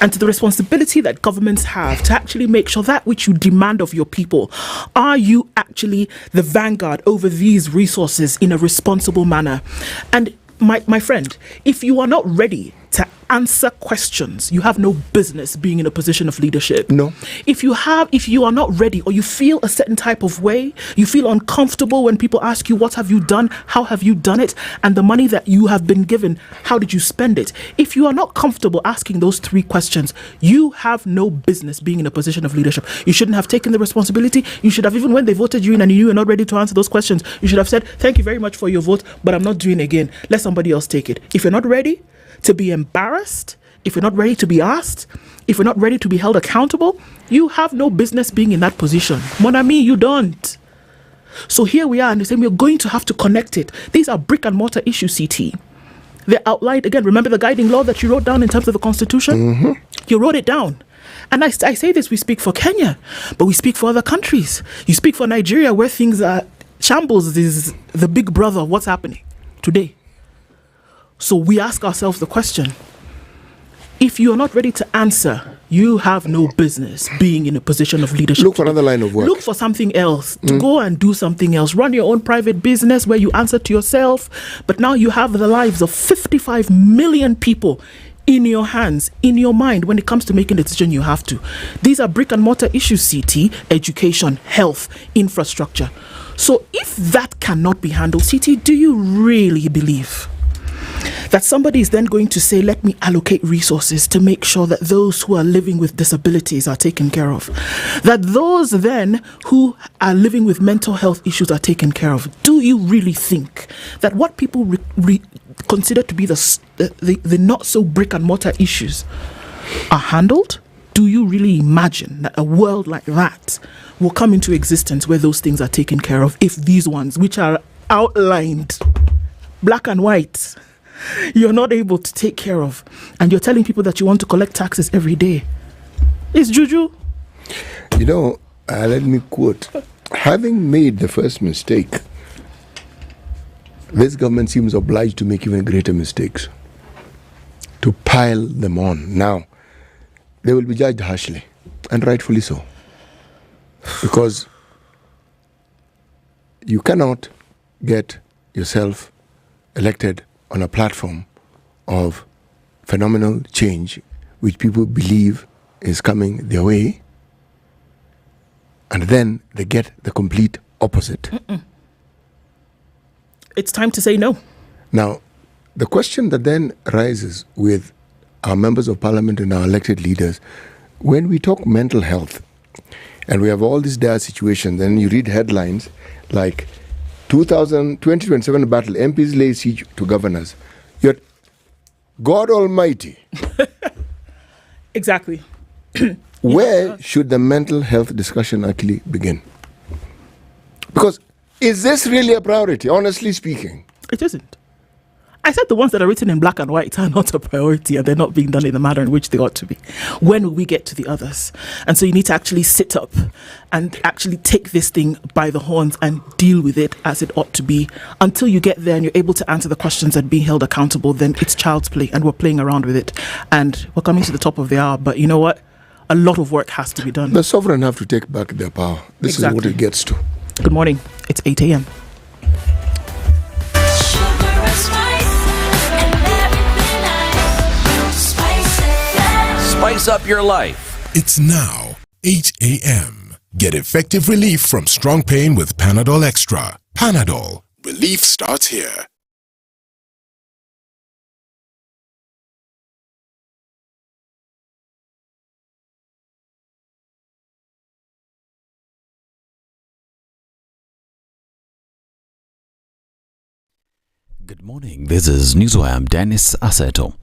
and to the responsibility that governments have to actually make sure that which you demand of your people, are you actually the vanguard over these resources in a responsible manner? And my friend, if you are not ready to answer questions, you have no business being in a position of leadership. No. If you are not ready, or you feel a certain type of way, you feel uncomfortable when people ask you, what have you done? How have you done it? And the money that you have been given, how did you spend it? If you are not comfortable asking those three questions, you have no business being in a position of leadership. You shouldn't have taken the responsibility. You should have, even when they voted you in and you were not ready to answer those questions, you should have said, thank you very much for your vote, but I'm not doing it again. Let somebody else take it. If you're not ready to be embarrassed, if you're not ready to be asked, if you're not ready to be held accountable, you have no business being in that position. Mon ami, you don't. So here we are, and they're saying we're going to have to connect it. These are brick and mortar issues, CT. They're outlined, again, remember the guiding law that you wrote down in terms of the Constitution? You wrote it down. And I say this, we speak for Kenya, but we speak for other countries. You speak for Nigeria, where things are shambles, is the big brother of what's happening today. So we ask ourselves the question, if you are not ready to answer, you have no business being in a position of leadership. Look for another line of work. Look for something else. To go and do something else. Run your own private business where you answer to yourself. But now you have the lives of 55 million people in your hands, in your mind. When it comes to making a decision, you have to. These are brick and mortar issues, CT, education, health, infrastructure. So if that cannot be handled, CT, do you really believe that somebody is then going to say, let me allocate resources to make sure that those who are living with disabilities are taken care of? That those then who are living with mental health issues are taken care of? Do you really think that what people consider to be the not so brick and mortar issues are handled? Do you really imagine that a world like that will come into existence where those things are taken care of, if these ones, which are outlined, black and white, you're not able to take care of, and you're telling people that you want to collect taxes every day? It's juju. You know, let me quote, having made the first mistake, this government seems obliged to make even greater mistakes, to pile them on. Now, they will be judged harshly, and rightfully so, because you cannot get yourself elected on a platform of phenomenal change which people believe is coming their way, and then they get the complete opposite. It's time to say no. Now, the question that then arises with our members of parliament and our elected leaders, when we talk mental health, and we have all these dire situations, then you read headlines like 2027 battle, MPs lay siege to governors. Yet, God Almighty. Exactly. Where should the mental health discussion actually begin? Because is this really a priority, honestly speaking? It isn't. I said the ones that are written in black and white are not a priority, and they're not being done in the manner in which they ought to be. When will we get to the others? And so you need to actually sit up and actually take this thing by the horns and deal with it as it ought to be. Until you get there and you're able to answer the questions and being held accountable, then it's child's play and we're playing around with it. And we're coming to the top of the hour, but you know what? A lot of work has to be done. The sovereign have to take back their power. This is what it gets to. Good morning. It's 8 a.m. Spice up your life. It's now 8 a.m. Get effective relief from strong pain with Panadol Extra. Panadol. Relief starts here. Good morning. This is Newswire. Dennis Aseto.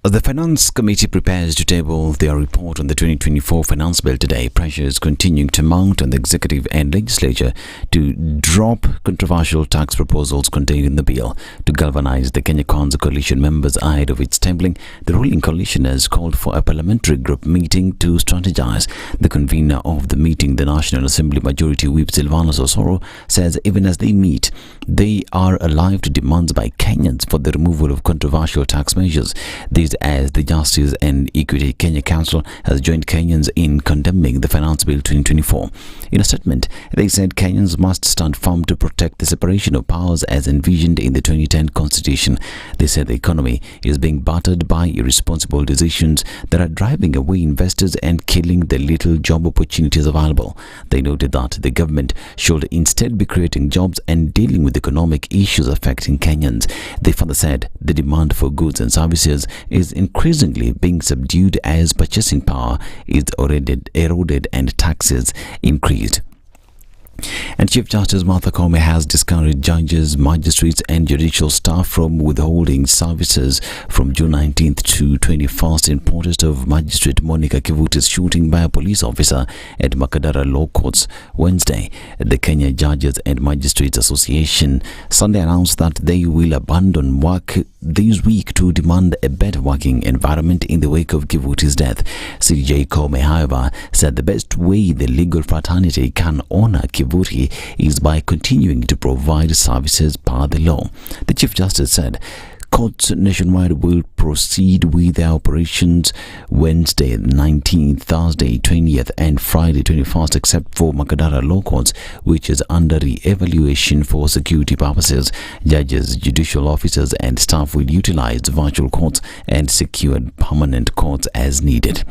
The Finance Committee prepares to table their report on the 2024 Finance Bill today. Pressure is continuing to mount on the Executive and Legislature to drop controversial tax proposals contained in the bill. To galvanize the Kenya Kwanza coalition members ahead of its tabling, the ruling coalition has called for a parliamentary group meeting to strategize. The convener of the meeting, the National Assembly Majority Whip Silvanus Osoro, says even as they meet, they are alive to demands by Kenyans for the removal of controversial tax measures. These as the Justice and Equity Kenya Council has joined Kenyans in condemning the Finance Bill 2024. In a statement, they said Kenyans must stand firm to protect the separation of powers as envisioned in the 2010 Constitution. They said the economy is being battered by irresponsible decisions that are driving away investors and killing the little job opportunities available. They noted that the government should instead be creating jobs and dealing with economic issues affecting Kenyans. They further said the demand for goods and services is increasingly being subdued as purchasing power is already eroded and taxes increased. And Chief Justice Martha Koome has discouraged judges, magistrates and judicial staff from withholding services from June 19th to 21st in protest of Magistrate Monica Kivuti's shooting by a police officer at Makadara Law Courts Wednesday. The Kenya Judges and Magistrates Association Sunday announced that they will abandon work this week to demand a better working environment in the wake of Kivuti's death. CJ Koome, however, said the best way the legal fraternity can honor Kivuti is by continuing to provide services per the law. The Chief Justice said courts nationwide will proceed with their operations Wednesday 19th, Thursday 20th and Friday 21st except for Makadara Law Courts, which is under re-evaluation for security purposes. Judges, judicial officers and staff will utilize virtual courts and secured permanent courts as needed.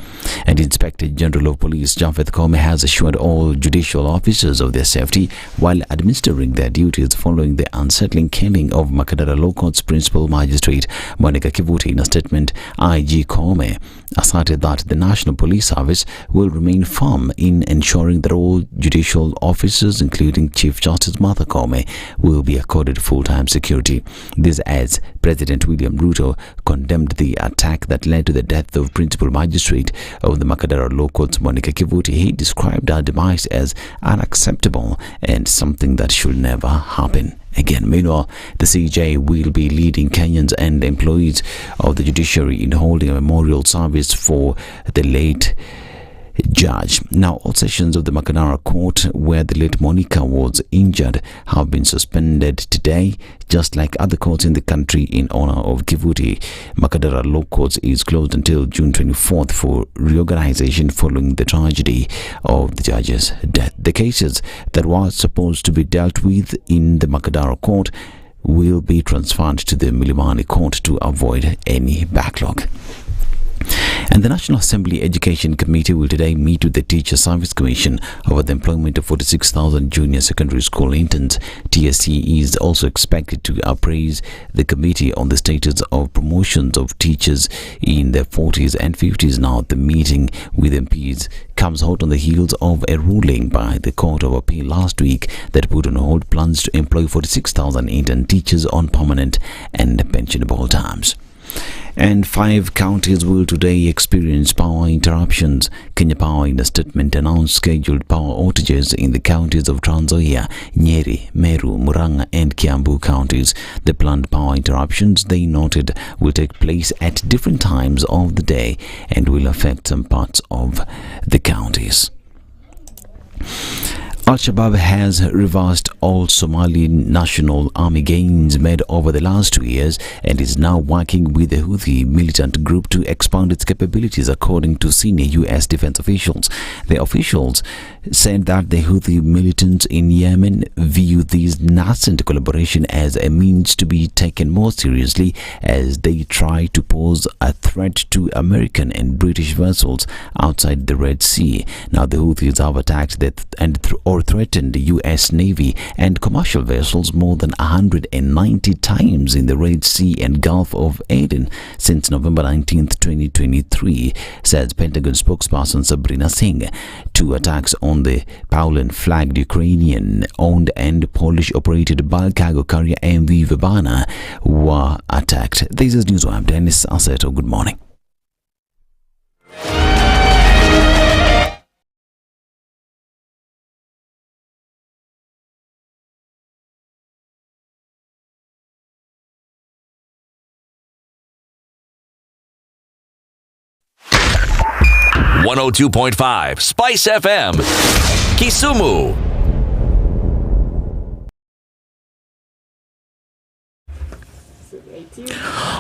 And Inspector General of Police Japhet Koome has assured all judicial officers of their safety while administering their duties following the unsettling killing of Makadara Law Courts Principal Magistrate Monica Kivuti. In a statement, IG Koome asserted that the National Police Service will remain firm in ensuring that all judicial officers, including Chief Justice Martha Koome, will be accorded full-time security. This as President William Ruto condemned the attack that led to the death of Principal Magistrate of the Makadara Law Courts Monica Kivuti. He described our demise as unacceptable and something that should never happen again. Meanwhile, the CJ will be leading Kenyans and employees of the judiciary in holding a memorial service for the late judge. Now, all sessions of the Makadara court where the late Monica was injured have been suspended today, just like other courts in the country in honor of Kivuti. Makadara Law Courts is closed until June 24th for reorganization following the tragedy of the judge's death. The cases that were supposed to be dealt with in the Makadara court will be transferred to the Milimani Court to avoid any backlog. And the National Assembly Education Committee will today meet with the Teacher Service Commission over the employment of 46,000 junior secondary school interns. TSC is also expected to appraise the committee on the status of promotions of teachers in their 40s and 50s. Now, the meeting with MPs comes out on the heels of a ruling by the Court of Appeal last week that put on hold plans to employ 46,000 intern teachers on permanent and pensionable terms. And 5 counties will today experience power interruptions. Kenya Power, in a statement, announced scheduled power outages in the counties of Trans Nzoia, Nyeri, Meru, Murang'a and Kiambu counties. The planned power interruptions, they noted, will take place at different times of the day and will affect some parts of the counties. Al-Shabaab has reversed all Somali National Army gains made over the last 2 years and is now working with the Houthi militant group to expand its capabilities, according to senior U.S. defense officials. The officials said that the Houthi militants in Yemen view this nascent collaboration as a means to be taken more seriously as they try to pose a threat to American and British vessels outside the Red Sea. Now, the Houthis have attacked or threatened the U.S. Navy and commercial vessels more than 190 times in the Red Sea and Gulf of Aden since November 19, 2023, says Pentagon spokesperson Sabrina Singh. 2 attacks on the Poland-flagged Ukrainian-owned and Polish-operated bulk cargo carrier MV Vibana were attacked. This is News. I'm Dennis Asseto. Good morning. .5 Spice FM, Kisumu.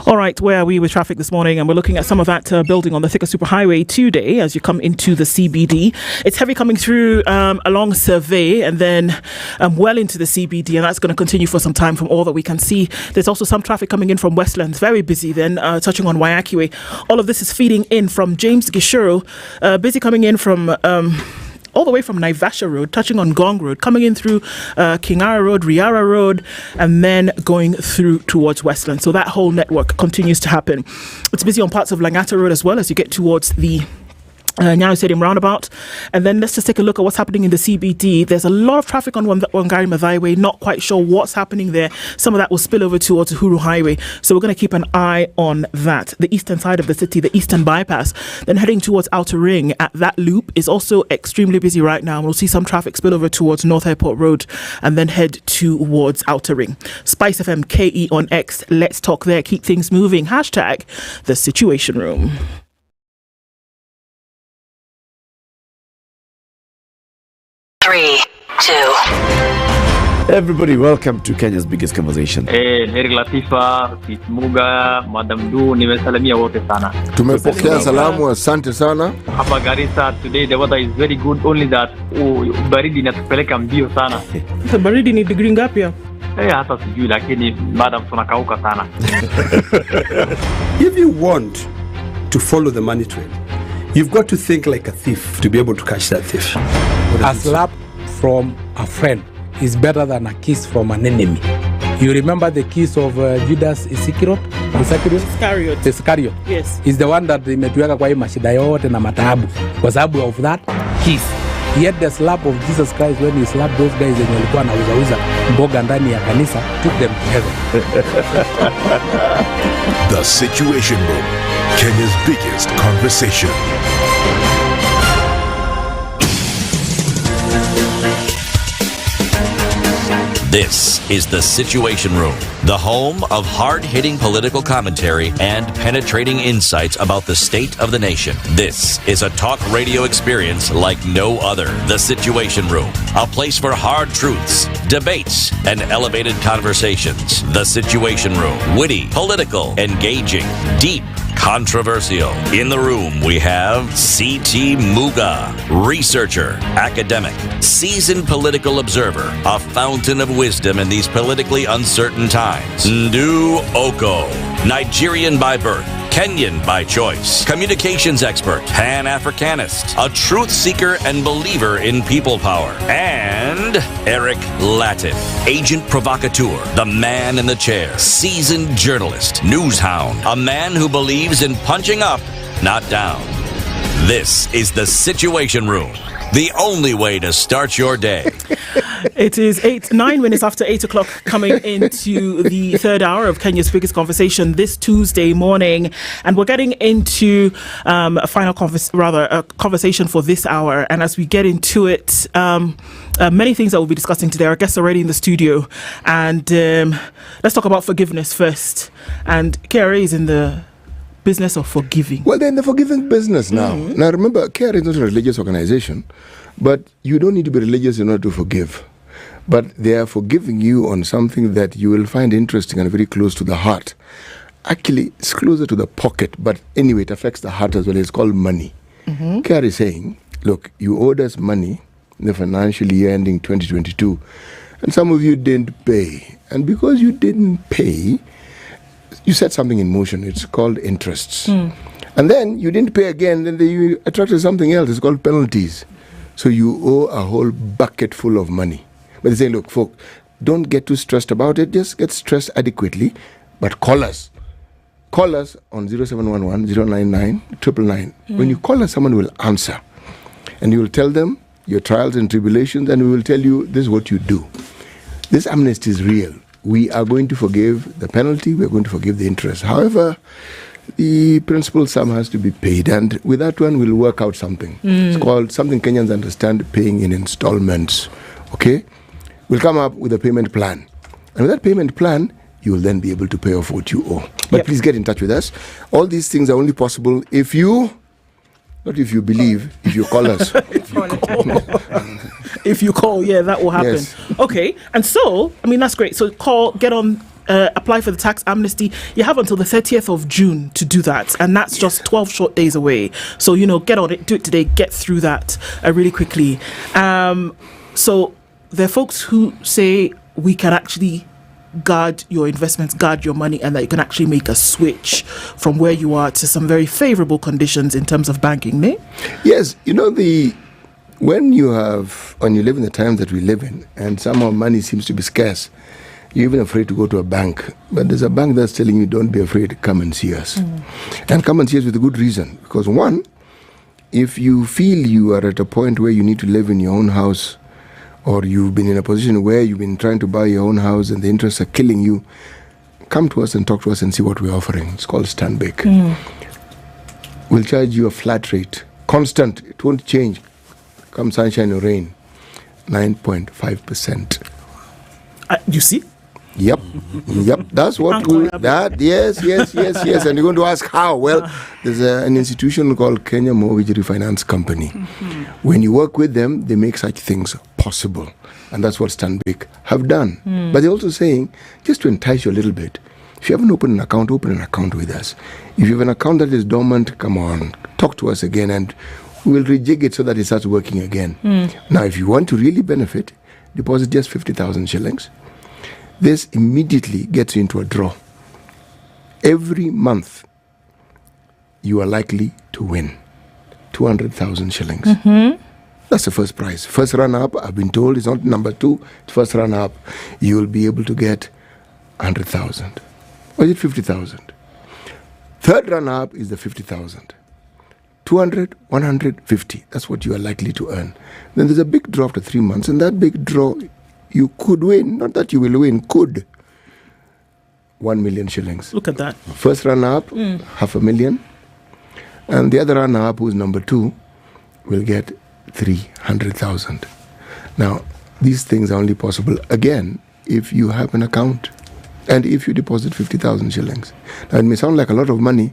All right, where are we with traffic this morning? And we're looking at some of that building on the Thika Superhighway today as you come into the CBD. It's heavy coming through along Survey and then well into the CBD, and that's going to continue for some time from all that we can see. There's also some traffic coming in from Westlands, very busy then, touching on Waiaki Way. All of this is feeding in from James Gishuru, busy coming in from all the way from Naivasha Road, touching on Gong Road, coming in through Kingara Road, Riara Road, and then going through towards Westland. So that whole network continues to happen. It's busy on parts of Langata Road as well as you get towards the Nyayo Stadium roundabout. And then let's just take a look at what's happening in the CBD. There's a lot of traffic on Wangari Maathai Way, not quite sure what's happening there. Some of that will spill over towards Uhuru Highway, so we're going to keep an eye on that. The eastern side of the city, the eastern bypass, then heading towards Outer Ring at that loop is also extremely busy right now. We'll see some traffic spill over towards North Airport Road and then head towards Outer Ring. SpiceFM KE on X, let's talk there, keep things moving. Hashtag the Situation Room. Three, 2. Everybody, welcome to Kenya's biggest conversation. Heri Latifa, Muga, Madam Du, nimesalamia wote sana. Tumepokea salamu, asante sana. Hapa Garissa today the weather is very good, only that baridi inatupeleka mbio sana. Baridi ni degree ngapi hapo? Hata sijui lakini madam tunakauka sana. If you want to follow the money trail, you've got to think like a thief to be able to catch that thief. A slap from a friend is better than a kiss from an enemy. You remember the kiss of Judas Iscariot? Iscariot. Yes. Is the one that imetuweka kwa hii mashida yote na mataabu kwa sababu of that kiss. Yet the slap of Jesus Christ when he slapped those guys wenye walikuwa wanauza mboga ndani ya kanisa took them to heaven. The Situation Room, Kenya's biggest conversation. This is The Situation Room, the home of hard-hitting political commentary and penetrating insights about the state of the nation. This is a talk radio experience like no other. The Situation Room, a place for hard truths, debates, and elevated conversations. The Situation Room, witty, political, engaging, deep, controversial. In the room, we have C.T. Muga, researcher, academic, seasoned political observer, a fountain of wisdom in these politically uncertain times. Ndu Oko, Nigerian by birth, Kenyan by choice, communications expert, Pan-Africanist, a truth seeker and believer in people power, and Eric Latif, agent provocateur, the man in the chair, seasoned journalist, news hound, a man who believes in punching up, not down. This is the Situation Room, the only way to start your day. It is 9 minutes after 8 o'clock, coming into the third hour of Kenya's biggest conversation this Tuesday morning, and we're getting into a final conversation for this hour. And as we get into it, many things that we'll be discussing today. Our guests are already in the studio, and let's talk about forgiveness first. And KRA is in the business of forgiving. Well, they're in the forgiving business now. Now remember, KRA is not a religious organization, but you don't need to be religious in order to forgive. But they are forgiving you on something that you will find interesting and very close to the heart. Actually, it's closer to the pocket, but anyway, it affects the heart as well. It's called money. KRA is saying, look, you owed us money in the financial year ending 2022, and some of you didn't pay. And because you didn't pay, you set something in motion. It's called interests. And then you didn't pay again, then you attracted something else. It's called penalties. So you owe a whole bucket full of money. But they say, look, folk, don't get too stressed about it. Just get stressed adequately. But call us. Call us on 0711 099 999. When you call us, someone will answer. And you will tell them your trials and tribulations, and we will tell you this is what you do. This amnesty is real. We are going to forgive the penalty. We are going to forgive the interest. However, the principal sum has to be paid, and with that one, we'll work out something. It's called something Kenyans understand, paying in installments. Okay? We'll come up with a payment plan. And with that payment plan, you will then be able to pay off what you owe. But please get in touch with us. All these things are only possible if you, not if you believe, if you call us. If you call, yeah, that will happen. Yes. Okay, and so, I mean, that's great. So call, get on, apply for the tax amnesty. You have until the 30th of June to do that, and that's just 12 short days away. So, you know, get on it, do it today, get through that really quickly. So there are folks who say we can actually guard your investments, guard your money, and that you can actually make a switch from where you are to some very favorable conditions in terms of banking, ne? Yes, you know, when you live in the times that we live in, and somehow money seems to be scarce, you're even afraid to go to a bank. But there's a bank that's telling you, don't be afraid, come and see us. And come and see us with a good reason. Because one, if you feel you are at a point where you need to live in your own house, or you've been in a position where you've been trying to buy your own house and the interests are killing you, come to us and talk to us and see what we're offering. It's called Stanbic. We'll charge you a flat rate, constant, it won't change. Come sunshine or rain, 9.5%. You see? Yep. That's what yes. And you're going to ask how? Well, there's an institution called Kenya Mortgage Refinance Company. When you work with them, they make such things possible. And that's what Stanbic have done. But they're also saying, just to entice you a little bit, if you haven't opened an account, open an account with us. If you have an account that is dormant, come on, talk to us again, and we'll rejig it so that it starts working again. Now, if you want to really benefit, deposit just 50,000 shillings. This immediately gets you into a draw. Every month, you are likely to win 200,000 shillings. That's the first prize. First runner-up, I've been told, is not number 2. It's first runner-up. You will be able to get 100,000. Or is it 50,000? Third runner-up is the 50,000. 200, 150. That's what you are likely to earn. Then there's a big draw after 3 months, and that big draw, you could win, not that you will win, could 1 million shillings. Look at that. First runner-up, 500,000. And the other runner-up, who's number 2, will get 300,000. Now, these things are only possible, again, if you have an account and if you deposit 50,000 shillings. Now, it may sound like a lot of money.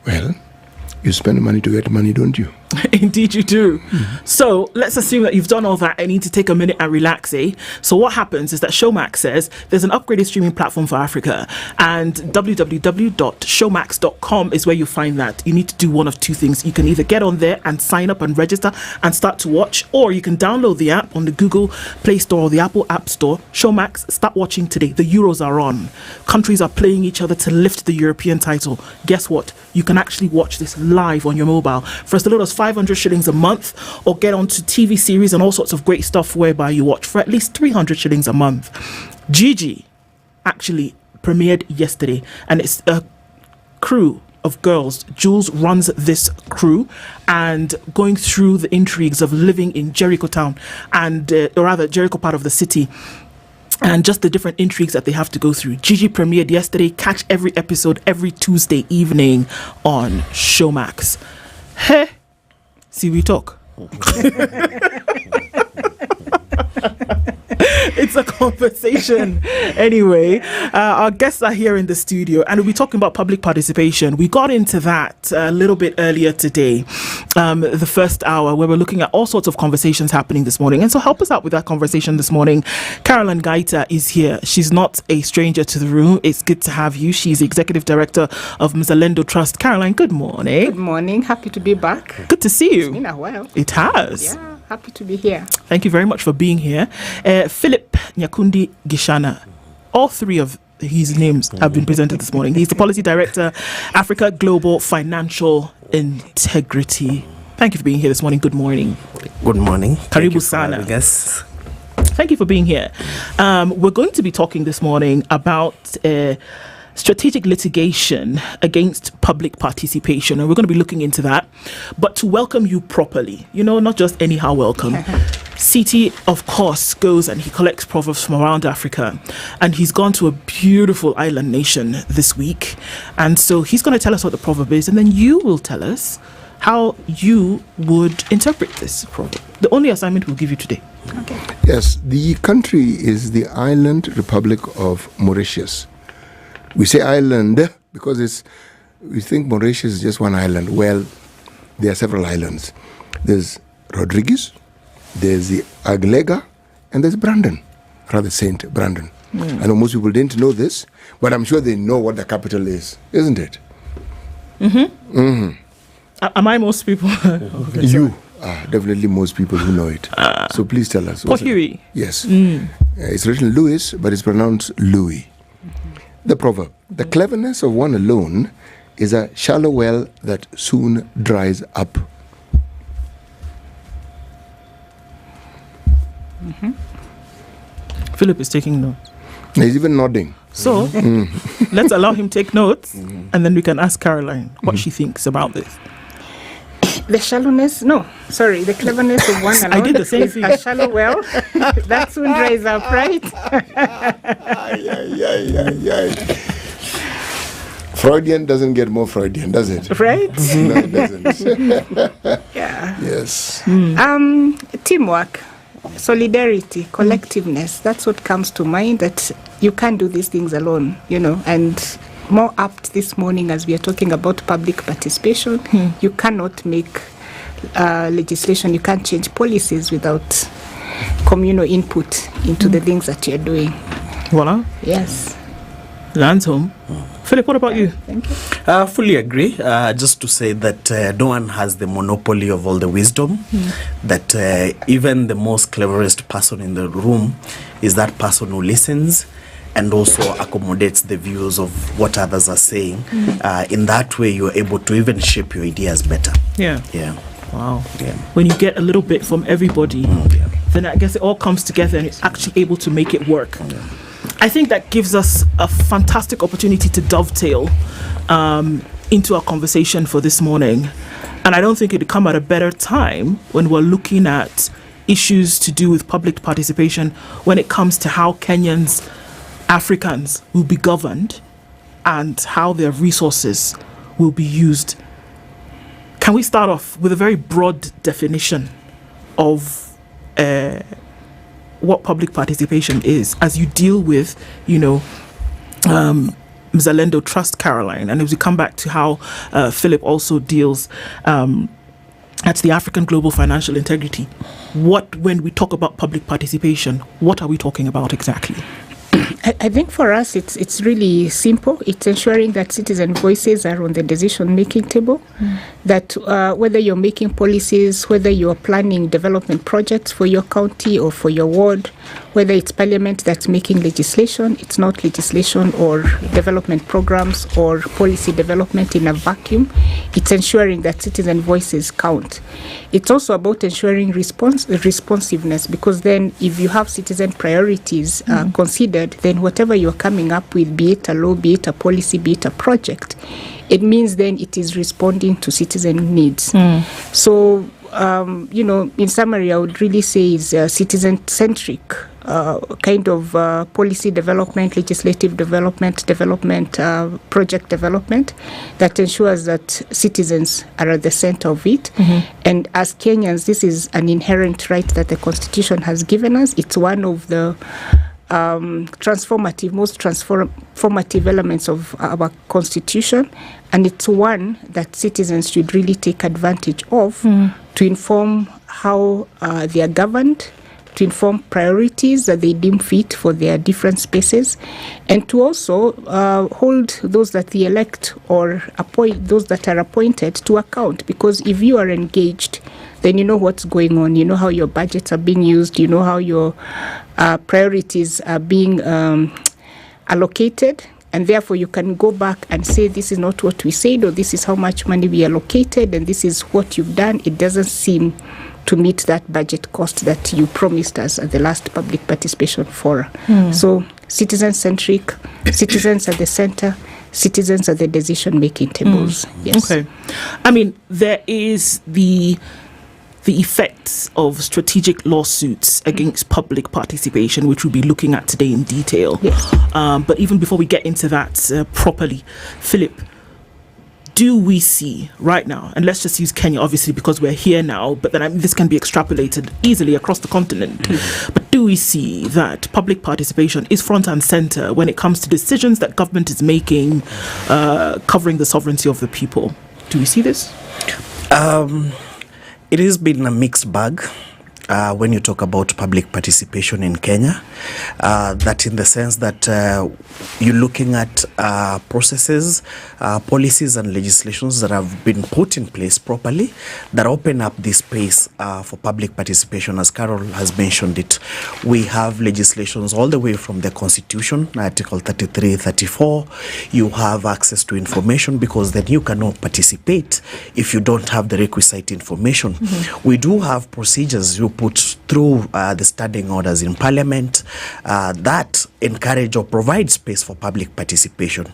Well, you spend money to get money, don't you? Indeed you do. So let's assume that you've done all that and need to take a minute and relax, eh? So what happens is that Showmax says there's an upgraded streaming platform for Africa, and www.showmax.com is where you find that. You need to do one of two things. You can either get on there and sign up and register and start to watch, or you can download the app on the Google Play Store or the Apple App Store. Showmax, start watching today. The Euros are on. Countries are playing each other to lift the European title. Guess what? You can actually watch this live on your mobile for as little as 500 shillings a month, or get onto TV series and all sorts of great stuff whereby you watch for at least 300 shillings a month. Gigi actually premiered yesterday, and it's a crew of girls. Jules runs this crew, and going through the intrigues of living in Jericho town, and or rather Jericho part of the city, and just the different intrigues that they have to go through. Gigi premiered yesterday. Catch every episode every Tuesday evening on Showmax. Hey, see, we talk. It's a conversation. Anyway, our guests are here in the studio, and we'll be talking about public participation. We got into that a little bit earlier today, the first hour, where we're looking at all sorts of conversations happening this morning. And so help us out with that conversation this morning. Caroline Gaita is here. She's not a stranger to the room. It's good to have you. She's the Executive Director of Mzalendo Trust. Caroline, good morning. Good morning. Happy to be back. Good to see you. It's been a while. It has. Yeah. Happy to be here. Thank you very much for being here. Philip Nyakundi Gishana. All three of his names have been presented this morning. He's the Policy Director, Africa Global Financial Integrity. Thank you for being here this morning. Good morning. Good morning. Karibu sana. Yes. Thank you for being here. We're going to be talking this morning about strategic litigation against public participation, and we're going to be looking into that. But to welcome you properly, not just anyhow welcome. CT, of course, goes and he collects proverbs from around Africa, and he's gone to a beautiful island nation this week, and so he's going to tell us what the proverb is, and then you will tell us how you would interpret this proverb. The only assignment we'll give you today. Okay. Yes, the country is the Island Republic of Mauritius. We say island because we think Mauritius is just one island. Well, there are several islands. There's Rodriguez, there's the Aglega, and there's Brandon, rather Saint Brandon. I know most people didn't know this, but I'm sure they know what the capital is, isn't it? Am I most people? Okay, you are definitely most people who know it. So please tell us. Pohiri. Yes. It's written Louis, but it's pronounced Louis. The proverb, the cleverness of one alone is a shallow well that soon dries up. Philip is taking notes. He's even nodding. So let's allow him take notes, and then we can ask Caroline what she thinks about this. The cleverness of one alone. I did the same thing. A shallow well that soon dries up, right? Freudian doesn't get more Freudian, does it? Right? No, it doesn't. Yeah. Yes. Teamwork, solidarity, collectiveness. That's what comes to mind, that you can't do these things alone, and more apt this morning as we are talking about public participation. You cannot make legislation, you can't change policies without communal input into the things that you're doing. Voila. Yes. Lands home. Philip, what about you? Thank you. Fully agree. Just to say that no one has the monopoly of all the wisdom, that even the most cleverest person in the room is that person who listens and also accommodates the views of what others are saying. In that way, you're able to even shape your ideas better. Yeah. Wow. Yeah. When you get a little bit from everybody, then I guess it all comes together and it's actually able to make it work. I think that gives us a fantastic opportunity to dovetail into our conversation for this morning. And I don't think it'd come at a better time when we're looking at issues to do with public participation when it comes to how Kenyans, Africans will be governed and how their resources will be used. Can we start off with a very broad definition of what public participation is as you deal with, Mzalendo Trust, Caroline, and as we come back to how Philip also deals That's the African Global Financial Integrity. When we talk about public participation, what are we talking about exactly? I think for us, it's really simple. It's ensuring that citizen voices are on the decision-making table, that whether you're making policies, whether you're planning development projects for your county or for your ward, whether it's parliament that's making legislation, it's not legislation or development programs or policy development in a vacuum. It's ensuring that citizen voices count. It's also about ensuring responsiveness, because then if you have citizen priorities considered, then whatever you're coming up with, be it a law, be it a policy, be it a project, it means then it is responding to citizen needs. So, in summary, I would really say is citizen-centric kind of policy development, legislative development, project development that ensures that citizens are at the center of it. And as Kenyans, this is an inherent right that the Constitution has given us. It's one of the most transformative elements of our Constitution, and it's one that citizens should really take advantage of to inform how they are governed, to inform priorities that they deem fit for their different spaces, and to also hold those that they elect or appoint, those that are appointed, to account. Because if you are engaged, then you know what's going on, you know how your budgets are being used, you know how your priorities are being allocated, and therefore you can go back and say, this is not what we said, or this is how much money we allocated, and this is what you've done. It doesn't seem to meet that budget cost that you promised us at the last public participation forum. So citizen-centric, citizens at the center, citizens at the decision-making tables. Yes. Okay. I mean, there is the effects of strategic lawsuits against public participation, which we'll be looking at today in detail. Yes. But even before we get into that properly, Philip, do we see right now, and let's just use Kenya obviously because we're here now, but then this can be extrapolated easily across the continent, but do we see that public participation is front and center when it comes to decisions that government is making covering the sovereignty of the people? Do we see this? It has been a mixed bag. When you talk about public participation in Kenya, that in the sense that you're looking at processes, policies and legislations that have been put in place properly that open up this space for public participation. As Carol has mentioned it, we have legislations all the way from the Constitution, Article 33, 34. You have access to information, because then you cannot participate if you don't have the requisite information. We do have procedures you put through the standing orders in Parliament that encourage or provide space for public participation.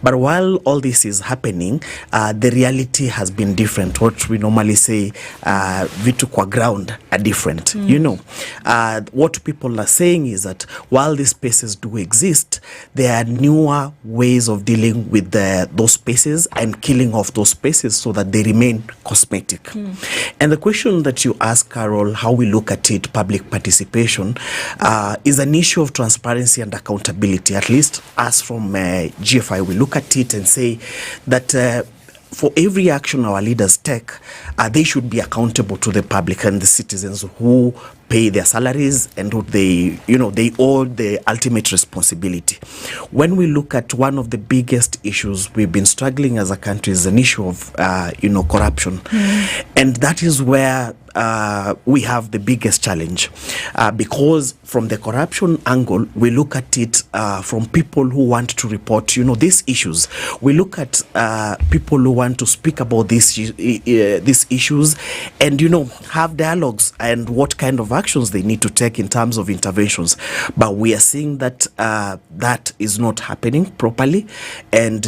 But while all this is happening, the reality has been different. What we normally say, vitu kwa ground are different. What people are saying is that while these spaces do exist, there are newer ways of dealing with those spaces and killing off those spaces so that they remain cosmetic. And the question that you ask, Carol, how we look at it, public participation, is an issue of transparency and accountability. At least us from GFI, we look at it and say that for every action our leaders take, they should be accountable to the public and the citizens who pay their salaries and who they owe the ultimate responsibility. When we look at one of the biggest issues we've been struggling as a country is an issue of corruption, and that is where we have the biggest challenge, because from the corruption angle, we look at it from people who want to report, these issues. We look at people who want to speak about these issues and, have dialogues and what kind of actions they need to take in terms of interventions. But we are seeing that that is not happening properly, and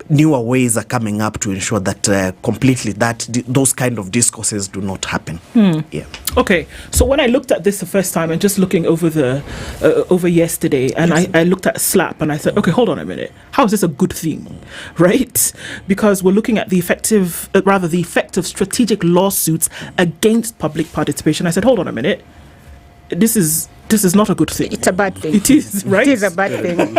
newer ways are coming up to ensure that completely those kind of discourses do not happen. Yeah. Okay, so when I looked at this the first time and just looking over over yesterday, and I looked at SLAP and I thought, okay, hold on a minute, how is this a good thing, right? Because we're looking at the effect of strategic lawsuits against public participation. I said, hold on a minute, this is this is not a good thing. It's a bad thing. It is, right? It is a bad thing.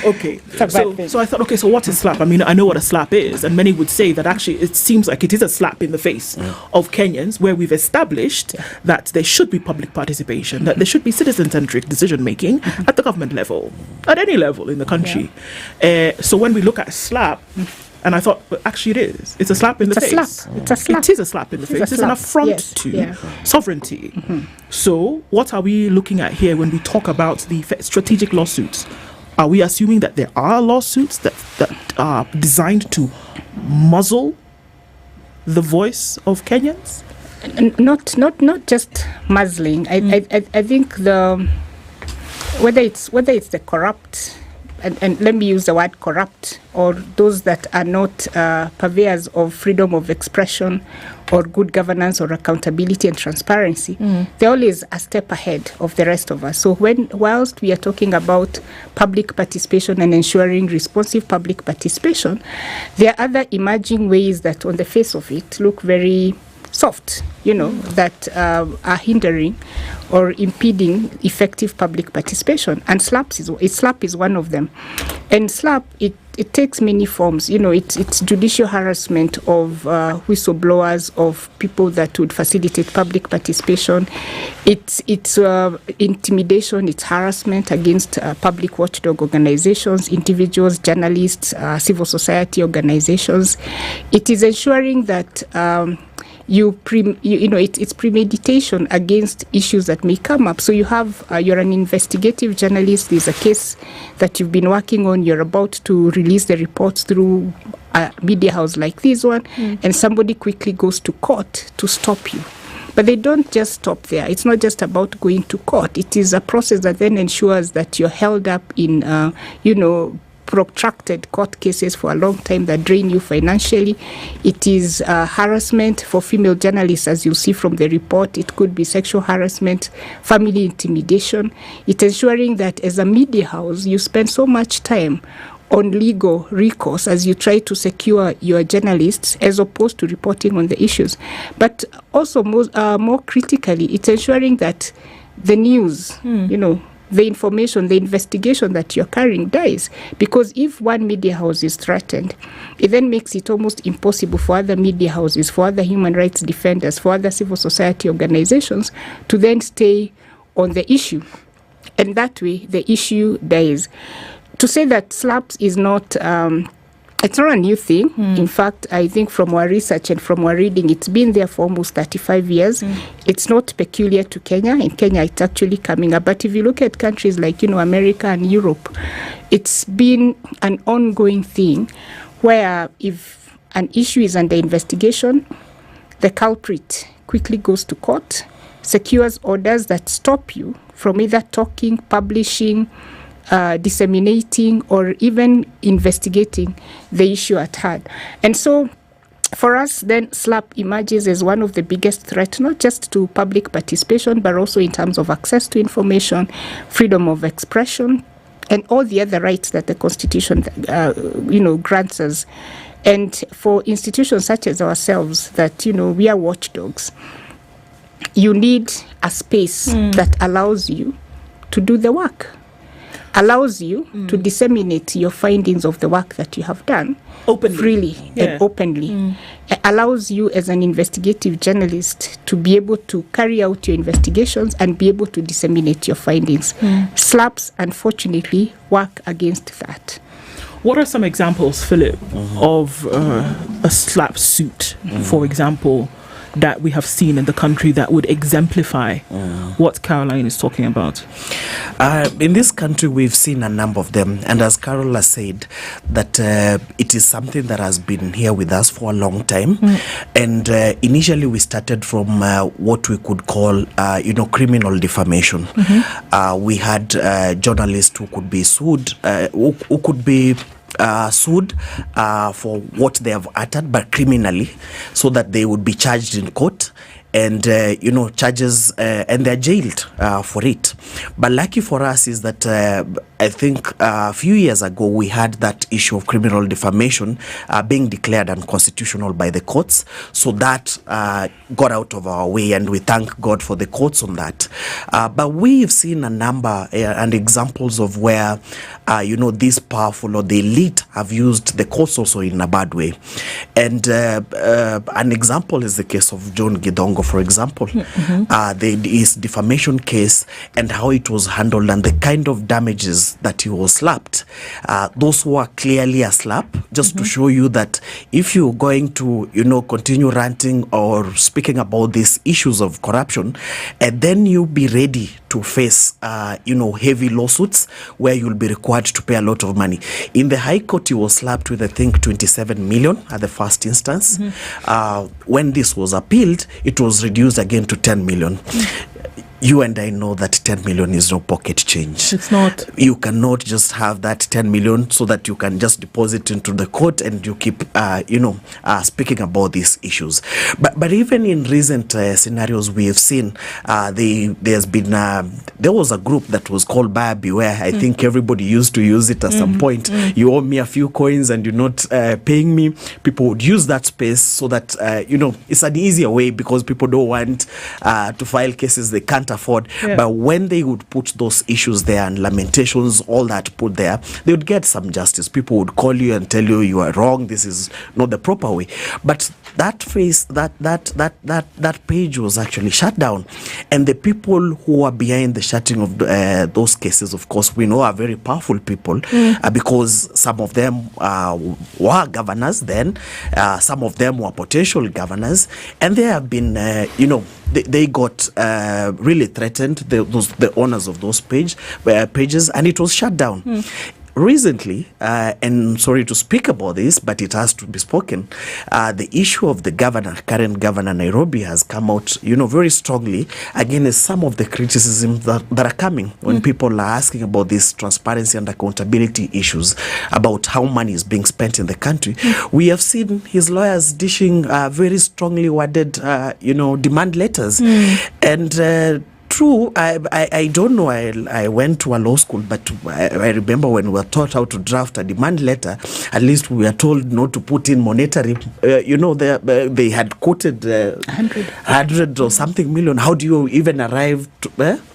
Okay. It's a bad thing. So I thought, okay, so what is slap? I mean, I know what a slap is, and many would say that actually it seems like it is a slap in the face of Kenyans, where we've established that there should be public participation, that there should be citizen-centric decision-making at the government level, at any level in the country. So when we look at slap, and I thought, well, actually it is. It's a slap in the face. It's a slap. It is a slap in the face. It's an affront to sovereignty. So what are we looking at here when we talk about the strategic lawsuits? Are we assuming that there are lawsuits that are designed to muzzle the voice of Kenyans? Not just muzzling. I think whether it's the corrupt, and let me use the word corrupt, or those that are not purveyors of freedom of expression or good governance or accountability and transparency, they're always a step ahead of the rest of us. So whilst we are talking about public participation and ensuring responsive public participation, there are other emerging ways that on the face of it look very soft, that are hindering or impeding effective public participation. And slap is one of them. And slap, it takes many forms. It's judicial harassment of whistleblowers, of people that would facilitate public participation. It's intimidation, it's harassment against public watchdog organizations, individuals, journalists, civil society organizations. It is ensuring that it's premeditation against issues that may come up. So you're an investigative journalist. There's a case that you've been working on. You're about to release the reports through a media house like this one, and somebody quickly goes to court to stop you. But they don't just stop there. It's not just about going to court. It is a process that then ensures that you're held up in, protracted court cases for a long time that drain you financially. It is harassment for female journalists, as you see from the report. It could be sexual harassment, family intimidation. It's ensuring that as a media house, you spend so much time on legal recourse as you try to secure your journalists as opposed to reporting on the issues. But also more critically, it's ensuring that the news, the information, the investigation that you're carrying dies. Because if one media house is threatened, it then makes it almost impossible for other media houses, for other human rights defenders, for other civil society organizations to then stay on the issue. And that way, the issue dies. To say that slaps is not... it's not a new thing. In fact, I think from our research and from our reading, it's been there for almost 35 years. It's not peculiar to Kenya. In Kenya, it's actually coming up. But if you look at countries like, America and Europe, it's been an ongoing thing where if an issue is under investigation, the culprit quickly goes to court, secures orders that stop you from either talking, publishing, disseminating, or even investigating the issue at hand. And so for us, then, slap emerges as one of the biggest threats, not just to public participation, but also in terms of access to information, freedom of expression, and all the other rights that the Constitution, grants us. And for institutions such as ourselves, that, we are watchdogs, you need a space that allows you to do the work, allows you to disseminate your findings of the work that you have done openly, freely and openly. Allows you as an investigative journalist to be able to carry out your investigations and be able to disseminate your findings. Slaps, unfortunately, work against that. What are some examples, Philip, of a slap suit, for example, that we have seen in the country that would exemplify what Caroline is talking about? In this country, we've seen a number of them. And as Carol has said, that it is something that has been here with us for a long time. And initially, we started from what we could call, criminal defamation. We had journalists who could be sued, who could be sued for what they have uttered, but criminally, so that they would be charged in court and charges, and they're jailed for it. But lucky for us is that I think a few years ago we had that issue of criminal defamation being declared unconstitutional by the courts. So that got out of our way, and we thank God for the courts on that. But we've seen a number and examples of where, this powerful or the elite have used the courts also in a bad way. And an example is the case of John Gidongo, for example. His defamation case and how it was handled and the kind of damages that he was slapped. Those were clearly a slap, just to show you that if you're going to, continue ranting or speaking about these issues of corruption, and then you'll be ready to face, heavy lawsuits where you'll be required to pay a lot of money. In the High Court, he was slapped with, I think, 27 million at the first instance. When this was appealed, it was reduced again to 10 million. You and I know that 10 million is no pocket change. It's not. You cannot just have that 10 million so that you can just deposit into the court and you keep, speaking about these issues. But even in recent scenarios, we have seen there was a group that was called Buyer Beware. I think everybody used to use it at some point. You owe me a few coins and you're not paying me. People would use that space so that, it's an easier way because people don't want to file cases they can't afford. But when they would put those issues there and lamentations, all that put there, they would get some justice. People would call you and tell you you are wrong, this is not the proper way. But that page was actually shut down, and the people who are behind the shutting of those cases, of course, we know are very powerful people, because some of them were governors then, some of them were potential governors, and they have been they got really threatened, the owners of those pages, and it was shut down. Recently, and sorry to speak about this, but it has to be spoken, the issue of the current governor Nairobi has come out, very strongly against some of the criticisms that are coming when people are asking about this transparency and accountability issues, about how money is being spent in the country. We have seen his lawyers dishing very strongly worded, demand letters. And true, I don't know, I went to a law school, but I remember when we were taught how to draft a demand letter, at least we were told not to put in monetary, they had quoted 100 or something million. How do you even arrive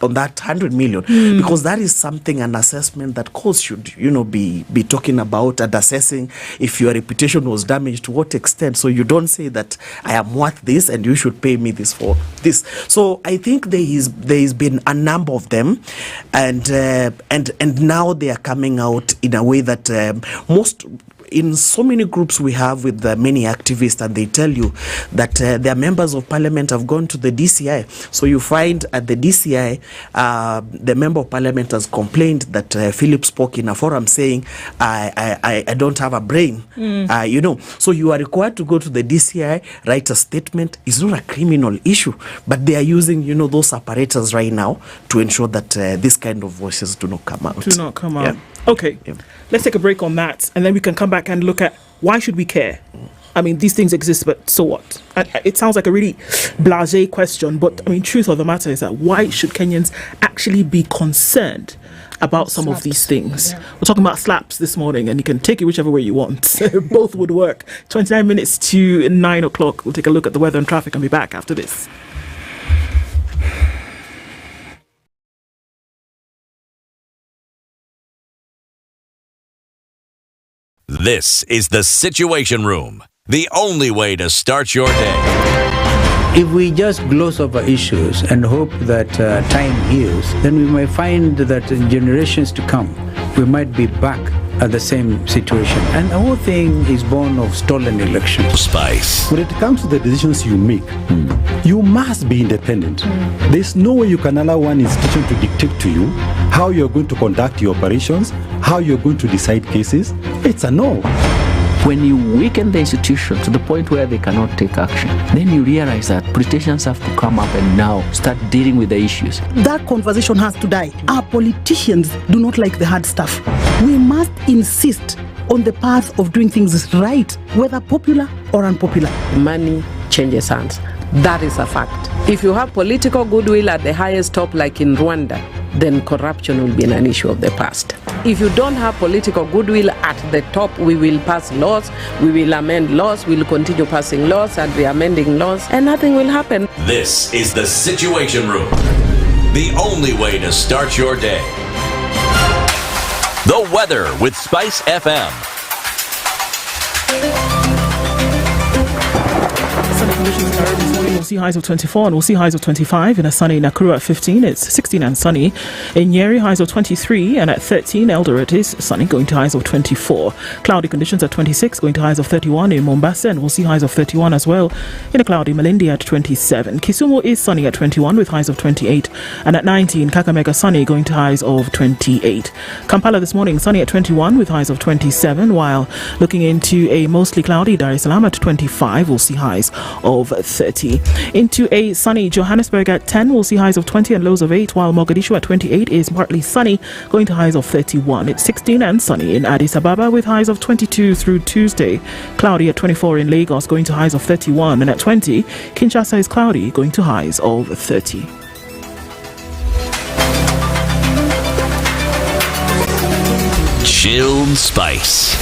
on that 100 million? Because that is something, an assessment that courts should, be talking about and assessing if your reputation was damaged, to what extent. So you don't say that I am worth this and you should pay me this for this. So I think there's been a number of them, and now they are coming out in a way that in so many groups we have with many activists, and they tell you that their members of parliament have gone to the DCI. So you find at the DCI, the member of parliament has complained that Philip spoke in a forum saying, I don't have a brain. So you are required to go to the DCI, write a statement. It's not a criminal issue, but they are using, those apparatus right now to ensure that this kind of voices do not come out. Okay, let's take a break on that, and then we can come back and look at why should we care? I mean, these things exist, but so what? It sounds like a really blasé question, but I mean, truth of the matter is that why should Kenyans actually be concerned about some of these things? We're talking about slaps this morning, and you can take it whichever way you want. Both would work. 29 minutes to 9 o'clock. We'll take a look at the weather and traffic and be back after this. This is the Situation Room, the only way to start your day. If we just gloss over issues and hope that time heals, then we might find that in generations to come, we might be back at the same situation. And the whole thing is born of stolen elections. Spice. When it comes to the decisions you make, you must be independent. There's no way you can allow one institution to dictate to you how you're going to conduct your operations, how you're going to decide cases. It's a no. When you weaken the institution to the point where they cannot take action, then you realize that politicians have to come up and now start dealing with the issues. That conversation has to die. Our politicians do not like the hard stuff. We must insist on the path of doing things right, whether popular or unpopular. Money changes hands. That is a fact. If you have political goodwill at the highest top, like in Rwanda, then corruption will be an issue of the past. If you don't have political goodwill at the top, we will pass laws, we will amend laws, we will continue passing laws and re-amending laws, and nothing will happen. This is the Situation Room, the only way to start your day. The weather with SpiceFM. Sunny conditions in Nairobi this morning. We'll see highs of 24 and we'll see highs of 25. In a sunny Nakuru at 15, it's 16 and sunny. In Nyeri, highs of 23, and at 13, Eldoret is sunny, going to highs of 24. Cloudy conditions at 26, going to highs of 31 in Mombasa, and we'll see highs of 31 as well. In a cloudy Malindi at 27. Kisumu is sunny at 21 with highs of 28, and at 19, Kakamega sunny, going to highs of 28. Kampala this morning, sunny at 21 with highs of 27, while looking into a mostly cloudy Dar es Salaam at 25, we'll see highs of 30. Into a sunny Johannesburg at 10, we'll see highs of 20 and lows of 8, while Mogadishu at 28 is partly sunny, going to highs of 31. It's 16 and sunny in Addis Ababa with highs of 22 through Tuesday. Cloudy at 24 in Lagos, going to highs of 31, and at 20, Kinshasa is cloudy, going to highs of 30. Chilled Spice.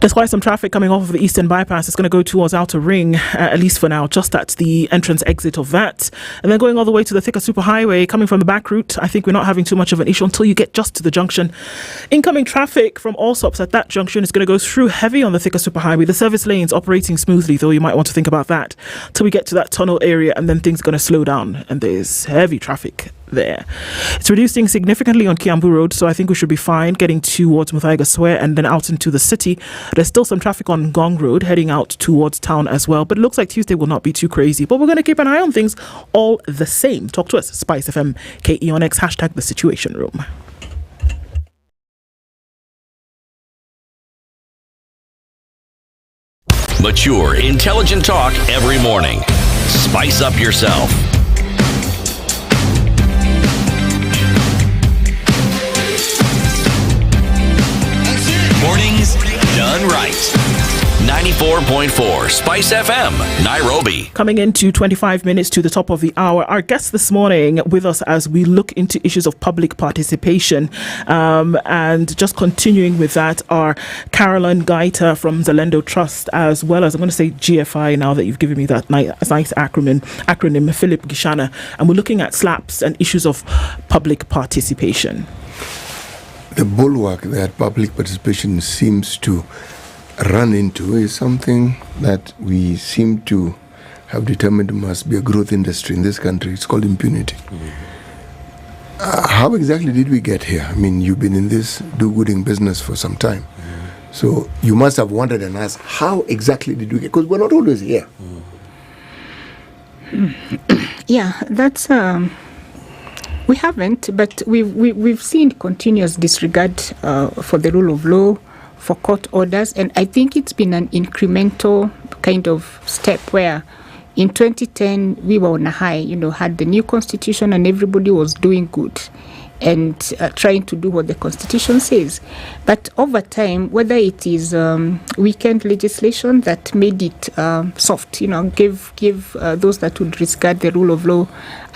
There's quite some traffic coming off of the Eastern Bypass. It's going to go towards Outer Ring, at least for now, just at the entrance exit of that. And then going all the way to the Thika Superhighway, coming from the back route, I think we're not having too much of an issue until you get just to the junction. Incoming traffic from Allsops at that junction is going to go through heavy on the Thika Superhighway. The service lanes operating smoothly, though you might want to think about that till we get to that tunnel area, and then things are going to slow down and there's heavy traffic there. It's reducing significantly on Kiambu Road, so I think we should be fine getting towards Muthaiga Square and then out into the city. There's still some traffic on Gong Road heading out towards town as well, but it looks like Tuesday will not be too crazy, but we're going to keep an eye on things all the same. Talk to us, SpiceFM, KE on X, hashtag the Situation Room. Mature, intelligent talk every morning. Spice up yourself. Mornings done right. 94.4 Spice FM, Nairobi. Coming into 25 minutes to the top of the hour, our guest this morning with us as we look into issues of public participation. And just continuing with that are Caroline Gaita from Zalendo Trust, as well as, I'm going to say GFI now that you've given me that nice acronym, Philip Gishana. And we're looking at SLAPs and issues of public participation. The bulwark that public participation seems to run into is something that we seem to have determined must be a growth industry in this country. It's called impunity. How exactly did we get here? I mean, you've been in this do-gooding business for some time. So you must have wondered and asked, how exactly did we get? Because we're not always here. Yeah, that's... We haven't, but we've seen continuous disregard for the rule of law, for court orders, and I think it's been an incremental kind of step where in 2010 we were on a high, had the new constitution and everybody was doing good and trying to do what the constitution says. But over time, whether it is weekend legislation that made it soft, give those that would disregard the rule of law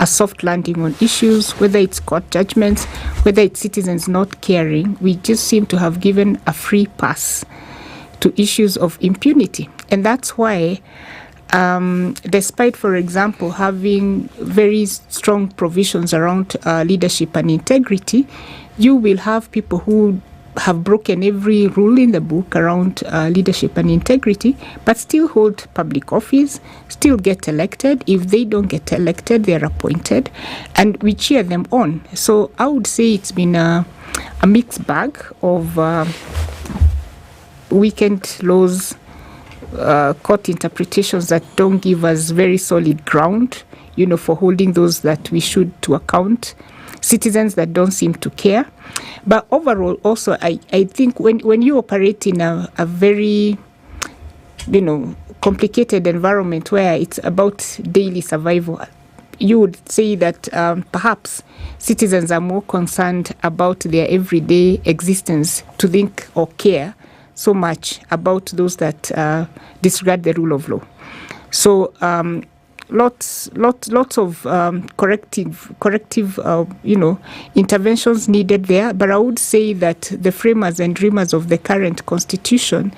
a soft landing on issues, whether it's court judgments, whether it's citizens not caring, we just seem to have given a free pass to issues of impunity. And that's why despite, for example, having very strong provisions around leadership and integrity, you will have people who have broken every rule in the book around leadership and integrity, but still hold public office, still get elected. If they don't get elected, they're appointed, and we cheer them on. So I would say it's been a mixed bag of weekend laws, court interpretations that don't give us very solid ground, for holding those that we should to account, citizens that don't seem to care. But overall, also, I think when you operate in a very, complicated environment where it's about daily survival, you would say that perhaps citizens are more concerned about their everyday existence to think or care so much about those that disregard the rule of law. So lots of corrective interventions needed there. But I would say that the framers and dreamers of the current constitution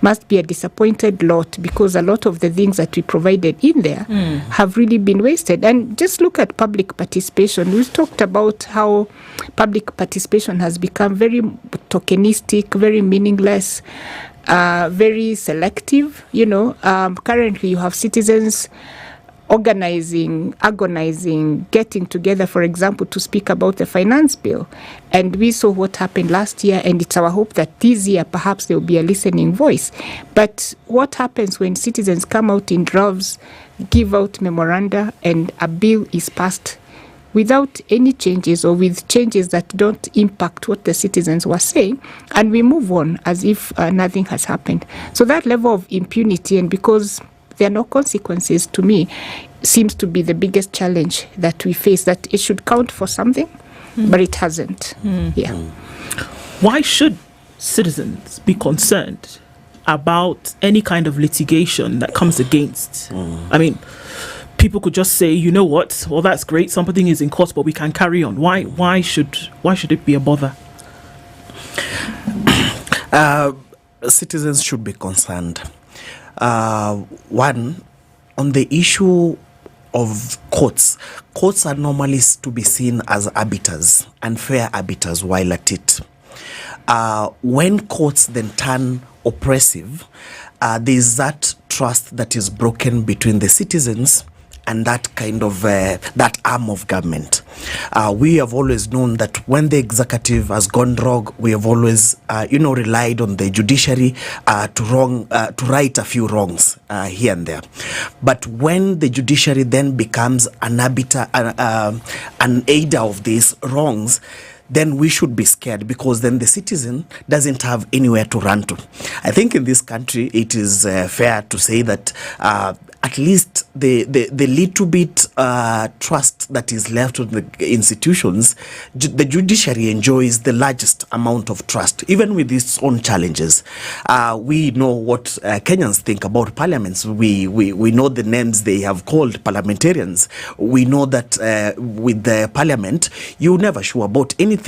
must be a disappointed lot, because a lot of the things that we provided in there have really been wasted. And just look at public participation. We've talked about how public participation has become very tokenistic, very meaningless, very selective. Currently you have citizens organizing, agonizing, getting together, for example, to speak about the finance bill. And we saw what happened last year, and it's our hope that this year perhaps there will be a listening voice. But what happens when citizens come out in droves, give out memoranda, and a bill is passed without any changes, or with changes that don't impact what the citizens were saying, and we move on as if nothing has happened? So that level of impunity, and because there are no consequences, to me, seems to be the biggest challenge that we face, that it should count for something, but it hasn't. Why should citizens be concerned about any kind of litigation that comes against? I mean, people could just say, you know what, well, that's great, something is in court, but we can carry on. Why should it be a bother? Citizens should be concerned. One, on the issue of courts are normally to be seen as arbiters, unfair arbiters while at it. When courts then turn oppressive, there's that trust that is broken between the citizens and that kind of that arm of government. We have always known that when the executive has gone rogue, we have always relied on the judiciary to right a few wrongs here and there. But when the judiciary then becomes an arbiter, an aider of these wrongs, then we should be scared, because then the citizen doesn't have anywhere to run to. I think in this country it is fair to say that at least the little bit trust that is left with the institutions, the judiciary enjoys the largest amount of trust, even with its own challenges. We know what Kenyans think about parliaments. We know the names they have called parliamentarians. We know that with the parliament, you're never sure about anything,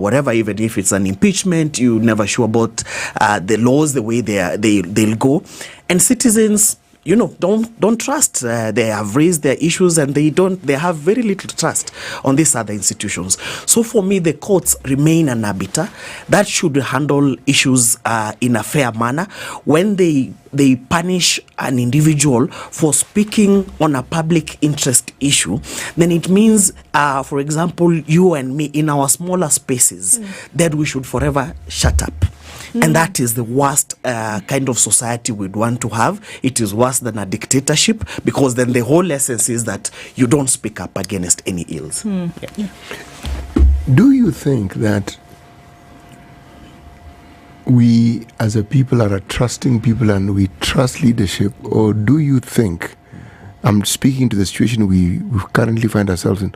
whatever, even if it's an impeachment, you're never sure about the laws, the way they'll go. And citizens, don't trust. They have raised their issues, and they have very little trust on these other institutions. So for me, the courts remain an arbiter that should handle issues in a fair manner. When they punish an individual for speaking on a public interest issue, then it means, for example, you and me in our smaller spaces, that we should forever shut up. And that is the worst kind of society we'd want to have. It is worse than a dictatorship, because then the whole essence is that you don't speak up against any ills. Do you think that we as a people are a trusting people and we trust leadership, or do you think, I'm speaking to the situation we currently find ourselves in,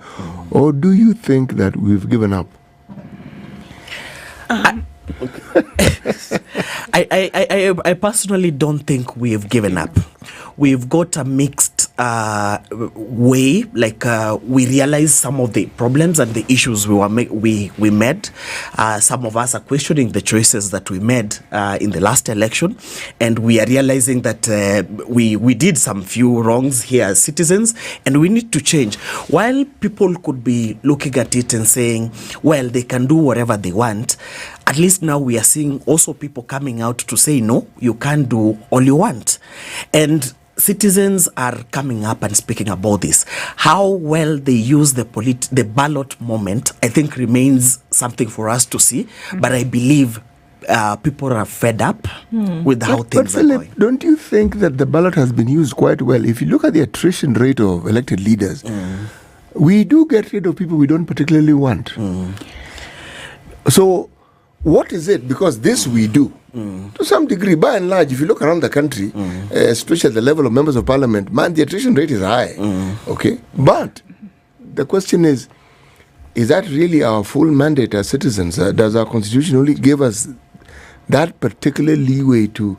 or do you think that we've given up? I personally don't think we've given up. We've got a mixed way. We realize some of the problems and the issues we made. Some of us are questioning the choices that we made in the last election, and we are realizing that we did some few wrongs here as citizens, and we need to change. While people could be looking at it and saying, well, they can do whatever they want, at least now we are seeing also people coming out to say, no, you can't do all you want. And citizens are coming up and speaking about this. How well they use the ballot moment, I think, remains something for us to see. But I believe people are fed up with how things are going. Don't you think that the ballot has been used quite well? If you look at the attrition rate of elected leaders, we do get rid of people we don't particularly want. So what is it? Because this we do. To some degree, by and large, if you look around the country, especially at the level of members of parliament, man, the attrition rate is high. Okay? But the question is that really our full mandate as citizens? Does our constitution only give us that particular leeway to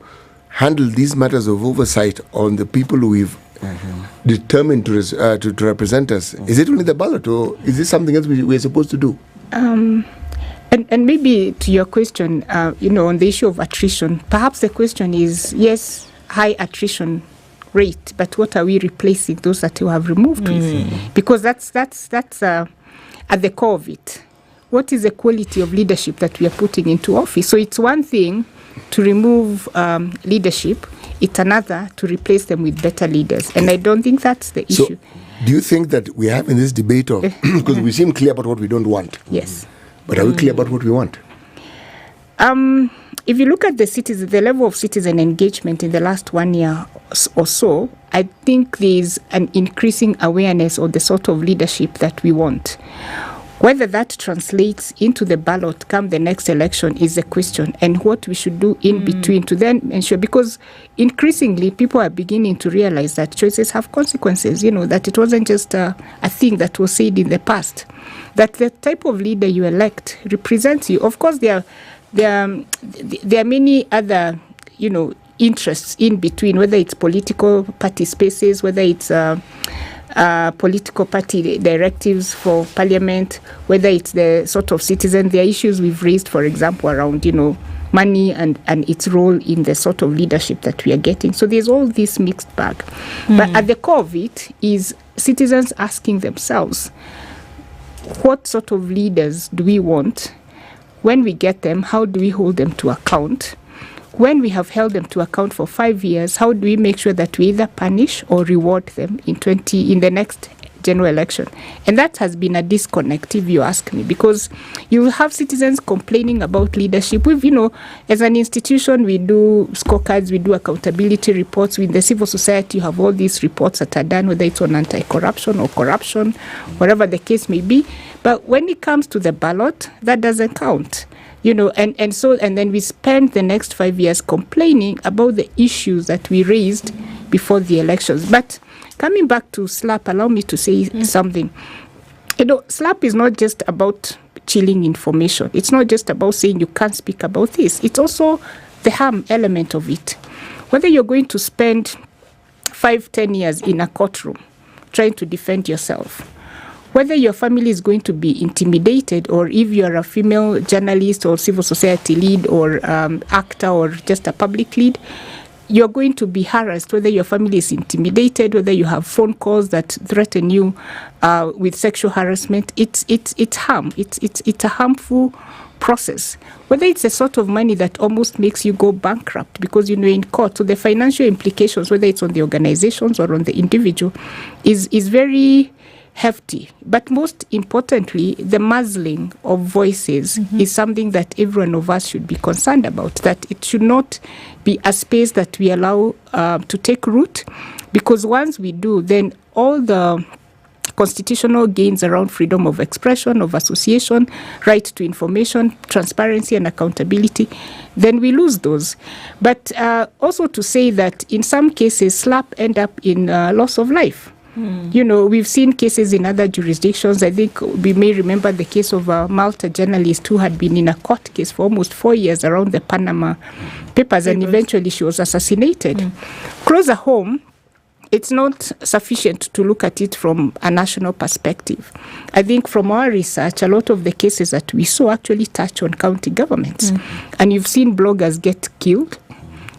handle these matters of oversight on the people who we've determined to represent us? Is it only the ballot, or is this something else we're supposed to do? And maybe to your question, on the issue of attrition, perhaps the question is, yes, high attrition rate, but what are we replacing those that you have removed with? Because that's at the core of it. What is the quality of leadership that we are putting into office? So it's one thing to remove leadership, it's another to replace them with better leaders. And I don't think that's the issue. Do you think that we're having this debate of, because we seem clear about what we don't want? Yes. But are we clear about what we want? If you look at the level of citizen engagement in the last 1 year or so, I think there's an increasing awareness of the sort of leadership that we want. Whether that translates into the ballot come the next election is a question, and what we should do in between to then ensure, because increasingly people are beginning to realize that choices have consequences, that it wasn't just a thing that was said in the past, that the type of leader you elect represents you. Of course, there are many other, interests in between, whether it's political party spaces, whether it's political party directives for parliament, whether it's the sort of citizen. There are issues we've raised, for example, around, money and its role in the sort of leadership that we are getting. So there's all this mixed bag. But at the core of it is citizens asking themselves, what sort of leaders do we want? When we get them, how do we hold them to account? When we have held them to account for 5 years, how do we make sure that we either punish or reward them in the next general election? And that has been a disconnect, if you ask me, because you will have citizens complaining about leadership. As an institution, we do scorecards, we do accountability reports. In the civil society, you have all these reports that are done, whether it's on anti-corruption or corruption, whatever the case may be. But when it comes to the ballot, that doesn't count. And then we spend the next 5 years complaining about the issues that we raised before the elections. But coming back to SLAP, allow me to say something. SLAP is not just about chilling information. It's not just about saying you can't speak about this. It's also the harm element of it. Whether you're going to spend 5-10 years in a courtroom trying to defend yourself, whether your family is going to be intimidated, or if you're a female journalist or civil society lead or actor or just a public lead, you're going to be harassed, whether your family is intimidated, whether you have phone calls that threaten you with sexual harassment. It's harm. It's a harmful process. Whether it's a sort of money that almost makes you go bankrupt because you're in court. So the financial implications, whether it's on the organizations or on the individual, is very hefty. But most importantly, the muzzling of voices is something that every one of us should be concerned about, that it should not be a space that we allow to take root, because once we do, then all the constitutional gains around freedom of expression, of association, right to information, transparency and accountability, then we lose those. But also to say that in some cases, SLAP end up in loss of life. We've seen cases in other jurisdictions. I think we may remember the case of a Malta journalist who had been in a court case for almost 4 years around the Panama Papers, and eventually she was assassinated. Closer home, it's not sufficient to look at it from a national perspective. I think from our research, a lot of the cases that we saw actually touch on county governments. And you've seen bloggers get killed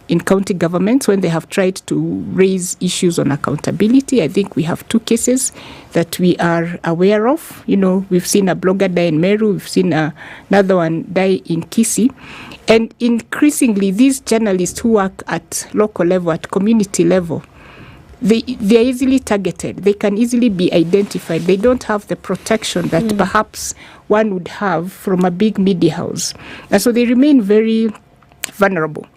in county governments when they have tried to raise issues on accountability. I think we have 2 cases that we are aware of. We've seen a blogger die in Meru, we've seen another one die in Kisii. And increasingly, these journalists who work at local level, at community level, they are easily targeted. They can easily be identified. They don't have the protection that perhaps one would have from a big media house. And so they remain very vulnerable.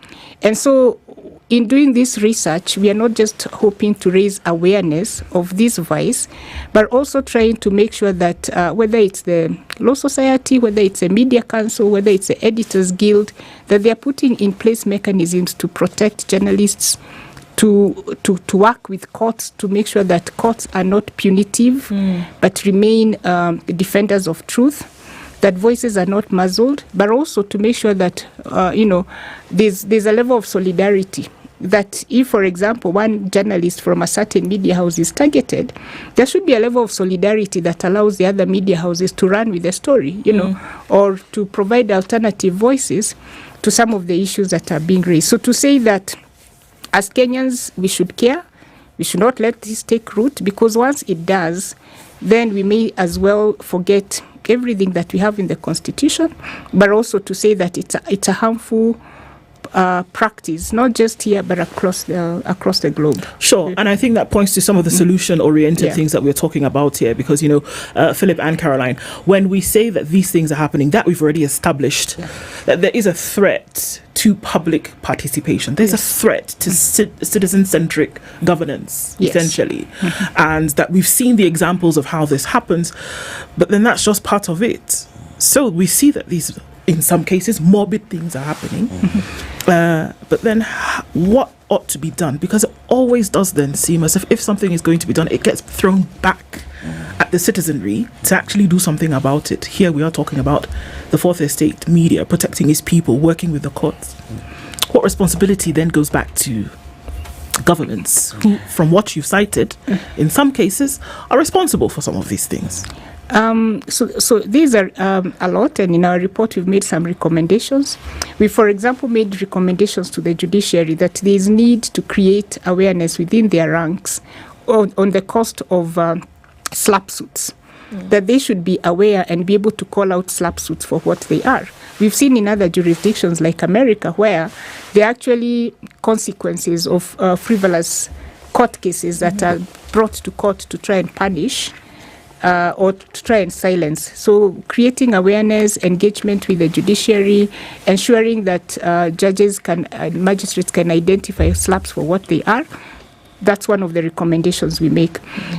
And so in doing this research, we are not just hoping to raise awareness of this vice, but also trying to make sure that whether it's the Law Society, whether it's a media council, whether it's the Editors Guild, that they are putting in place mechanisms to protect journalists, to work with courts to make sure that courts are not punitive, but remain defenders of truth, that voices are not muzzled, but also to make sure that, there's a level of solidarity. That if, for example, one journalist from a certain media house is targeted, there should be a level of solidarity that allows the other media houses to run with the story, or to provide alternative voices to some of the issues that are being raised. So to say that as Kenyans, we should care, we should not let this take root, because once it does, then we may as well forget everything that we have in the Constitution, but also to say that it's a harmful practice, not just here but across the globe. Sure, and I think that points to some of the solution-oriented things that we're talking about here, because Philip and Caroline, when we say that these things are happening, that we've already established that there is a threat to public participation. There's a threat to citizen-centric governance, essentially, and that we've seen the examples of how this happens, but then that's just part of it. So we see that these, in some cases, morbid things are happening. But then what ought to be done? Because it always does then seem as if something is going to be done, it gets thrown back at the citizenry to actually do something about it. Here we are talking about the Fourth Estate, media, protecting its people, working with the courts. What responsibility then goes back to governments who, from what you've cited, in some cases, are responsible for some of these things? So these are a lot, and in our report we've made some recommendations. We, for example, made recommendations to the judiciary that there is need to create awareness within their ranks on the cost of slap suits, that they should be aware and be able to call out slap suits for what they are. We've seen in other jurisdictions like America where there are actually consequences of frivolous court cases that are brought to court to try and punish or to try and silence. So creating awareness, engagement with the judiciary, ensuring that judges magistrates can identify slaps for what they are. That's one of the recommendations we make.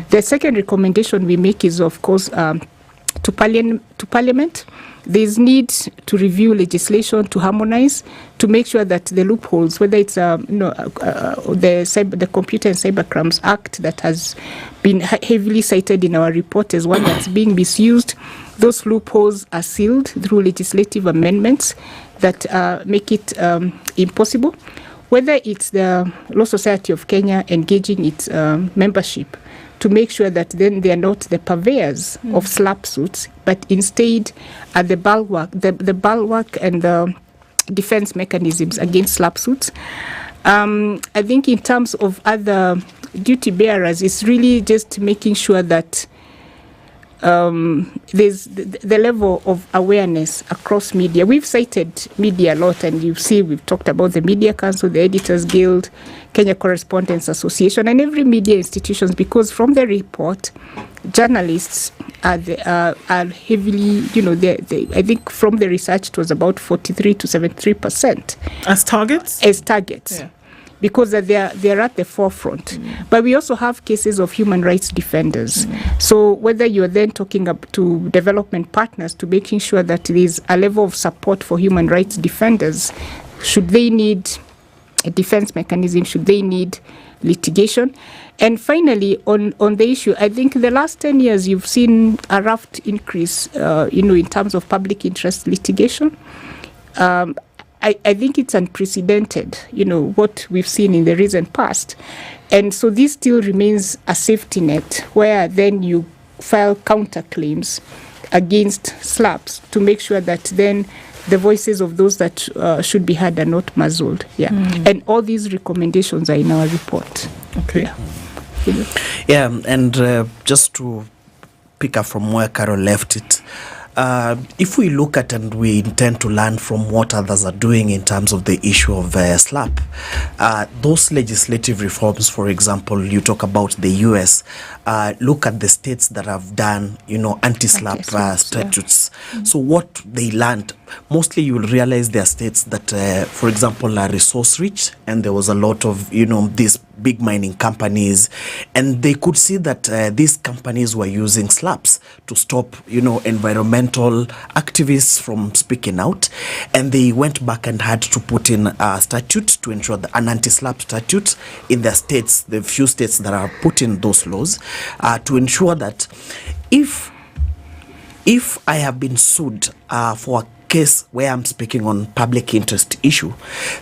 The second recommendation we make is, of course, to Parliament. There's need to review legislation to harmonize, to make sure that the loopholes, whether it's the Computer and Cybercrimes Act that has been heavily cited in our report as one that's being misused, those loopholes are sealed through legislative amendments that make it impossible. Whether it's the Law Society of Kenya engaging its membership to make sure that then they are not the purveyors of slap suits, but instead are the bulwark and the defense mechanisms against slap suits. I think in terms of other duty bearers, it's really just making sure that there's the level of awareness across media. We've cited media a lot, and you see we've talked about the Media Council, the Editors Guild, Kenya Correspondents Association, and every media institutions, because from the report, journalists are heavily, I think from the research it was about 43 to 73%. As targets? As targets. Yeah. Because they're at the forefront. But we also have cases of human rights defenders. So whether you're then talking up to development partners to making sure that there is a level of support for human rights defenders, should they need a defense mechanism, should they need litigation? And finally, on the issue, I think the last 10 years you've seen a raft increase, in terms of public interest litigation. I think it's unprecedented, what we've seen in the recent past. And so this still remains a safety net where then you file counterclaims against slaps to make sure that then the voices of those that should be heard are not muzzled. Yeah. And all these recommendations are in our report. Okay. Yeah, and just to pick up from where Carol left it, if we look at and we intend to learn from what others are doing in terms of the issue of slap, those legislative reforms, for example, you talk about the US, look at the states that have done, anti-slap statutes. So what they learned, mostly you will realize there are states that, for example, are resource rich, and there was a lot of, these big mining companies, and they could see that these companies were using slaps to stop, environmental activists from speaking out, and they went back and had to put in a statute to ensure an anti-slap statute in their states, the few states that are putting those laws, to ensure that if if I have been sued for a case where I'm speaking on public interest issue,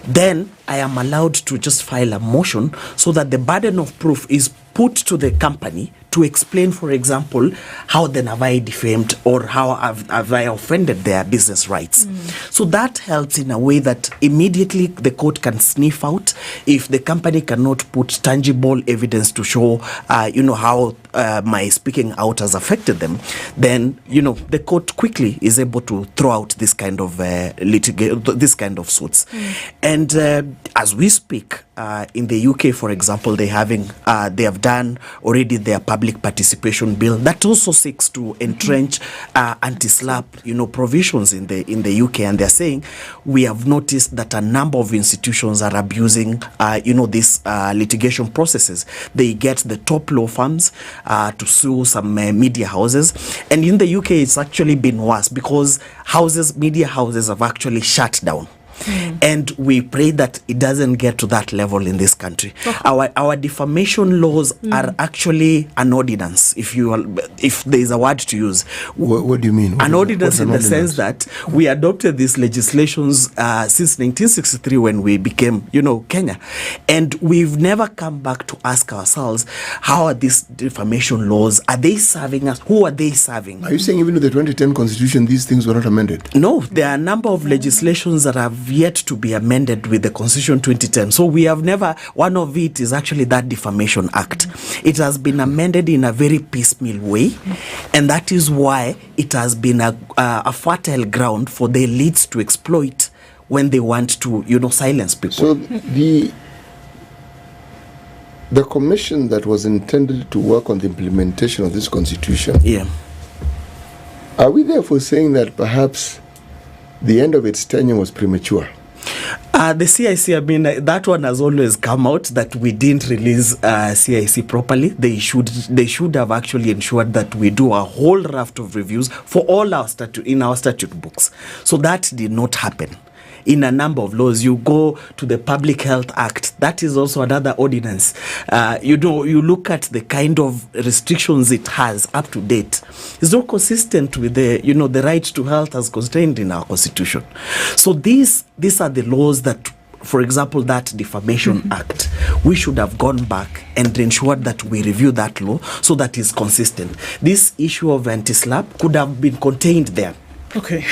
then I am allowed to just file a motion so that the burden of proof is put to the company to explain, for example, how then have I defamed or how have I offended their business rights. So that helps in a way that immediately the court can sniff out if the company cannot put tangible evidence to show, how my speaking out has affected them. Then, the court quickly is able to throw out this kind of this kind of suits. And as we speak, in the UK, for example, they have done already their public participation bill that also seeks to entrench anti-SLAPP, provisions in the UK, and they're saying we have noticed that a number of institutions are abusing, these litigation processes. They get the top law firms to sue some media houses, and in the UK it's actually been worse because media houses have actually shut down. And we pray that it doesn't get to that level in this country. Our defamation laws are actually an ordinance, if there is a word to use. What do you mean? An ordinance in the sense that we adopted these legislations since 1963 when we became, Kenya. And we've never come back to ask ourselves, how are these defamation laws? Are they serving us? Who are they serving? Are you saying even with the 2010 constitution, these things were not amended? No, there are a number of legislations that have yet to be amended with the Constitution 2010. So we have never, one of it is actually that Defamation Act. It has been amended in a very piecemeal way, and that is why it has been a fertile ground for the elites to exploit when they want to, silence people. So the commission that was intended to work on the implementation of this Constitution, are we therefore saying that perhaps the end of its tenure was premature? The CIC, that one has always come out that we didn't release CIC properly. They should have actually ensured that we do a whole raft of reviews for all our statute books. So that did not happen. In a number of laws, you go to the Public Health Act. That is also another ordinance. You look at the kind of restrictions it has up to date. It's not consistent with the right to health as contained in our Constitution. So these are the laws that, for example, that Defamation Act, we should have gone back and ensured that we review that law so that it's consistent. This issue of anti-SLAPP could have been contained there. Okay.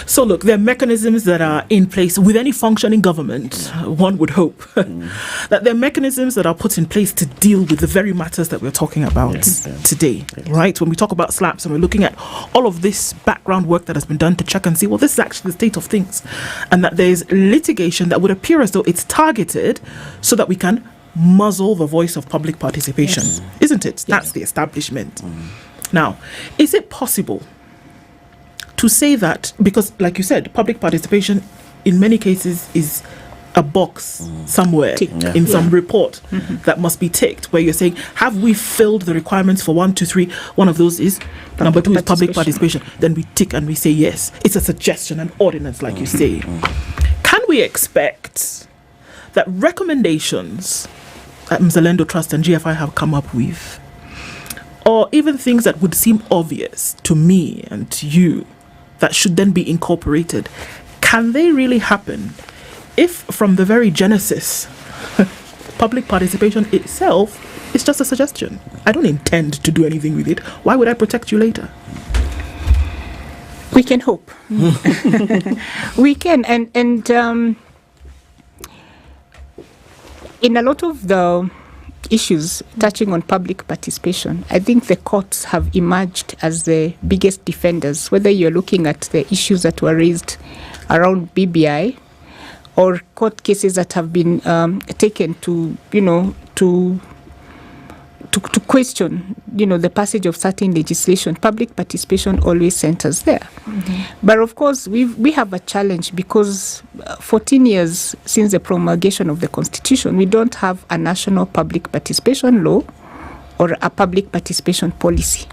So look, there are mechanisms that are in place with any functioning government, one would hope, that there are mechanisms that are put in place to deal with the very matters that we're talking about today, right? When we talk about SLAPPs and we're looking at all of this background work that has been done to check and see, well, this is actually the state of things, and that there's litigation that would appear as though it's targeted so that we can muzzle the voice of public participation, isn't it? That's the establishment. Now, is it possible to say that, because like you said, public participation in many cases is a box somewhere in some report that must be ticked, where you're saying, have we filled the requirements for 1, 2, 3? One of those is, number 2 is public participation. Then we tick and we say yes. It's a suggestion, an ordinance, like you say. Can we expect that recommendations that Mzalendo Trust and GFI have come up with, or even things that would seem obvious to me and to you, that should then be incorporated, can they really happen if from the very genesis public participation itself is just a suggestion? I don't intend to do anything with it. Why would I protect you later? We can hope. We can, and in a lot of the issues touching on public participation, I think the courts have emerged as the biggest defenders, whether you're looking at the issues that were raised around BBI or court cases that have been taken to question, the passage of certain legislation. Public participation always centers there. But of course, we have a challenge because 14 years since the promulgation of the Constitution, we don't have a national public participation law or a public participation policy.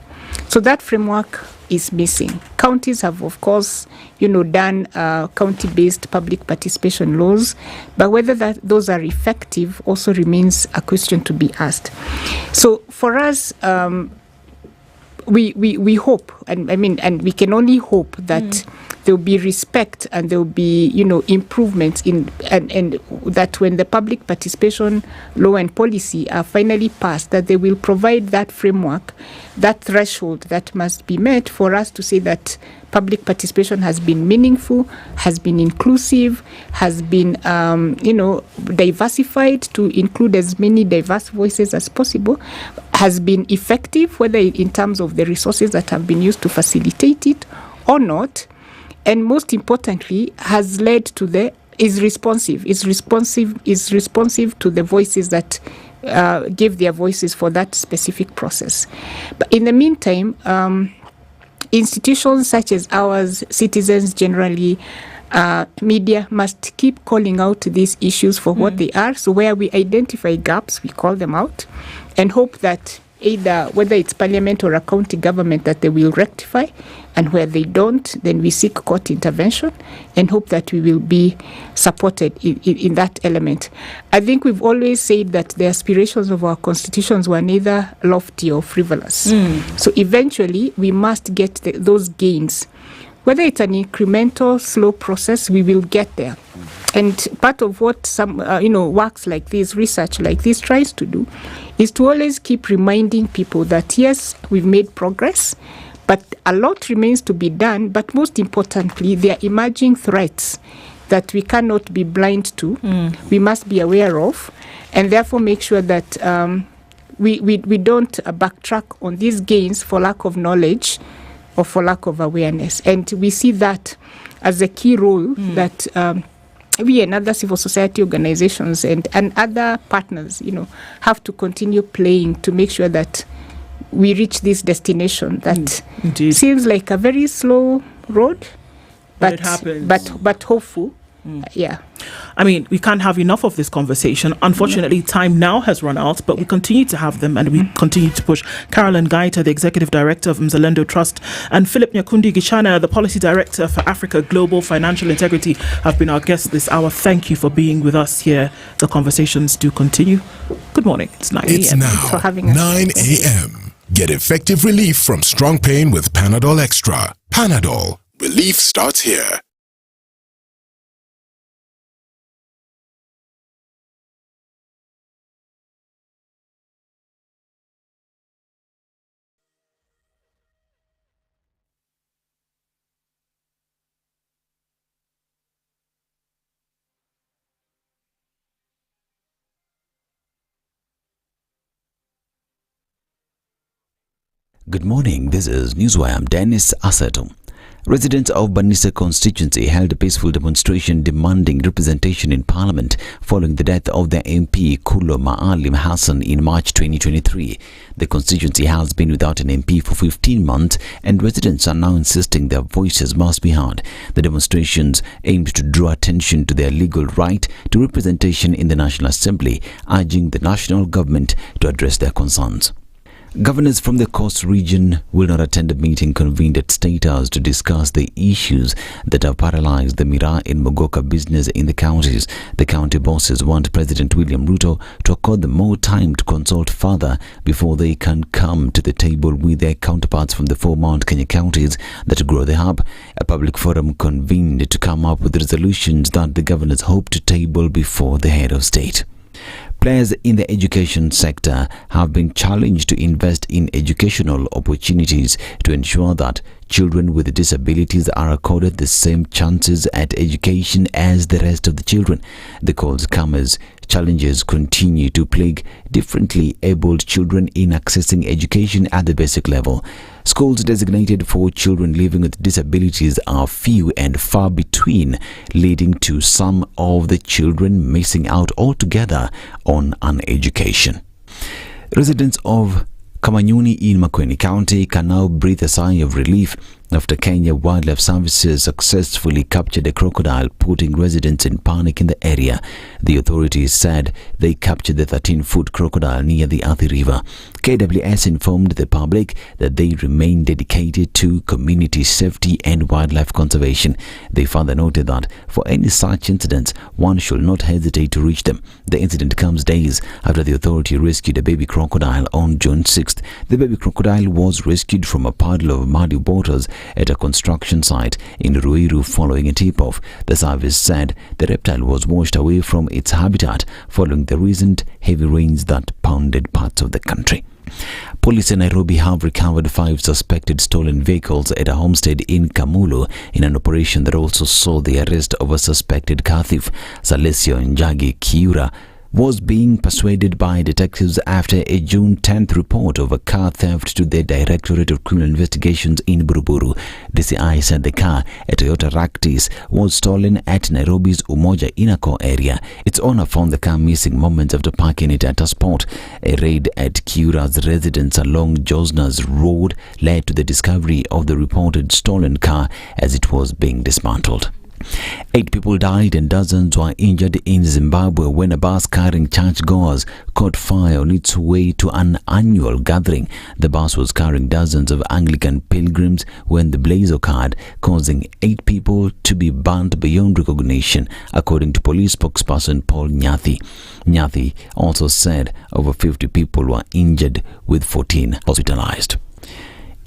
So that framework is missing. Counties have, of course, done county-based public participation laws, but whether those are effective also remains a question to be asked. So for us, we hope, and we can only hope that there will be respect and there will be, improvements in, and that when the public participation law and policy are finally passed, that they will provide that framework, that threshold that must be met for us to say that public participation has been meaningful, has been inclusive, has been, diversified to include as many diverse voices as possible, has been effective, whether in terms of the resources that have been used to facilitate it or not, and most importantly, has led to is responsive to the voices that give their voices for that specific process. But in the meantime, institutions such as ours, citizens generally, media must keep calling out these issues for what they are. So where we identify gaps, we call them out and hope that either whether it's parliament or a county government that they will rectify, and where they don't, then we seek court intervention and hope that we will be supported in that element. I think we've always said that the aspirations of our constitutions were neither lofty or frivolous. So eventually we must get those gains. Whether it's an incremental, slow process, we will get there. And part of what some, works like this, research like this tries to do, is to always keep reminding people that, yes, we've made progress, but a lot remains to be done. But most importantly, there are emerging threats that we cannot be blind to, we must be aware of, and therefore make sure that we don't backtrack on these gains for lack of knowledge or for lack of awareness. And we see that as a key role that we and other civil society organizations and other partners, have to continue playing to make sure that we reach this destination that seems like a very slow road, but it happens. But hopeful. Yeah. I mean, we can't have enough of this conversation. Unfortunately, time now has run out, but we continue to have them and we continue to push. Carolyn Gaita, the Executive Director of Mzalendo Trust, and Philip Nyakundi Gichana, the Policy Director for Africa Global Financial Integrity, have been our guests this hour. Thank you for being with us here. The conversations do continue. Good morning. It's 9 a.m. It's now 9 a.m. Get effective relief from strong pain with Panadol Extra. Panadol. Relief starts here. Good morning, this is Newswire. I'm Dennis Asato. Residents of Banisa constituency held a peaceful demonstration demanding representation in Parliament following the death of their MP Kulo Maalim Hassan in March 2023. The constituency has been without an MP for 15 months and residents are now insisting their voices must be heard. The demonstrations aimed to draw attention to their legal right to representation in the National Assembly, urging the national government to address their concerns. Governors from the coast region will not attend a meeting convened at State House to discuss the issues that have paralyzed the Miraa and Mogoka business in the counties. The county bosses want President William Ruto to accord them more time to consult further before they can come to the table with their counterparts from the 4 Mount Kenya counties that grow the hub. A public forum convened to come up with resolutions that the governors hope to table before the head of state. Players in the education sector have been challenged to invest in educational opportunities to ensure that children with disabilities are accorded the same chances at education as the rest of the children. The calls come as challenges continue to plague differently abled children in accessing education at the basic level. Schools designated for children living with disabilities are few and far between, leading to some of the children missing out altogether on an education. Residents of Kamanyuni in Makueni County can now breathe a sigh of relief after Kenya Wildlife Services successfully captured a crocodile, putting residents in panic in the area. The authorities said they captured the 13-foot crocodile near the Athi River. KWS informed the public that they remain dedicated to community safety and wildlife conservation. They further noted that for any such incidents, one should not hesitate to reach them. The incident comes days after the authority rescued a baby crocodile on June 6th. The baby crocodile was rescued from a puddle of muddy waters at a construction site in Ruiru following a tip-off. The service said the reptile was washed away from its habitat following the recent heavy rains that pounded parts of the country. Police in Nairobi have recovered 5 suspected stolen vehicles at a homestead in Kamulu in an operation that also saw the arrest of a suspected car thief. Salesio Njagi Kiura was being persuaded by detectives after a June 10th report of a car theft to the Directorate of Criminal Investigations in Buruburu. DCI said the car, a Toyota Ractis, was stolen at Nairobi's Umoja Inako area. Its owner found the car missing moments after parking it at a spot. A raid at Kiura's residence along Josna's Road led to the discovery of the reported stolen car as it was being dismantled. 8 people died and dozens were injured in Zimbabwe when a bus carrying churchgoers caught fire on its way to an annual gathering. The bus was carrying dozens of Anglican pilgrims when the blaze occurred, causing 8 people to be burnt beyond recognition, according to police spokesperson Paul Nyathi. Nyathi also said over 50 people were injured, with 14 hospitalized.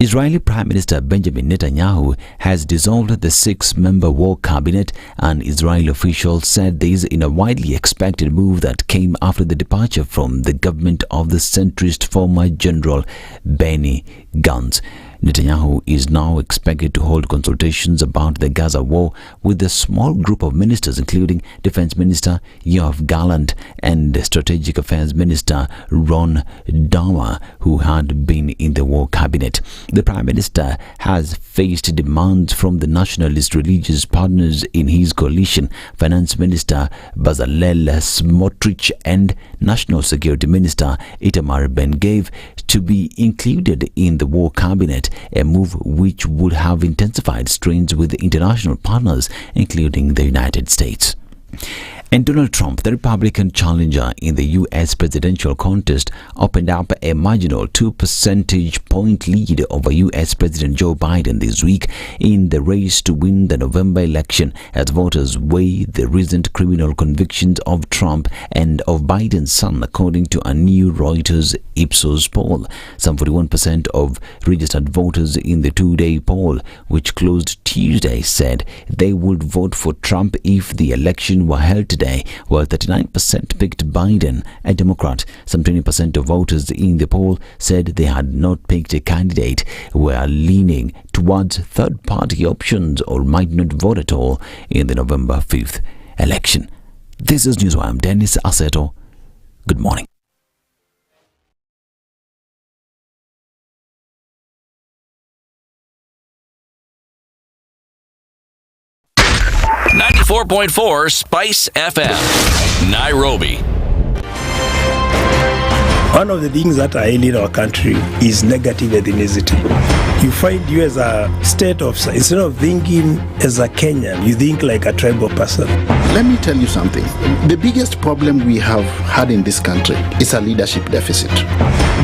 Israeli Prime Minister Benjamin Netanyahu has dissolved the 6-member war cabinet, and Israeli officials said this in a widely expected move that came after the departure from the government of the centrist former General Benny Gantz. Netanyahu is now expected to hold consultations about the Gaza war with a small group of ministers, including Defense Minister Yoav Gallant and Strategic Affairs Minister Ron Dawa, who had been in the war cabinet. The Prime Minister has faced demands from the nationalist religious partners in his coalition, Finance Minister Bezalel Smotrich and National Security Minister Itamar Ben-Gvir, to be included in the war cabinet, a move which would have intensified strains with international partners, including the United States. And Donald Trump, the Republican challenger in the U.S. presidential contest, opened up a marginal 2 percentage point lead over U.S. President Joe Biden this week in the race to win the November election, as voters weigh the recent criminal convictions of Trump and of Biden's son, according to a new Reuters Ipsos poll. Some 41% of registered voters in the 2-day poll, which closed Tuesday, said they would vote for Trump if the election were held today, while 39% picked Biden, a Democrat. Some 20% of voters in the poll said they had not picked a candidate, were leaning towards third-party options, or might not vote at all in the November 5th election. This is Newswire. I'm Dennis Aseto. Good morning. .4 Spice FM, Nairobi. One of the things that are ailing our country is negative ethnicity. You find you as a state officer, instead of thinking as a Kenyan, you think like a tribal person. Let me tell you something. The biggest problem we have had in this country is a leadership deficit.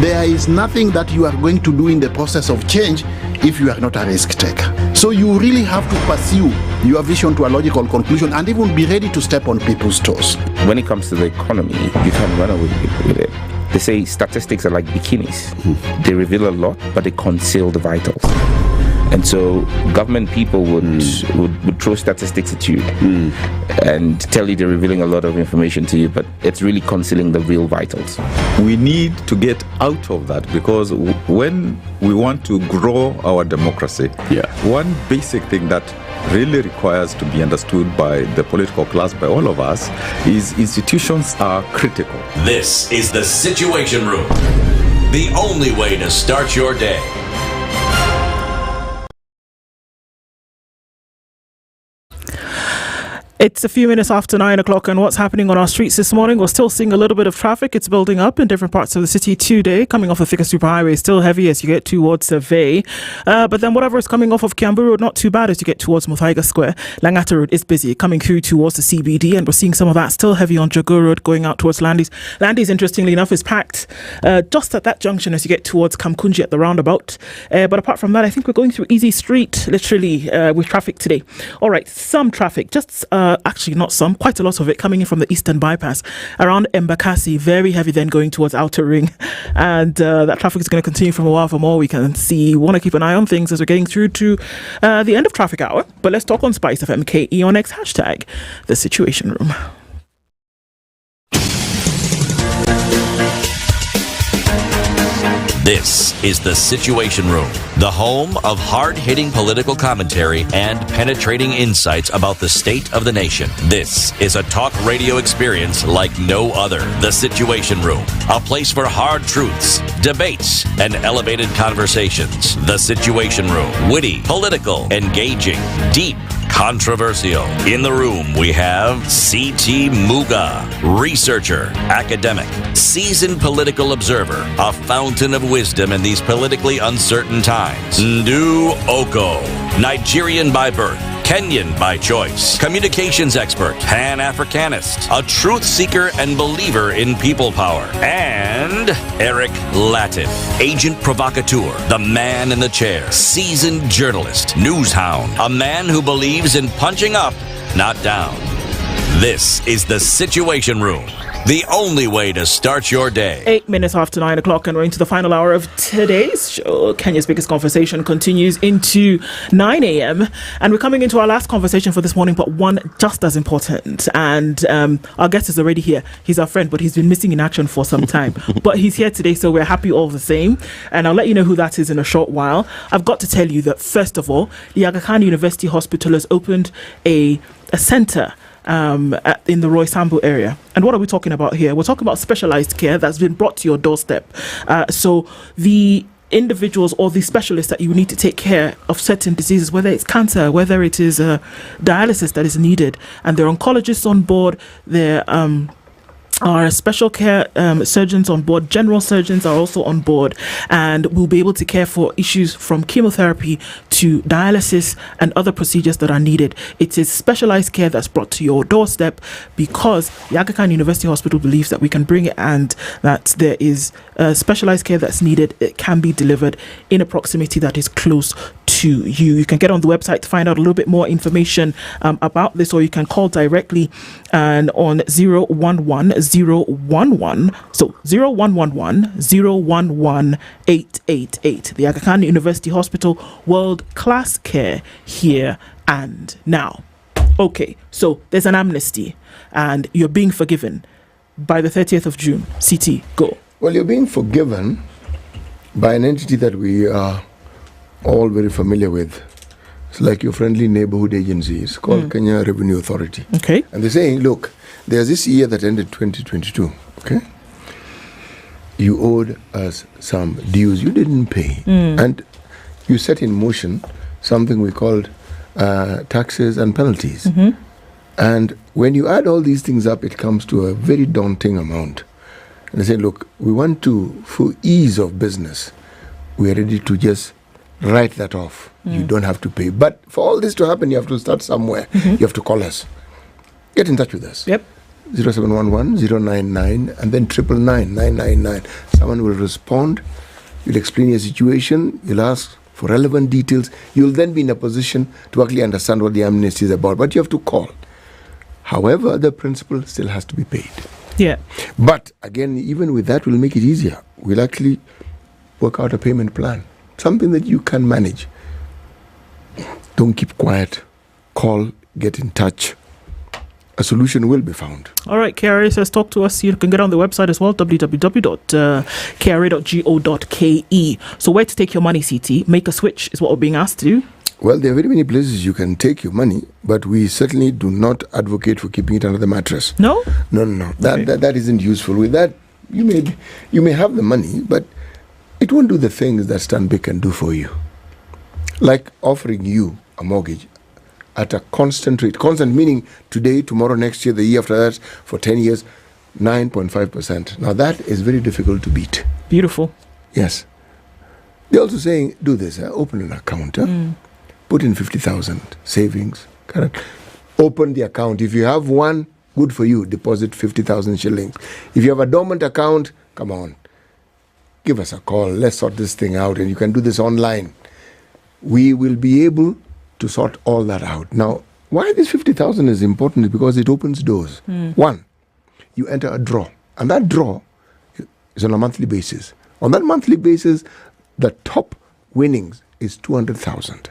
There is nothing that you are going to do in the process of change if you are not a risk taker. So you really have to pursue your vision to a logical conclusion and even be ready to step on people's toes. When it comes to the economy, you can't run away with it. They say statistics are like bikinis. They reveal a lot, but they conceal the vitals. And so government people would throw statistics at you and tell you they're revealing a lot of information to you, but it's really concealing the real vitals. We need to get out of that, because when we want to grow our democracy, one basic thing that really requires to be understood by the political class, by all of us, is institutions are critical. This is the Situation Room, the only way to start your day. It's a few minutes after 9 o'clock, and what's happening on our streets this morning? We're still seeing a little bit of traffic. It's building up in different parts of the city today. Coming off the Thika Superhighway, still heavy as you get towards Survey. But then whatever is coming off of Kiambu Road, not too bad as you get towards Muthaiga Square. Langata Road is busy coming through towards the CBD, and we're seeing some of that still heavy on Jago Road going out towards Landis. Landis, interestingly enough, is packed just at that junction as you get towards Kamkunji at the roundabout. But apart from that, I think we're going through Easy Street, literally, with traffic today. All right, some traffic, just actually not some, quite a lot of it coming in from the Eastern Bypass around Embakasi, very heavy then going towards Outer Ring, and that traffic is going to continue from a while. From all we can see, want to keep an eye on things as we're getting through to the end of traffic hour. But let's talk on SpiceFM KE on X hashtag the Situation Room. This is The Situation Room, the home of hard-hitting political commentary and penetrating insights about the state of the nation. This is a talk radio experience like no other. The Situation Room, a place for hard truths, debates, and elevated conversations. The Situation Room, witty, political, engaging, deep, controversial. In the room, we have C.T. Muga, researcher, academic, seasoned political observer, a fountain of wisdom in these politically uncertain times. Ndu Oko, Nigerian by birth, Kenyan by choice, communications expert, Pan-Africanist, a truth seeker and believer in people power, and Eric Latin, agent provocateur, the man in the chair, seasoned journalist, news hound, a man who believes in punching up, not down. This is The Situation Room, the only way to start your day. 8 minutes after 9 o'clock, and we're into the final hour of today's show. Kenya's biggest conversation continues into 9 a.m. and we're coming into our last conversation for this morning, but one just as important. And our guest is already here. He's our friend, but he's been missing in action for some time. But he's here today, so we're happy all the same. And I'll let you know who that is in a short while. I've got to tell you that, first of all, the Aga Khan University Hospital has opened a centre in the Roy Sambu area. And what are we talking about here? We're talking about specialized care that's been brought to your doorstep. So the individuals or the specialists that you need to take care of certain diseases, whether it's cancer, whether it is dialysis that is needed, and there are oncologists on board, there are special care surgeons on board, general surgeons are also on board, and will be able to care for issues from chemotherapy to dialysis and other procedures that are needed. It is specialized care that's brought to your doorstep because the Aga Khan University Hospital believes that we can bring it, and that there is specialized care that's needed. It can be delivered in a proximity that is close to you. You can get on the website to find out a little bit more information about this, or you can call directly and on 011 011, so 0111 011 888. The Aga Khan University Hospital, world-class care here and now. Okay, so there's an amnesty and you're being forgiven by the 30th of June. CT, go. Well, you're being forgiven by an entity that we are all very familiar with. It's like your friendly neighborhood agencies called Kenya Revenue Authority. Okay. And they're saying, look, there's this year that ended 2022, okay? You owed us some dues you didn't pay. And you set in motion something we called taxes and penalties. And when you add all these things up, it comes to a very daunting amount. And they say, look, we want to, for ease of business, we are ready to just write that off. You don't have to pay. But for all this to happen, you have to start somewhere. You have to call us. Get in touch with us. Yep. 0711 099 and then 999 999. Someone will respond. You'll explain your situation. You'll ask for relevant details. You'll then be in a position to actually understand what the amnesty is about. But you have to call. However, the principal still has to be paid. Yeah. But again, even with that, we'll make it easier. We'll actually work out a payment plan. Something that you can manage. Don't keep quiet. Call, get in touch. A solution will be found. All right, KRA says talk to us. You can get on the website as well, www.kra.go.ke. So where to take your money, CT? Make a switch is what we're being asked to do. Well, there are very many places you can take your money, but we certainly do not advocate for keeping it under the mattress. No? No. That isn't useful. With that, you may have the money, but it won't do the things that Stanbic can do for you. Like offering you a mortgage at a constant rate. Constant meaning today, tomorrow, next year, the year after that, for 10 years, 9.5%. Now that is very difficult to beat. Beautiful. Yes. They're also saying, do this, open an account, put in 50,000 savings, correct? Open the account. If you have one, good for you, deposit 50,000 shillings. If you have a dormant account, come on, give us a call. Let's sort this thing out, and you can do this online. We will be able to sort all that out. Now, why this 50,000 is important is because it opens doors. One, you enter a draw, and that draw is on a monthly basis. On that monthly basis, the top winnings is 200,000.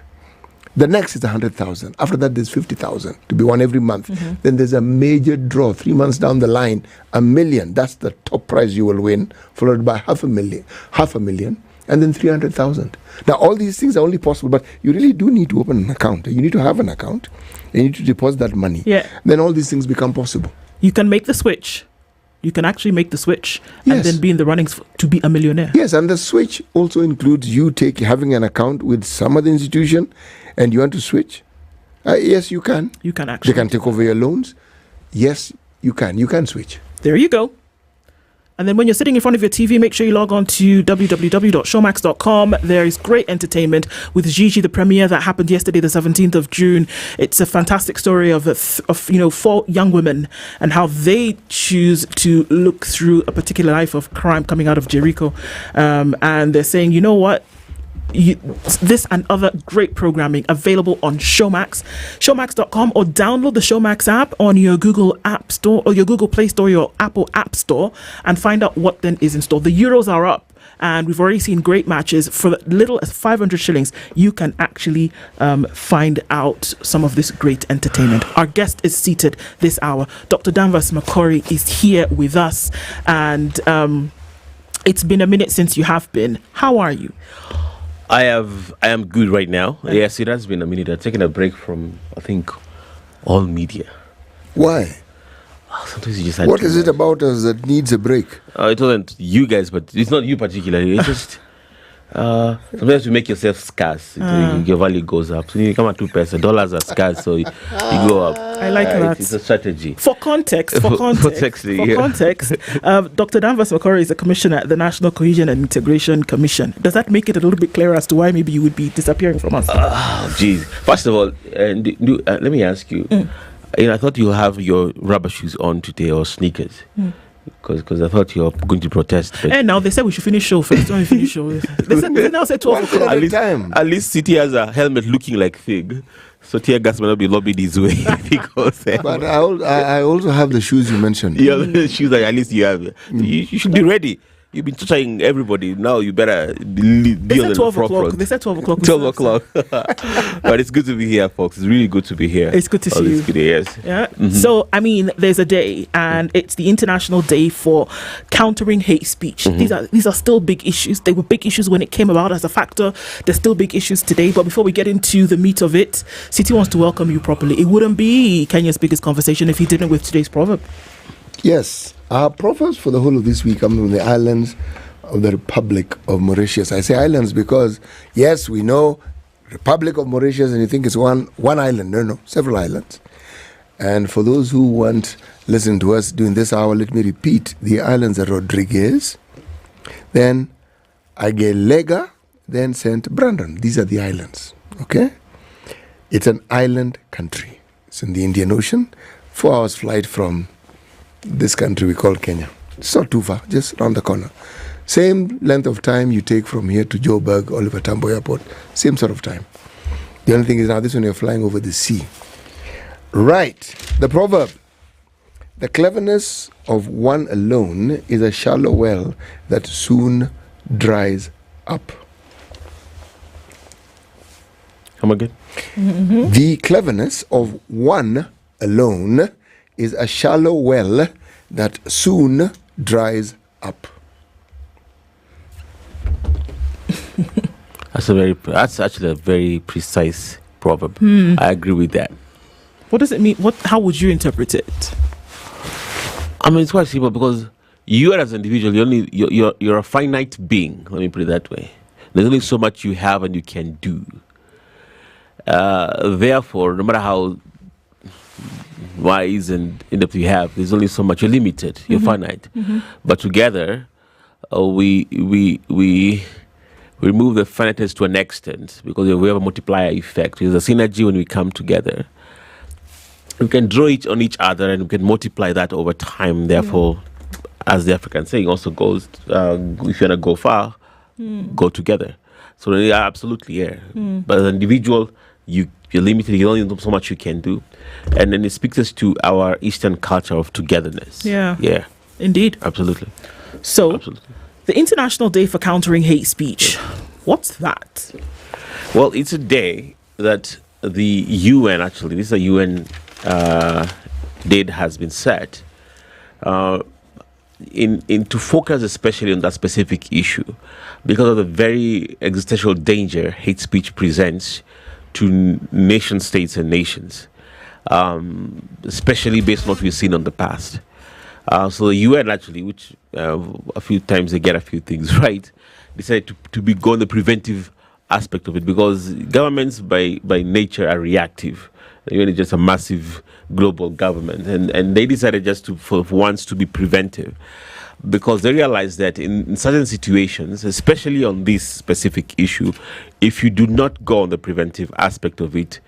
The next is 100,000. After that, there's 50,000 to be won every month. Then there's a major draw 3 months down the line, 1 million. That's the top prize you will win, followed by half a million, and then 300,000. Now, all these things are only possible, but you really do need to open an account. You need to have an account. You need to deposit that money. Yeah. Then all these things become possible. You can make the switch. You can actually make the switch and then be in the runnings to be a millionaire. Yes, and the switch also includes you having an account with some other institution, and you want to switch. Yes, you can. You can actually. They can take over your loans. Yes, you can. You can switch. There you go. And then when you're sitting in front of your TV, make sure you log on to www.showmax.com. There is great entertainment with Gigi, the premiere that happened yesterday, the 17th of June. It's a fantastic story of 4 young women and how they choose to look through a particular life of crime coming out of Jericho. And they're saying, you know what? This and other great programming available on Showmax, showmax.com, or download the Showmax app on your Google App Store or your Google Play Store, your Apple App Store, and find out what then is in store. The Euros are up, and we've already seen great matches. For little as 500 shillings, you can actually find out some of this great entertainment. Our guest is seated this hour. Dr. Danvers Makori is here with us, and it's been a minute since you have been. How are you? I am good right now. Yes, it has been a minute. I've taken a break from, I think, all media. Why? Sometimes you just what is it about us that needs a break? It wasn't you guys, but it's not you particularly. It's just sometimes you make yourself scarce. Your value goes up. So you come at $2. Dollars are scarce, so you go up. I like that. It's a strategy. For context, Dr. Danvers Makori is a commissioner at the National Cohesion and Integration Commission. Does that make it a little bit clearer as to why maybe you would be disappearing from us? Geez. First of all, let me ask you. I thought you have your rubber shoes on today or sneakers. Because I thought you were going to protest. And now they said we should finish show first. When we finish show, they now say 12 o'clock. At least City has a helmet looking like Fig, so tear gas may not be lobbied this way. Because, but I also have the shoes you mentioned. Yeah, the shoes that at least you have. You should be ready. You've been torturing everybody. Now you better be on the forefront. They said 12 o'clock. 12 o'clock. But it's good to be here, folks. It's really good to be here. It's good to see you. Yes. Yeah. So, there's a day, and it's the International Day for Countering Hate Speech. These are still big issues. They were big issues when it came about as a factor. They're still big issues today. But before we get into the meat of it, City wants to welcome you properly. It wouldn't be Kenya's biggest conversation if he didn't with today's proverb. Yes. Our proverbs for the whole of this week come from the islands of the Republic of Mauritius. I say islands because, yes, we know Republic of Mauritius, and you think it's one island. No, several islands. And for those who want listen to us during this hour, let me repeat. The islands are Rodriguez, then Aguilega, then St. Brandon. These are the islands, okay? It's an island country. It's in the Indian Ocean. 4 hours flight from this country we call Kenya. It's not too far, just around the corner. Same length of time you take from here to Joburg, Oliver Tambo Airport. Same sort of time. The only thing is now this one you're flying over the sea. Right. The proverb. The cleverness of one alone is a shallow well that soon dries up. Come again? The cleverness of one alone is a shallow well that soon dries up. That's actually a very precise proverb. I agree with that. What does it mean? How would you interpret it? It's quite simple because you as an individual, you're a finite being. Let me put it that way. There's only so much you have and you can do. Therefore, no matter how wise and in-depth you have, there's only so much. You're limited. You're finite. But together, we remove the finiteness to an extent because we have a multiplier effect. There's a synergy when we come together. We can draw on each other and we can multiply that over time. Therefore, as the African saying also goes, if you want to go far, go together. So yeah, absolutely, yeah. But as an individual, you're limited. You only know so much you can do. And then it speaks us to our Eastern culture of togetherness. Yeah. Yeah. Indeed. Absolutely. So, the International Day for Countering Hate Speech, what's that? Well, it's a day that the UN, actually, this is a UN date has been set to focus especially on that specific issue because of the very existential danger hate speech presents to nation states and nations, especially based on what we've seen in the past. So the UN actually, which a few times they get a few things right, decided to go on the preventive aspect of it because governments by nature are reactive. The UN is just a massive global government, and they decided just for once to be preventive because they realized that in certain situations, especially on this specific issue, if you do not go on the preventive aspect of it,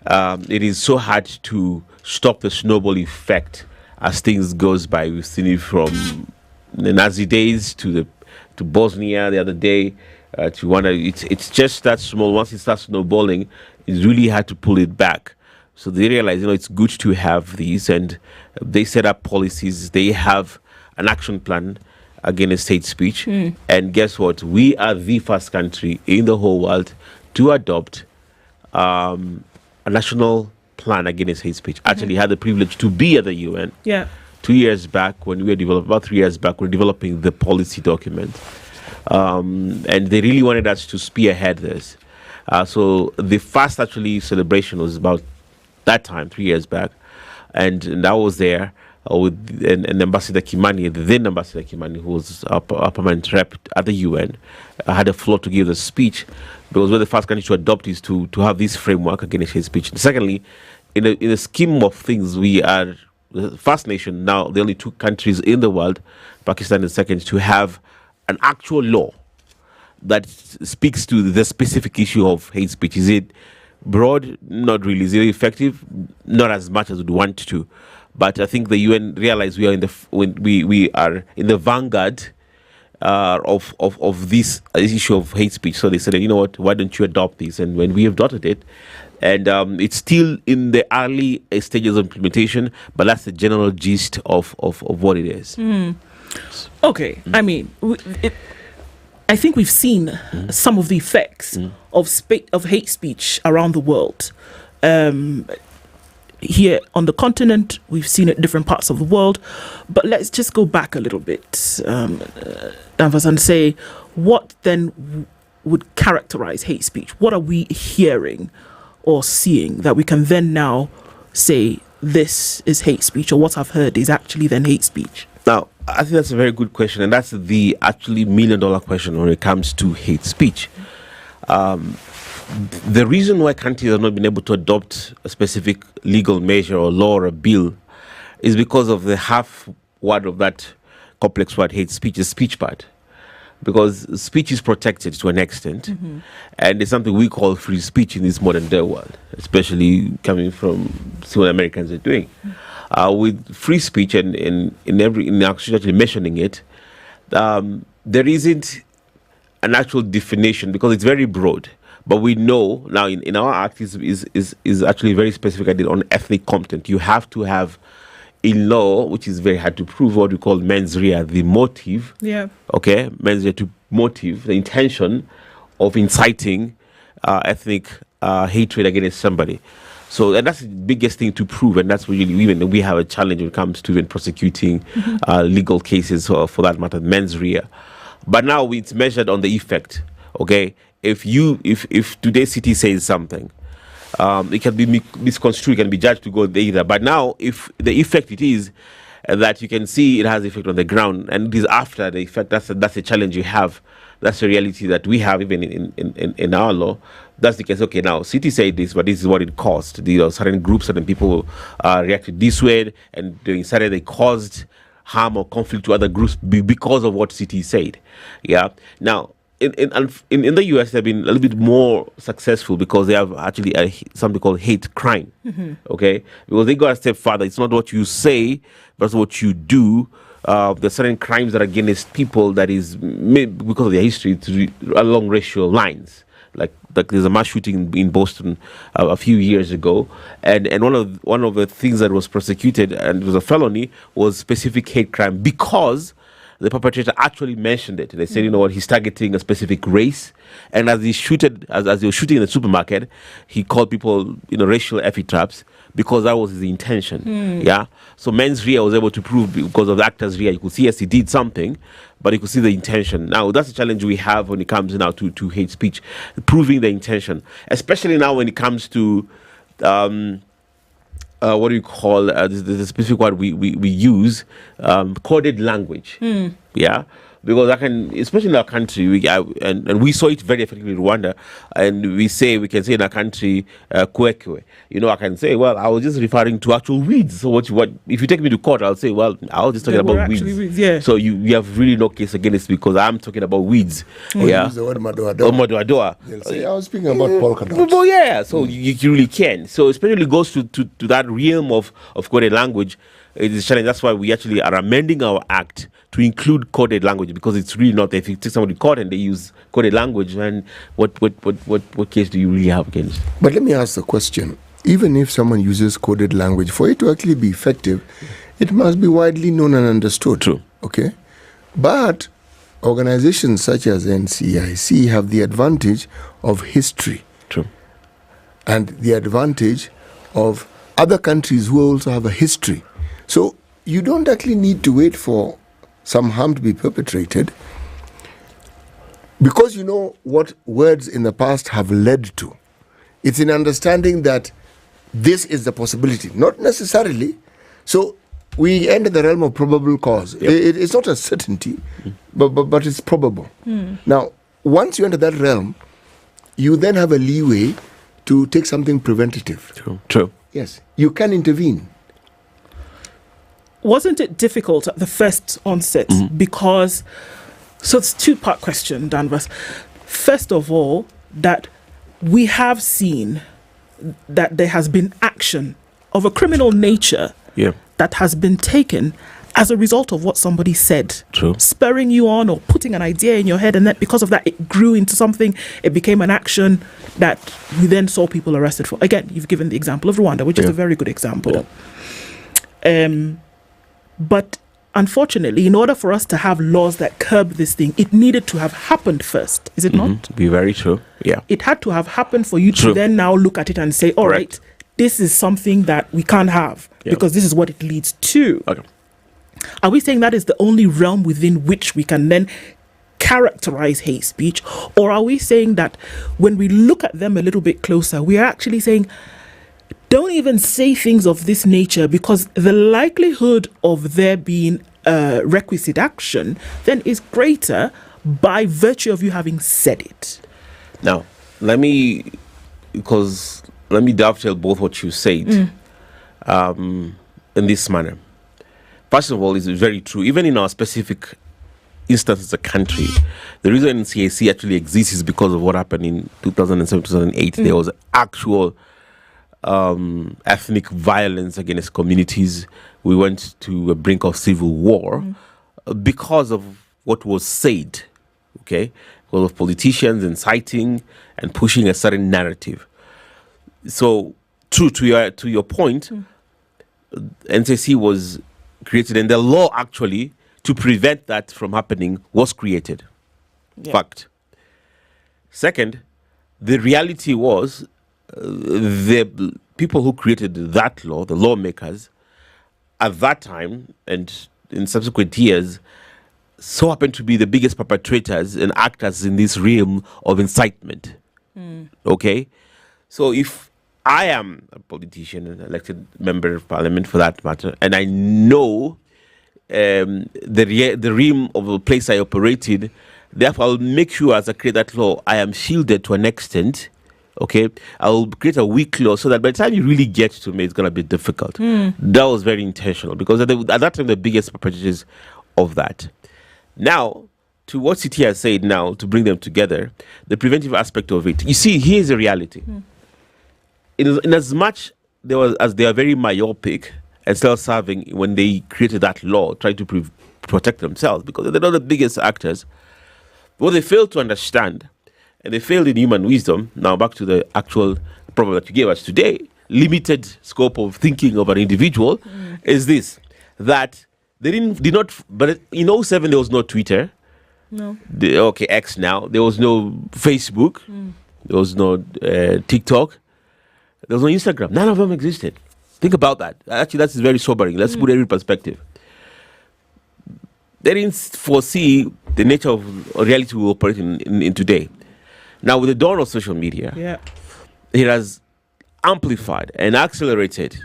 it is so hard to stop the snowball effect as things goes by. We've seen it from the Nazi days to Bosnia the other day. It's just that small. Once it starts snowballing, it's really hard to pull it back. So they realize, it's good to have these, and they set up policies. They have an action plan against hate speech. And guess what? We are the first country in the whole world to adopt a national plan against hate speech. Actually had the privilege to be at the UN. Yeah. 2 years back when we were about 3 years back, we were developing the policy document. And they really wanted us to spearhead this. So the first actually celebration was about that time, 3 years back. And I was there with an Ambassador Kimani, the then Ambassador Kimani, who was a permanent rep at the UN. I had a floor to give the speech because we're the first country to adopt is to have this framework against hate speech. And secondly, in the scheme of things, we are the first nation now, the only two countries in the world, Pakistan is second, to have an actual law that speaks to the specific issue of hate speech. Is it broad? Not really. Is it effective? Not as much as we'd want to. But I think the UN realized we are we are in the vanguard of this issue of hate speech. So they said, you know what? Why don't you adopt this? And when we have adopted it, and it's still in the early stages of implementation, but that's the general gist of what it is. Okay, I mean, I think we've seen some of the effects of hate speech around the world. Here on the continent, we've seen it in different parts of the world. But let's just go back a little bit, Danvers, and say, what then would characterize hate speech? What are we hearing or seeing that we can then now say this is hate speech, or what I've heard is actually then hate speech? Now, I think that's a very good question, and that's the actually $1 million question when it comes to hate speech. The reason why countries have not been able to adopt a specific legal measure or law or a bill is because of the half word of that complex word hate speech, the speech part. Because speech is protected to an extent, and it's something we call free speech in this modern day world, especially coming from see what Americans are doing. With free speech and in actually mentioning it, there isn't an actual definition because it's very broad. But we know now in our act is actually very specific on ethnic content. You have to have in law, which is very hard to prove, what we call mens rea, the motive. Yeah. Okay, mens rea to motive, the intention of inciting ethnic hatred against somebody. So and that's the biggest thing to prove, and that's really even we have a challenge when it comes to even prosecuting legal cases for that matter, mens rea. But now it's measured on the effect. Okay, if today's city says something, it can be misconstrued, it can be judged to go either. But now, if the effect it is that you can see it has effect on the ground, and it is after the effect, that's a challenge you have that's the reality that we have even in our law. That's the case. Okay, now city said this, but this is what it caused. Certain groups, certain people reacted this way, and they decided they caused harm or conflict to other groups because of what city said. Yeah. Now, in the US, they've been a little bit more successful because they have actually something called hate crime. Okay, because they go a step further. It's not what you say, but it's what you do. There's certain crimes that are against people that is because of their history along racial lines. Like there's a mass shooting in Boston a few years ago, and one of the things that was prosecuted and it was a felony was specific hate crime because the perpetrator actually mentioned it. They said, you know what, he's targeting a specific race, and as he was shooting in the supermarket, he called people racial epithets because that was his intention. Yeah. So mens rea was able to prove because of the actor's rea. You could see yes, he did something, but you could see the intention. Now that's a challenge we have when it comes now to hate speech, proving the intention, especially now when it comes to what do you call the specific word we use, coded language. Yeah. Because especially in our country, and we saw it very effectively in Rwanda, and we can say in our country, kwekwe. I can say, well, I was just referring to actual weeds. So what if you take me to court, I'll say, well, I was just talking about weeds. Yeah. So you have really no case against it because I'm talking about weeds. Yeah. Use the word madoa. They'll say, I was speaking about polka dots. Well, yeah. So you really can. So especially goes to that realm of coded language. It is a challenge. That's why we actually are amending our act to include coded language because it's really not. If you take somebody to court and they use coded language, then what case do you really have against? But let me ask the question: even if someone uses coded language, for it to actually be effective, it must be widely known and understood. True. Okay, but organizations such as NCIC have the advantage of history. True. And the advantage of other countries who also have a history. So you don't actually need to wait for some harm to be perpetrated because you know what words in the past have led to. It's in understanding that this is the possibility, not necessarily. So we enter the realm of probable cause. Yep. It's not a certainty, but it's probable. Now, once you enter that realm, you then have a leeway to take something preventative. True. Yes, you can intervene. Wasn't it difficult at the first onset? Because, so it's a two-part question, Danvers. First of all, that we have seen that there has been action of a criminal nature that has been taken as a result of what somebody said. True. Spurring you on or putting an idea in your head, and then because of that, it grew into something. It became an action that you then saw people arrested for. Again, you've given the example of Rwanda, which is a very good example. But unfortunately, in order for us to have laws that curb this thing, it needed to have happened first. Is it not? Be very true. Yeah. It had to have happened for you to then now look at it and say, all right, this is something that we can't have because this is what it leads to. Okay. Are we saying that is the only realm within which we can then characterize hate speech? Or are we saying that when we look at them a little bit closer, we are actually saying, don't even say things of this nature because the likelihood of there being requisite action then is greater by virtue of you having said it? Now, let me dovetail both what you said in this manner. First of all, it's very true. Even in our specific instance as a country, the reason NCAC actually exists is because of what happened in 2007, 2008. There was actual ethnic violence against communities. We went to a brink of civil war because of what was said, okay? Because of politicians inciting and pushing a certain narrative. So, true to your point, NCC was created, and the law actually to prevent that from happening was created. Fact. Second, the reality was the people who created that law, the lawmakers, at that time and in subsequent years, so happened to be the biggest perpetrators and actors in this realm of incitement. Okay? So if I am a politician, an elected member of parliament for that matter, and I know the realm of the place I operated Therefore, I'll make sure as I create that law, I am shielded to an extent. Okay, I'll create a weak law so that by the time you really get to me, it's going to be difficult. That was very intentional because at that time, the biggest perpetrators of that. Now, to what CT has said now, to bring them together, the preventive aspect of it. You see, here's the reality. In as much as they are very myopic and self-serving when they created that law, trying to protect themselves, because they're not the biggest actors, what they failed to understand, and they failed in human wisdom, now back to the actual problem that you gave us today, limited scope of thinking of an individual, is this, that they did not, but in 2007 there was no Twitter. No. X now. There was no Facebook. There was no TikTok. There was no Instagram. None of them existed. Think about that. Actually, that's very sobering. Let's put it in perspective. They didn't foresee the nature of reality we operate in today. Now, with the dawn of social media, it has amplified and accelerated,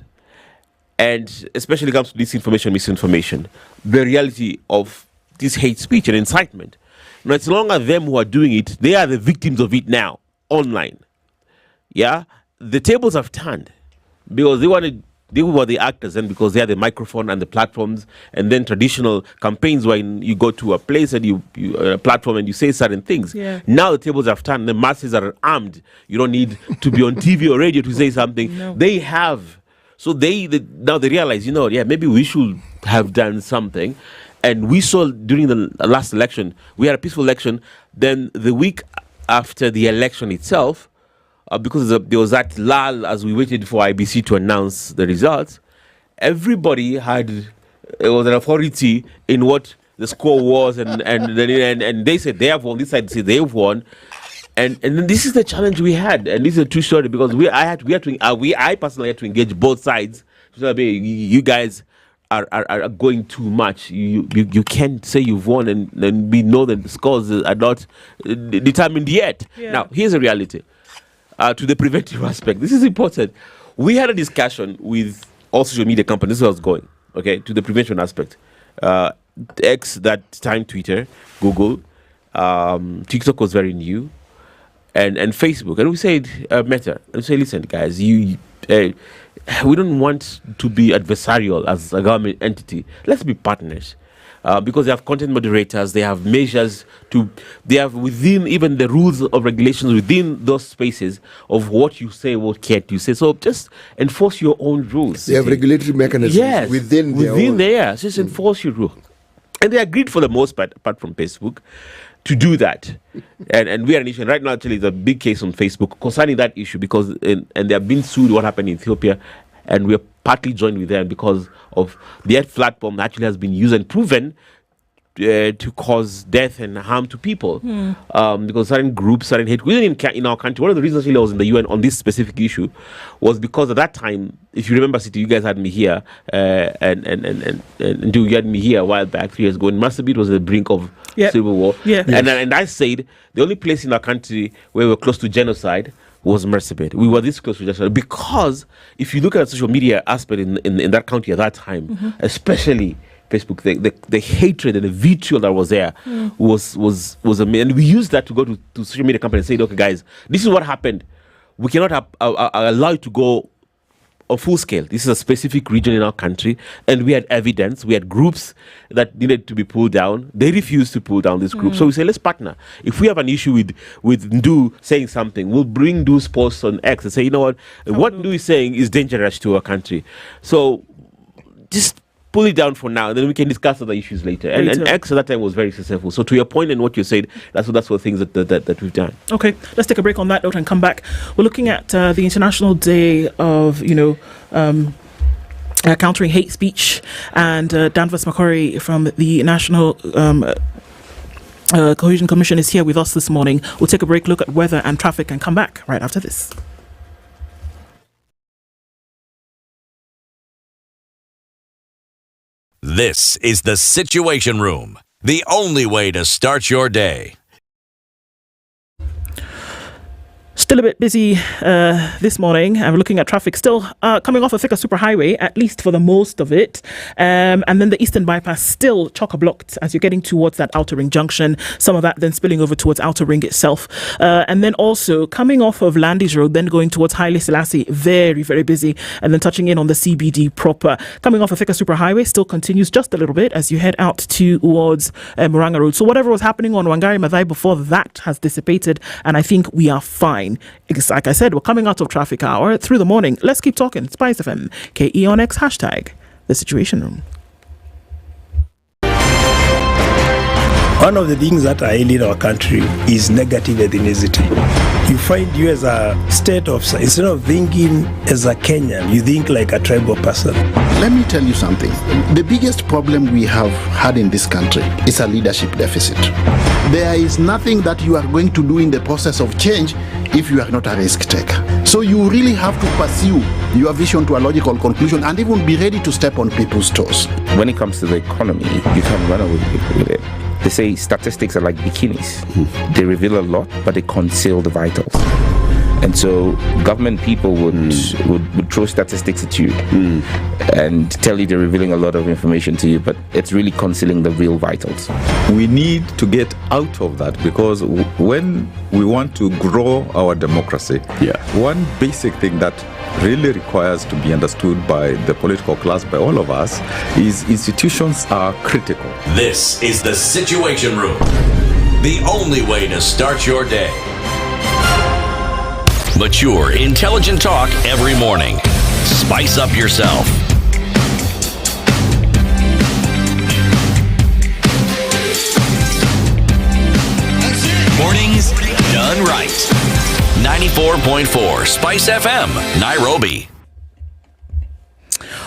and especially comes to disinformation, misinformation, the reality of this hate speech and incitement. Now, it's no longer them who are doing it. They are the victims of it now, online. Yeah? The tables have turned because they were the actors then because they had the microphone and the platforms, and then traditional campaigns when you go to a place and you a platform and you say certain things. Now the tables have turned. The masses are armed. You don't need to be on TV or radio to say something. No. They have. So now they realize, maybe we should have done something. And we saw during the last election, we had a peaceful election. Then the week after the election itself, because there was that lull as we waited for IBC to announce the results, everybody was an authority in what the score was, and they said they have won. This side said they have won, and this is the challenge we had, and this is a true story because I personally had to engage both sides. So you guys are going too much. You can't say you've won and we know that the scores are not determined yet. Now, here's the reality. To the preventive aspect, this is important. We had a discussion with all social media companies. This is how it's going. Okay, to the prevention aspect. X, that time Twitter, Google, TikTok was very new, and Facebook. And we said Meta. And we say, listen, guys, we don't want to be adversarial as a government entity. Let's be partners. Because they have content moderators, they have measures they have within even the rules of regulations within those spaces of what you say, what can't you say. So just enforce your own rules. They have regulatory mechanisms within there. Just enforce your rule. And they agreed for the most part, apart from Facebook, to do that. and we are an issue. And right now, actually, there's a big case on Facebook concerning that issue because and they have been sued what happened in Ethiopia. And we are partly joined with them because of their platform that actually has been used and proven to cause death and harm to people. Because certain groups, certain hate, even in our country, one of the reasons I was in the UN on this specific issue was because at that time, if you remember, City, you guys had me here, and you had me here a while back, 3 years ago, and Massabit was at the brink of civil war. And I said the only place in our country where we were close to genocide was Marsabit. We were this close to genocide because if you look at the social media aspect in that country at that time, especially Facebook, the hatred and the vitriol that was there was amazing. And we used that to go to social media companies and say, okay, guys, this is what happened. We cannot allow it to go on full scale. This is a specific region in our country, and we had evidence. We had groups that needed to be pulled down. They refused to pull down this group. So we say, let's partner. If we have an issue with Ndu saying something, we'll bring Ndu's posts on X and say, you know what Ndu is saying is dangerous to our country. So just pull it down for now, and then we can discuss other issues later. And X at that time was very successful. So to your point and what you said, that's what the things that we've done. Okay, let's take a break on that note and come back. We're looking at the International Day of, countering hate speech, and Danvers McCurry from the National Cohesion Commission is here with us this morning. We'll take a break, look at weather and traffic, and come back right after this. This is the Situation Room, the only way to start your day. Still a bit busy this morning. I'm looking at traffic still coming off a thicker superhighway, at least for the most of it. And then the Eastern Bypass still chock-a-blocked as you're getting towards that Outer Ring junction. Some of that then spilling over towards Outer Ring itself. And then also coming off of Landys Road, then going towards Haile Selassie, very, very busy. And then touching in on the CBD proper. Coming off a thicker superhighway still continues just a little bit as you head out towards Murang'a Road. So whatever was happening on Wangari Maathai before that has dissipated, and I think we are fine. It's like I said, we're coming out of traffic hour through the morning. Let's keep talking. SpiceFM, KE on X, hashtag The Situation Room. One of the things that are ailing our country is negative ethnicity. You find you as a state of, instead of thinking as a Kenyan, you think like a tribal person. Let me tell you something. The biggest problem we have had in this country is a leadership deficit. There is nothing that you are going to do in the process of change if you are not a risk taker. So you really have to pursue your vision to a logical conclusion and even be ready to step on people's toes. When it comes to the economy, you can't run away with it. They say statistics are like bikinis. They reveal a lot, but they conceal the vitals. And so government people would throw statistics at you and tell you they're revealing a lot of information to you, but it's really concealing the real vitals. We need to get out of that, because when we want to grow our democracy, one basic thing that really requires to be understood by the political class, by all of us, is institutions are critical. This is the Situation Room, the only way to start your day. Mature, intelligent talk every morning. Spice up yourself. Mornings done right. 94.4 Spice FM, Nairobi.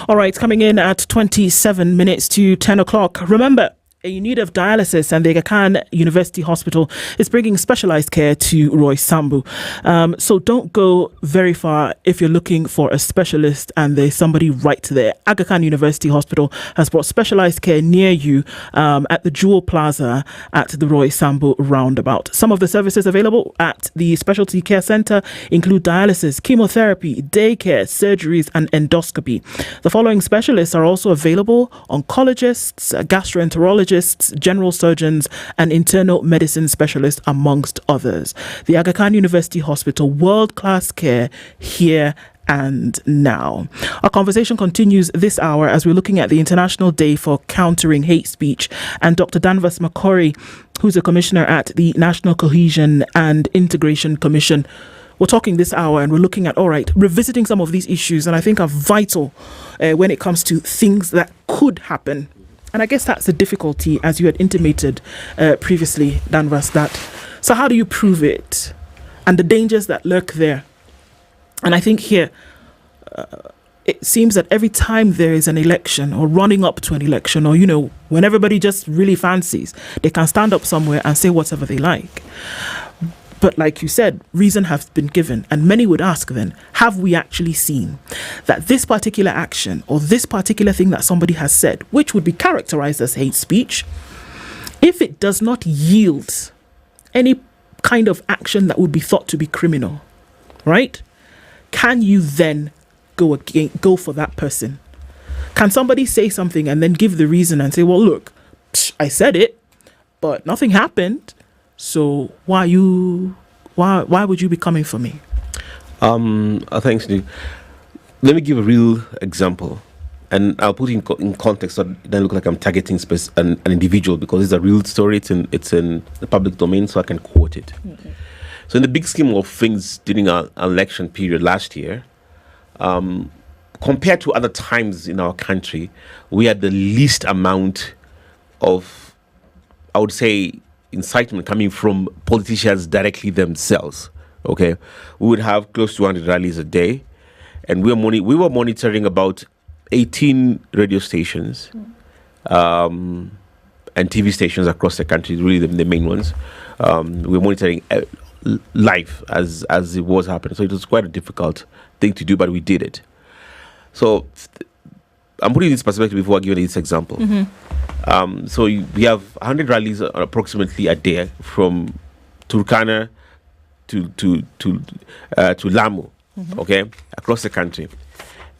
All right, coming in at 27 minutes to 10 o'clock. Remember, in need of dialysis, and the Aga Khan University Hospital is bringing specialized care to Roy Sambu. So don't go very far if you're looking for a specialist and there's somebody right there. Aga Khan University Hospital has brought specialized care near you at the Jewel Plaza at the Roy Sambu roundabout. Some of the services available at the Specialty Care Center include dialysis, chemotherapy, daycare, surgeries, and endoscopy. The following specialists are also available: oncologists, gastroenterologists, general surgeons, and internal medicine specialists, amongst others. The Aga Khan University Hospital, world-class care here and now. Our conversation continues this hour as we're looking at the International Day for Countering Hate Speech, and Dr. Danvas Makori, who's a commissioner at the National Cohesion and Integration Commission. We're talking this hour and we're looking at, revisiting some of these issues, and I think are vital when it comes to things that could happen. And I guess that's the difficulty, as you had intimated previously, Danvas, so how do you prove it? And the dangers that lurk there. And I think here, it seems that every time there is an election or running up to an election, or, when everybody just really fancies, they can stand up somewhere and say whatever they like. But like you said, reason has been given, and many would ask then, have we actually seen that this particular action or this particular thing that somebody has said, which would be characterized as hate speech, if it does not yield any kind of action that would be thought to be criminal, right? Can you then go for that person? Can somebody say something and then give the reason and say, well, look, I said it, but nothing happened. So why would you be coming for me? Thanks, Nick. Let me give a real example, and I'll put it in context so it doesn't look like I'm targeting an individual, because it's a real story. It's in the public domain, so I can quote it. Okay. So in the big scheme of things during our election period last year, compared to other times in our country, we had the least amount of, I would say, incitement coming from politicians directly themselves. Okay, we would have close to 100 rallies a day, and we were monitoring about 18 radio stations and TV stations across the country, really the main ones. We were monitoring live as it was happening, so it was quite a difficult thing to do, but we did it. So I'm putting this perspective before I give you this example. So we have 100 rallies approximately a day from Turkana to Lamu, okay, across the country.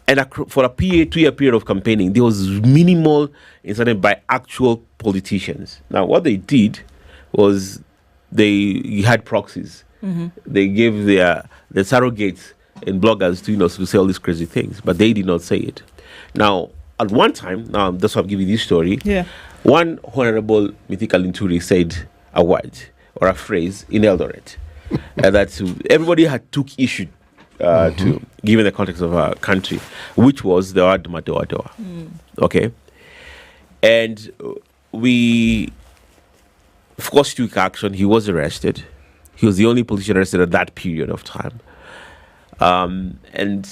And for a 2-year period of campaigning, there was minimal incident by actual politicians. Now, what they did was you had proxies. They gave the surrogates and bloggers to say all these crazy things, but they did not say it. Now, at one time, that's why I'm giving this story. Yeah. One Honorable Mythical Inturi said a word or a phrase in Eldoret that everybody had took issue to, given the context of our country, which was the word Matoa. Okay? And we, of course, took action. He was arrested. He was the only politician arrested at that period of time. And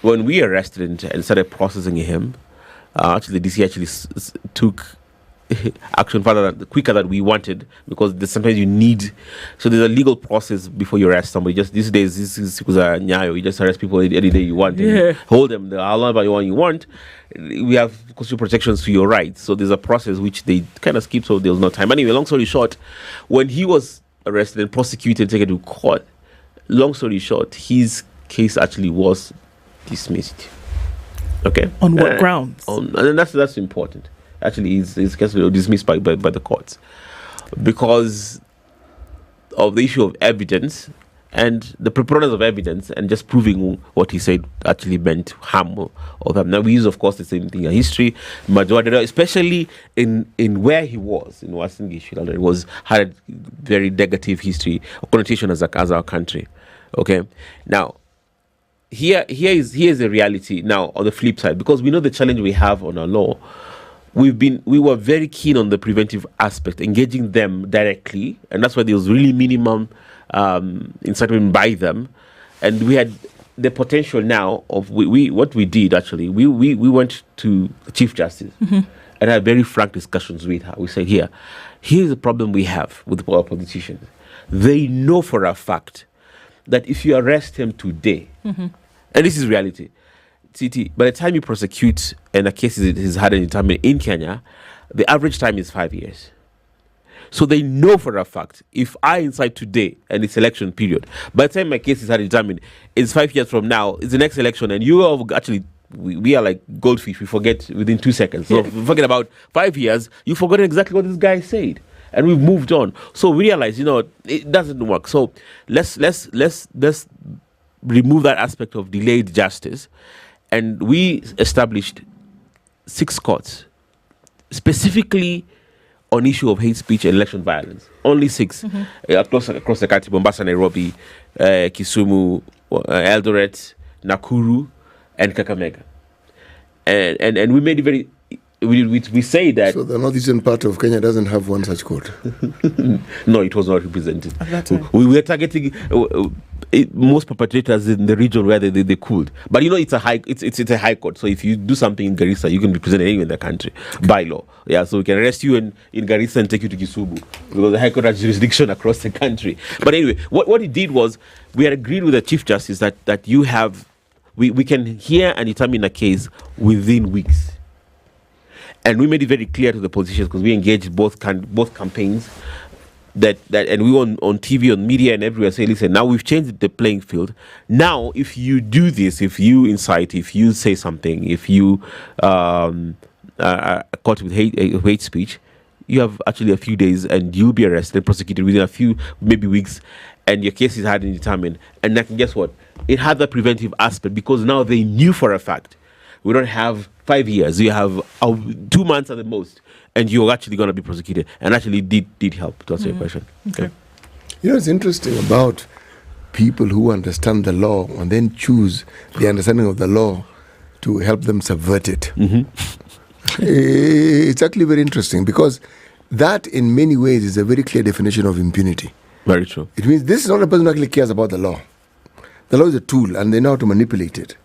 when we arrested and started processing him, actually the DC took action quicker than we wanted, because sometimes you need, so there's a legal process before you arrest somebody. Just these days, this is because you just arrest people any day you want, and hold them how long you want. We have constitutional protections to your rights, so there's a process which they kind of skip, so there was no time. Anyway, long story short, when he was arrested and prosecuted and taken to court, long story short, his case actually was dismissed. Okay. On what grounds? And that's important. Actually, his case was dismissed by the courts because of the issue of evidence and the preponderance of evidence, and just proving what he said actually meant harm of them. Now, we use, of course, the same thing in history, especially in where he was, in Western Judicial. It had a very negative history or connotation as our country. Okay. Now, here is the reality. Now, on the flip side, because we know the challenge we have on our law, we were very keen on the preventive aspect, engaging them directly, and that's why there was really minimum incitement by them, and we had the potential now of what we did actually. We went to the Chief Justice and had very frank discussions with her. We said, here's the problem we have with our politicians. They know for a fact that if you arrest him today, and this is reality, by the time you prosecute and a case is had and determined in Kenya, the average time is 5 years. So they know for a fact, if I incite today and it's election period, by the time my case is had and determined, it's 5 years from now, it's the next election, and you have actually, we are like goldfish, we forget within 2 seconds. So forget about 5 years, you've forgotten exactly what this guy said. And we've moved on. So we realize, it doesn't work. So let's remove that aspect of delayed justice. And we established 6 courts specifically on issue of hate speech and election violence. Only 6 across the country: Mombasa, Nairobi, Kisumu, Eldoret, Nakuru, and Kakamega. And we made it very. We say that. So the northeastern part of Kenya doesn't have one such court. No, it was not represented. At that time. We were targeting most perpetrators in the region where they could. But it's a high court. So if you do something in Garissa, you can be presented anywhere in the country by law. Yeah, so we can arrest you in Garissa and take you to Kisumu, because the high court has jurisdiction across the country. But anyway, what it did was we had agreed with the Chief Justice that you have, we can hear and determine a case within weeks. And we made it very clear to the politicians, because we engaged both campaigns, that and we were on TV, on media, and everywhere, say, listen, now we've changed the playing field. Now, if you do this, if you incite, if you say something, if you caught with hate speech, you have actually a few days, and you'll be arrested and prosecuted within a few, maybe weeks, and your case is had and determined. And then, guess what? It had the preventive aspect, because now they knew for a fact. We don't have 5 years. You have 2 months at the most, and you're actually going to be prosecuted. And actually did help, to answer your question. Okay. It's interesting about people who understand the law and then choose the understanding of the law to help them subvert it. It's actually very interesting, because that in many ways is a very clear definition of impunity. Very true. It means this is not a person who actually cares about the law. The law is a tool, and they know how to manipulate it.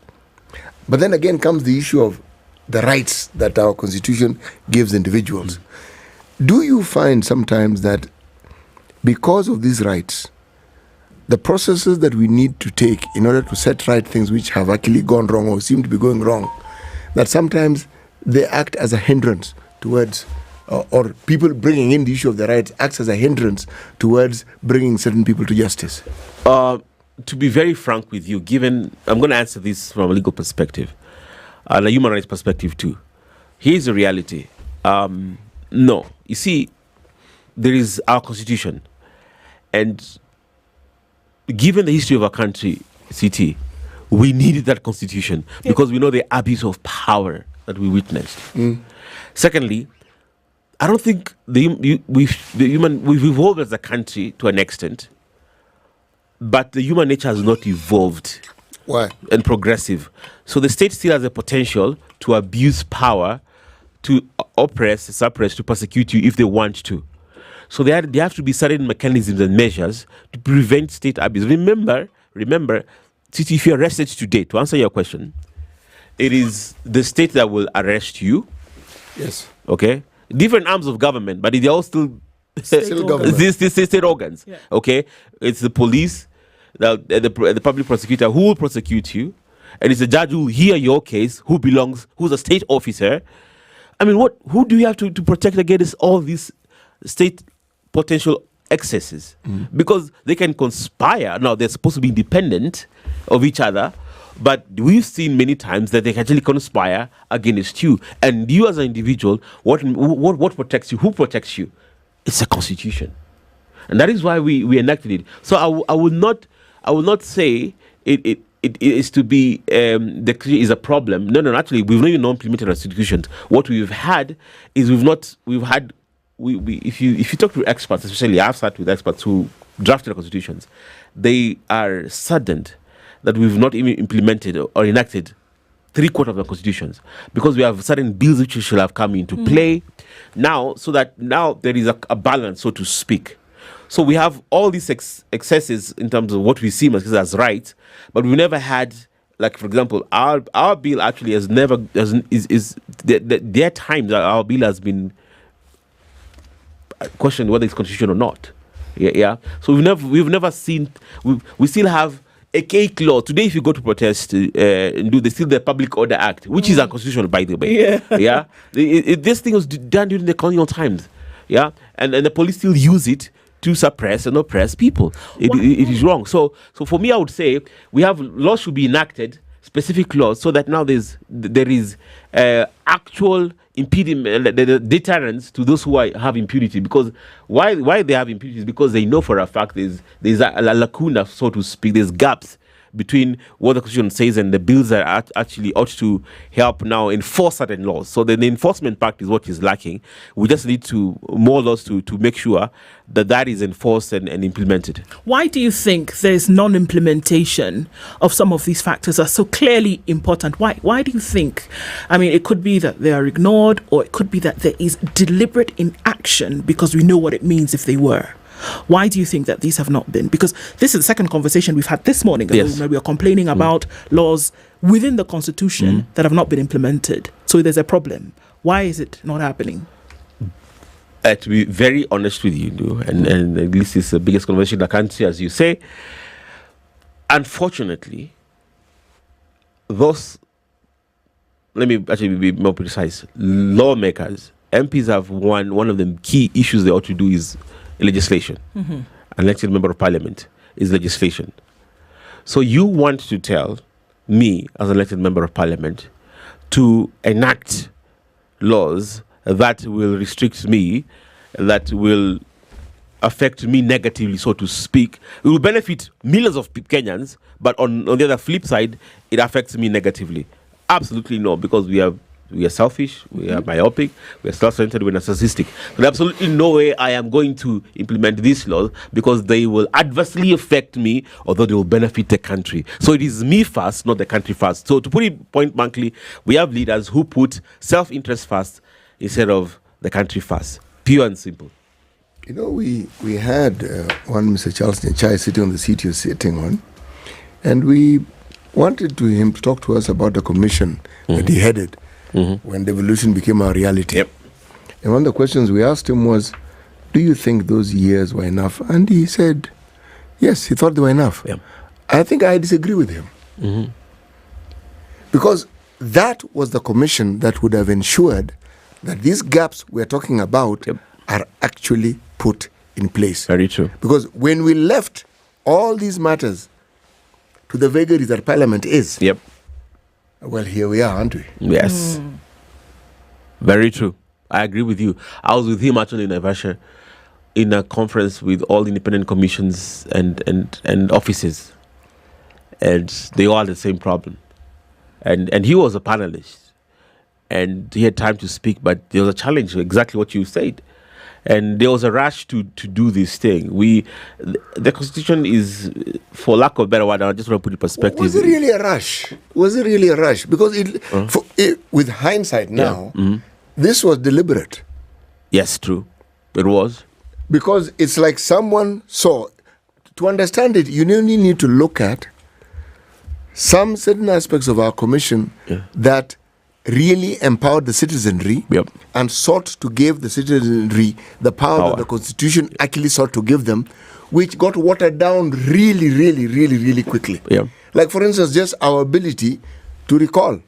But then again comes the issue of the rights that our Constitution gives individuals. Do you find sometimes that because of these rights, the processes that we need to take in order to set right things which have actually gone wrong or seem to be going wrong, that sometimes they act as a hindrance towards or people bringing in the issue of the rights acts as a hindrance towards bringing certain people to justice? To be very frank with you, I'm going to answer this from a legal perspective and a human rights perspective too. Here's the reality. No. You see, there is our constitution. And given the history of our country, CT, we needed that constitution because we know the abuse of power that we witnessed. Secondly, I don't think we've evolved as a country to an extent, but the human nature has not evolved. Why? And progressive. So the state still has the potential to abuse power, to oppress, suppress, to persecute you if they want to. So there have to be certain mechanisms and measures to prevent state abuse. Remember, if you're arrested today, to answer your question, it is the state that will arrest you. Yes. Okay? Different arms of government, but they're all still state organs. Yeah. Okay? It's the police, the public prosecutor who will prosecute you, and it's the judge who will hear your case, who's a state officer. I mean, who do you have to protect against all these state potential excesses? Because they can conspire. Now, they're supposed to be independent of each other, but we've seen many times that they can actually conspire against you. And you as an individual, what protects you? Who protects you? It's a constitution. And that is why we enacted it. So I will not say it is to be the country is a problem. No, actually, we've not even implemented institutions. What we've had is if you talk to experts, especially I've sat with experts who drafted the constitutions, they are saddened that we've not even implemented or enacted 3/4 of the constitutions, because we have certain bills which should have come into play now, so that now there is a balance, so to speak. So we have all these excesses in terms of what we see as right, but we never had, like, for example, our bill actually there are times that our bill has been questioned whether it's constitutional or not. Yeah. So we've never seen. We still have a cake law today. If you go to protest they still the Public Order Act, which is unconstitutional, by the way. Yeah. This thing was done during the colonial times. Yeah, and the police still use it to suppress and oppress people. It is wrong. So for me, I would say we have laws should be enacted, specific laws, so that now there is actual impediment, the deterrence to those who have impunity. Because why they have impunity is because they know for a fact there's a lacuna, so to speak. There's gaps between what the Constitution says and the bills that actually ought to help now enforce certain laws. So the enforcement part is what is lacking. We just need more laws to make sure that is enforced and implemented. Why do you think there's non-implementation of some of these factors are so clearly important? Why do you think? I mean, it could be that they are ignored, or it could be that there is deliberate inaction because we know what it means if they were. Why do you think that these have not been? Because this is the second conversation we've had this morning. Yes. Where we are complaining about laws within the Constitution that have not been implemented. So there's a problem. Why is it not happening? To be very honest with you, and this is the biggest conversation in the country, as you say, unfortunately, let me actually be more precise, lawmakers, MPs have one of the key issues they ought to do is legislation. An elected member of parliament is legislation. So you want to tell me, as an elected member of parliament, to enact laws that will restrict me, that will affect me negatively, so to speak. It will benefit millions of Kenyans, but on the other flip side, it affects me negatively. Absolutely no, because we are selfish, we are myopic, we are self-centered, we are narcissistic. There's absolutely no way I am going to implement these laws because they will adversely affect me, although they will benefit the country. So it is me first, not the country first. So to put it point blankly, we have leaders who put self-interest first instead of the country first. Pure and simple. You know, we had one Mr. Charles Nyachai sitting on the seat you're sitting on, and we wanted him to talk to us about the commission that he headed when devolution became a reality. Yep. And one of the questions we asked him was, do you think those years were enough? And he said, yes, he thought they were enough. Yep. I think I disagree with him. Because that was the commission that would have ensured that these gaps we're talking about are actually put in place. Very true. Because when we left all these matters to the vagaries that Parliament is, well, here we are, aren't we? Yes. Very true. I agree with you. I was with him actually in Naivasha in a conference with all independent commissions and offices. And they all had the same problem. And he was a panelist. And he had time to speak, but there was a challenge, exactly what you said. And there was a rush to do this thing. The Constitution is, for lack of a better word, I just want to put it in perspective. Was it really a rush? Because with hindsight now, this was deliberate. Yes, true. It was. Because it's like someone saw. To understand it, you only need to look at some certain aspects of our commission that really empowered the citizenry and sought to give the citizenry the power that the Constitution actually sought to give them, which got watered down really quickly. Like, for instance, just our ability to recall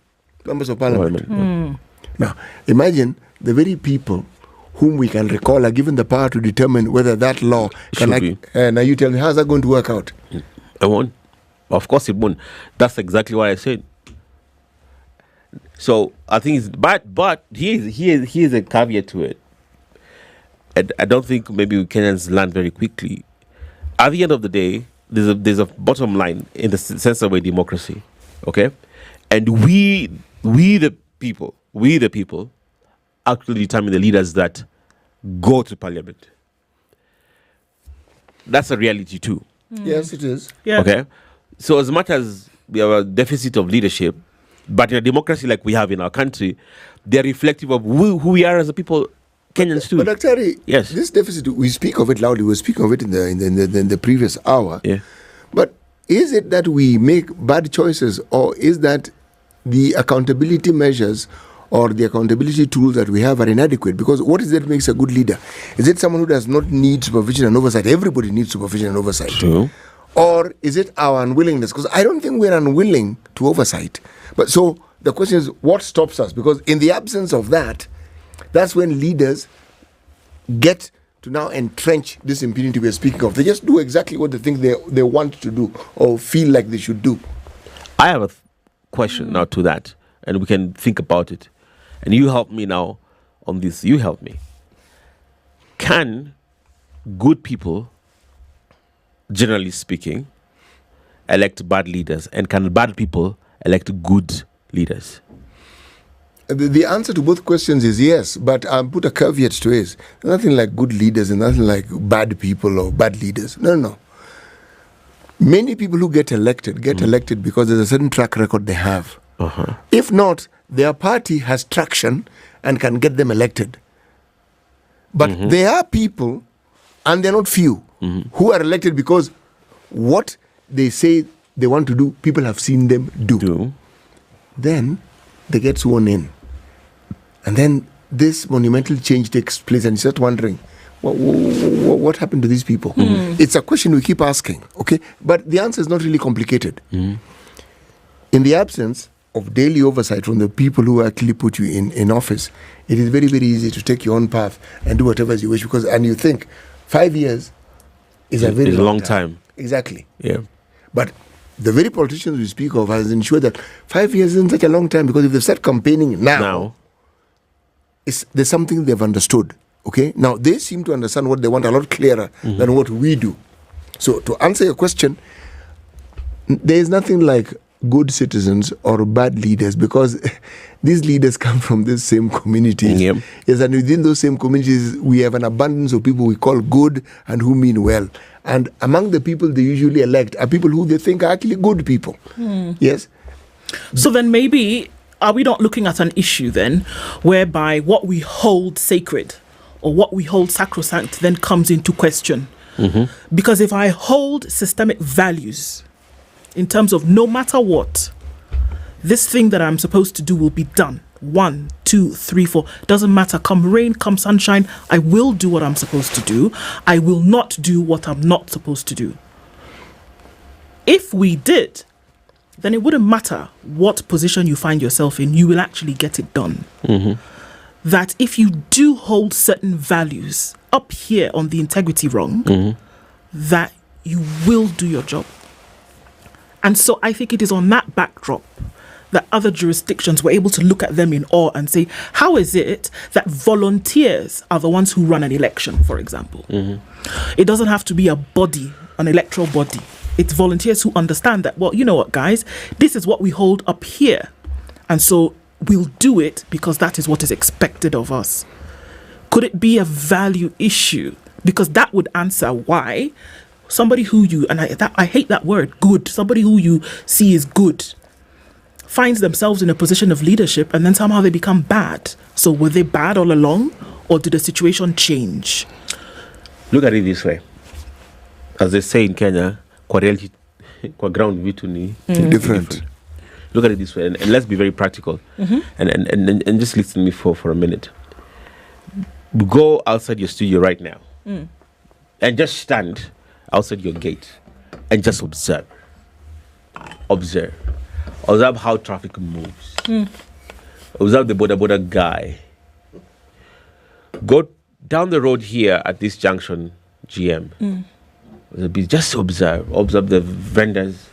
members of Parliament. Now, imagine the very people whom we can recall are given the power to determine whether that law can... now you tell me, how's that going to work out? It won't. Of course it won't. That's exactly what I said. So I think it's... But here's a caveat to it. And I don't think maybe Kenyans learn very quickly. At the end of the day, there's a bottom line in the sense of a democracy. Okay? And we the people actually determine the leaders that go to Parliament. That's a reality too. Yes, it is. Okay? So as much as we have a deficit of leadership, but in a democracy like we have in our country, they're reflective of who we are as a people, Kenyans too. But Dr. Yes. This deficit, we speak of it loudly. We speak of it in the previous hour. Yeah. But is it that we make bad choices, or is that the accountability measures or the accountability tools that we have are inadequate? Because what is it that makes a good leader? Is it someone who does not need supervision and oversight? Everybody needs supervision and oversight. True. Or is it our unwillingness? Because I don't think we're unwilling to oversight. But so the question is, what stops us? Because in the absence of that, that's when leaders get to now entrench this impunity we're speaking of. They just do exactly what they think they want to do or feel like they should do. I have a question now to that, and we can think about it. And you help me now on this. You help me. Can good people, generally speaking, elect bad leaders? And can bad people elect good leaders? The answer to both questions is yes, but I'll put a caveat to it. There's nothing like good leaders and nothing like bad people or bad leaders. No. Many people who get elected because there's a certain track record they have. If not, their party has traction and can get them elected. But there are people, and they're not few, who are elected because what they say they want to do, people have seen them do. Then they get sworn in. And then this monumental change takes place, and you start wondering, what happened to these people? It's a question we keep asking, okay? But the answer is not really complicated. In the absence of daily oversight from the people who actually put you in office, it is very, very easy to take your own path and do whatever you wish, and you think 5 years is a very long time. Exactly. Yeah. But the very politicians we speak of has ensured that 5 years isn't such a long time, because if they start campaigning now. There's something they've understood. Okay? Now, they seem to understand what they want a lot clearer than what we do. So, to answer your question, there is nothing like good citizens or bad leaders, because these leaders come from the same communities. Yes, and within those same communities, we have an abundance of people we call good and who mean well. And among the people they usually elect are people who they think are actually good people. Yes? So then maybe, are we not looking at an issue then whereby what we hold sacred or what we hold sacrosanct then comes into question? Because if I hold systemic values in terms of no matter what, this thing that I'm supposed to do will be done. 1, 2, 3, 4. Doesn't matter. Come rain, come sunshine, I will do what I'm supposed to do. I will not do what I'm not supposed to do. If we did, then it wouldn't matter what position you find yourself in. You will actually get it done. that if you do hold certain values up here on the integrity rung, that you will do your job. And so I think it is on that backdrop that other jurisdictions were able to look at them in awe and say, how is it that volunteers are the ones who run an election, for example? It doesn't have to be a body, an electoral body. It's volunteers who understand that, well, you know what, guys, this is what we hold up here. And so we'll do it because that is what is expected of us. Could it be a value issue? Because that would answer why somebody who you, and I hate that word, good, somebody who you see is good, finds themselves in a position of leadership and then somehow they become bad. So were they bad all along, or did the situation change? Look at it this way. As they say in Kenya, kwa reality, kwa ground vitu ni different. Look at it this way, and let's be very practical. And just listen to me for a minute. Go outside your studio right now and just stand outside your gate and just observe. Observe how traffic moves. Observe the border guy. Go down the road here at this junction, GM. Just observe the vendors,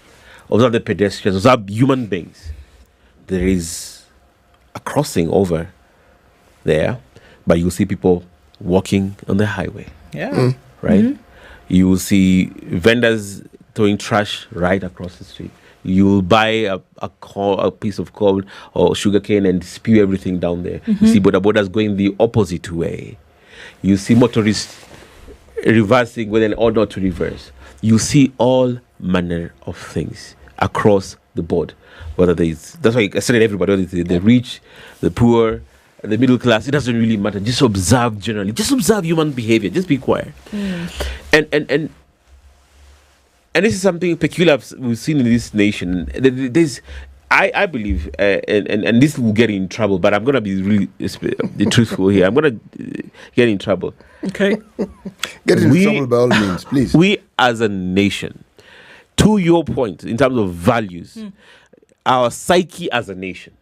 observe the pedestrians, observe human beings. There is a crossing over there, but you'll see people walking on the highway. Right? You will see vendors throwing trash right across the street. You'll buy a piece of corn or sugarcane and spew everything down there. You see bodas going the opposite way. You see motorists reversing with an order to reverse. You see all manner of things across the board. That's why I said everybody, whether it's the rich, the poor, the middle class, it doesn't really matter. Just observe generally. Just observe human behavior. Just be quiet. And this is something peculiar we've seen in this nation. I believe, and this will get in trouble, but I'm going to be really truthful here. I'm going to get in trouble. Okay. Get in trouble by all means, please. We as a nation, to your point, in terms of values, our psyche as a nation,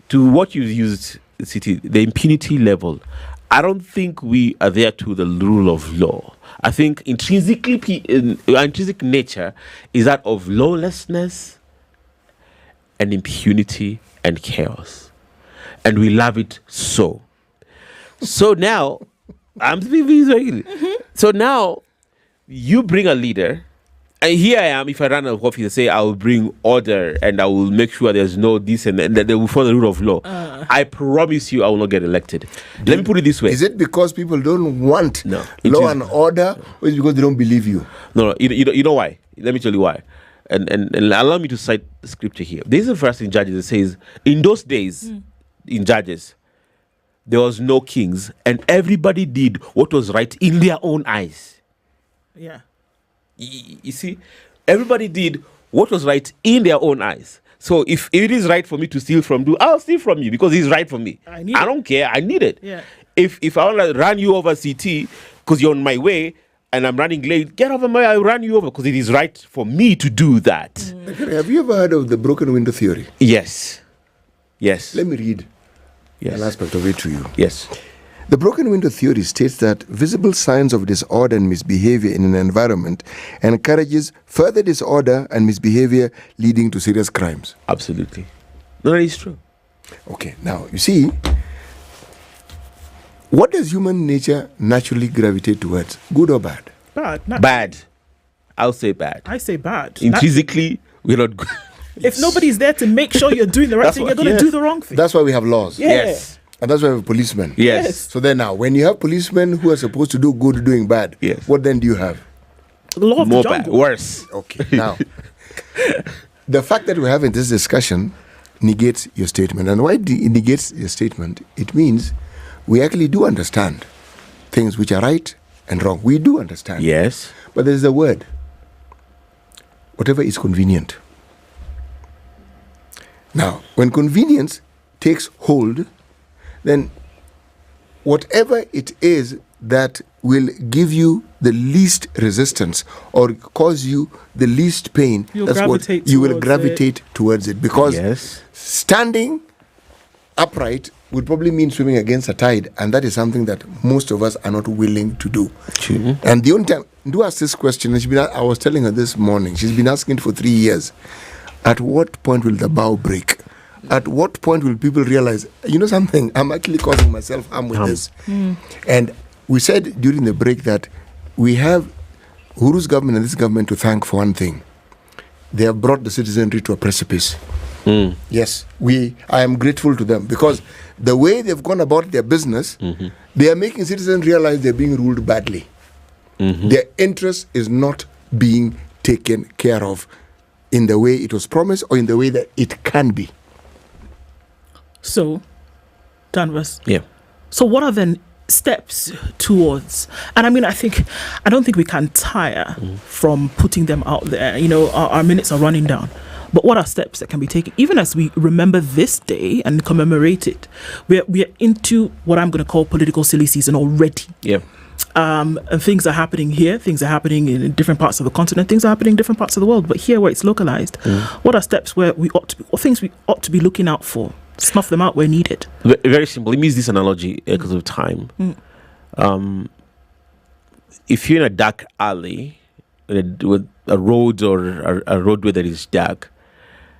to what you've used, the impunity level, I don't think we are there to the rule of law. I think intrinsic nature is that of lawlessness and impunity and chaos. And we love it so. So now, I'm speaking very So now, you bring a leader, and here I am, if I run an office, say I will bring order and I will make sure there's no this and that they will follow the rule of law. I promise you I will not get elected. Let me put it this way. Is it because people don't want law and order, or is it because they don't believe you? No, you know why? Let me tell you why. And allow me to cite the scripture here. There's a verse in Judges that says, in those days, in Judges, there was no kings and everybody did what was right in their own eyes. Yeah. You see, everybody did what was right in their own eyes. So if it is right for me to steal from you, I'll steal from you because it's right for me. I don't care. I need it. Yeah. If I want to run you over CT because you're on my way and I'm running late, get over my way. I'll run you over because it is right for me to do that. Have you ever heard of the broken window theory? Yes. Let me read an aspect of it to you. Yes. The broken window theory states that visible signs of disorder and misbehavior in an environment encourages further disorder and misbehavior leading to serious crimes. Absolutely. No, that is true. Okay, now, you see, what does human nature naturally gravitate towards? Good or bad? Bad. I'll say bad. I say bad. Intrinsically, we're not good. If nobody's there to make sure you're doing the right thing, you're going to do the wrong thing. That's why we have laws. Yes. And that's why we have policemen. Yes. So then now, when you have policemen who are supposed to do good doing bad, what then do you have? The law of More the jungle. bad. Worse. Okay, now, the fact that we're having this discussion negates your statement. And why it negates your statement? It means we actually do understand things which are right and wrong. We do understand. Yes. But there's a word. Whatever is convenient. Now, when convenience takes hold, then whatever it is that will give you the least resistance or cause you the least pain, you will gravitate towards it. Because standing upright would probably mean swimming against a tide, and that is something that most of us are not willing to do. True. And the only time, do ask this question, and I was telling her this morning, she's been asking it for 3 years. At what point will the bow break? At what point will people realize, you know something, I'm actually causing myself harm with this? And we said during the break that we have Uhuru's government and this government to thank for one thing. They have brought the citizenry to a precipice. Yes, I am grateful to them because the way they've gone about their business, they are making citizens realize they're being ruled badly. Their interest is not being taken care of in the way it was promised or in the way that it can be. So, Danvers. Yeah. So what are then steps towards, and I don't think we can tire from putting them out there. You know, our minutes are running down. But what are steps that can be taken, even as we remember this day and commemorate it? We're into what I'm going to call political silly season already. Yeah. And things are happening here, things are happening in different parts of the continent, things are happening in different parts of the world. But here, where it's localized, what are steps where what things we ought to be looking out for? Snuff them out where needed. Very simple. Let me use this analogy because of time. If you're in a dark alley with a road or a roadway that is dark,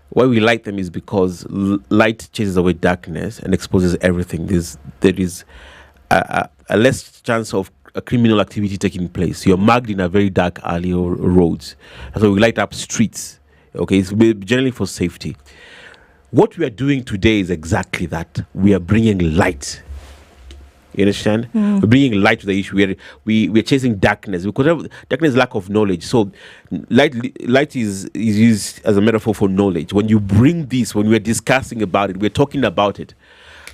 why we light them is because light chases away darkness and exposes everything. There is a less chance of a criminal activity taking place. You're marked in a very dark alley or roads. And so we light up streets. Okay, it's generally for safety. What we are doing today is exactly that. We are bringing light. You understand? We're bringing light to the issue. We're chasing darkness because darkness is lack of knowledge. So light is used as a metaphor for knowledge. When you bring this, when we're discussing about it, we're talking about it,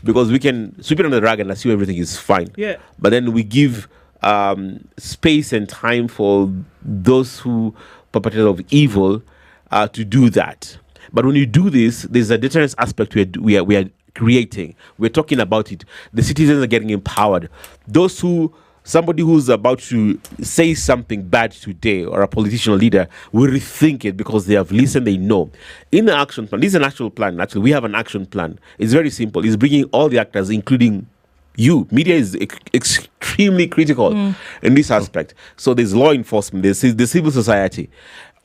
because we can sweep it on the rag and assume everything is fine. Yeah. But then we give space and time for those who perpetrate of evil to do that. But when you do this, there's a deterrence aspect we are creating. We're talking about it. The citizens are getting empowered. Somebody who's about to say something bad today, or a politician or leader, will rethink it because they have listened, they know. In the action plan, this is an actual plan. Actually, we have an action plan. It's very simple. It's bringing all the actors, including you. Media is extremely critical in this aspect. So there's law enforcement, there's the civil society.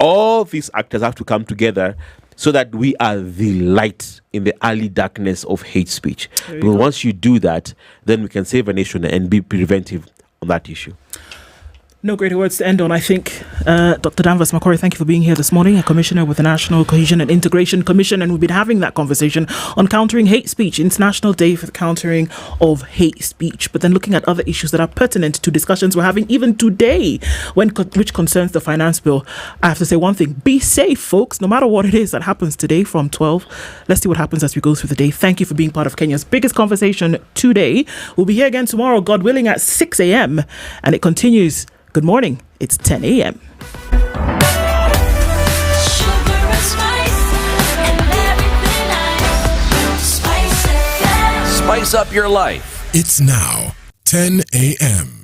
All these actors have to come together so that we are the light in the early darkness of hate speech. But once you do that, then we can save a nation and be preventive on that issue. No greater words to end on, I think. Dr. Danvers Makori, thank you for being here this morning, a commissioner with the National Cohesion and Integration Commission, and we've been having that conversation on countering hate speech, International Day for the Countering of Hate Speech, but then looking at other issues that are pertinent to discussions we're having even today, which concerns the finance bill. I have to say one thing, be safe, folks, no matter what it is that happens today from 12. Let's see what happens as we go through the day. Thank you for being part of Kenya's biggest conversation today. We'll be here again tomorrow, God willing, at 6 a.m. and it continues. Good morning. It's 10 a.m. Spice up your life. It's now 10 a.m.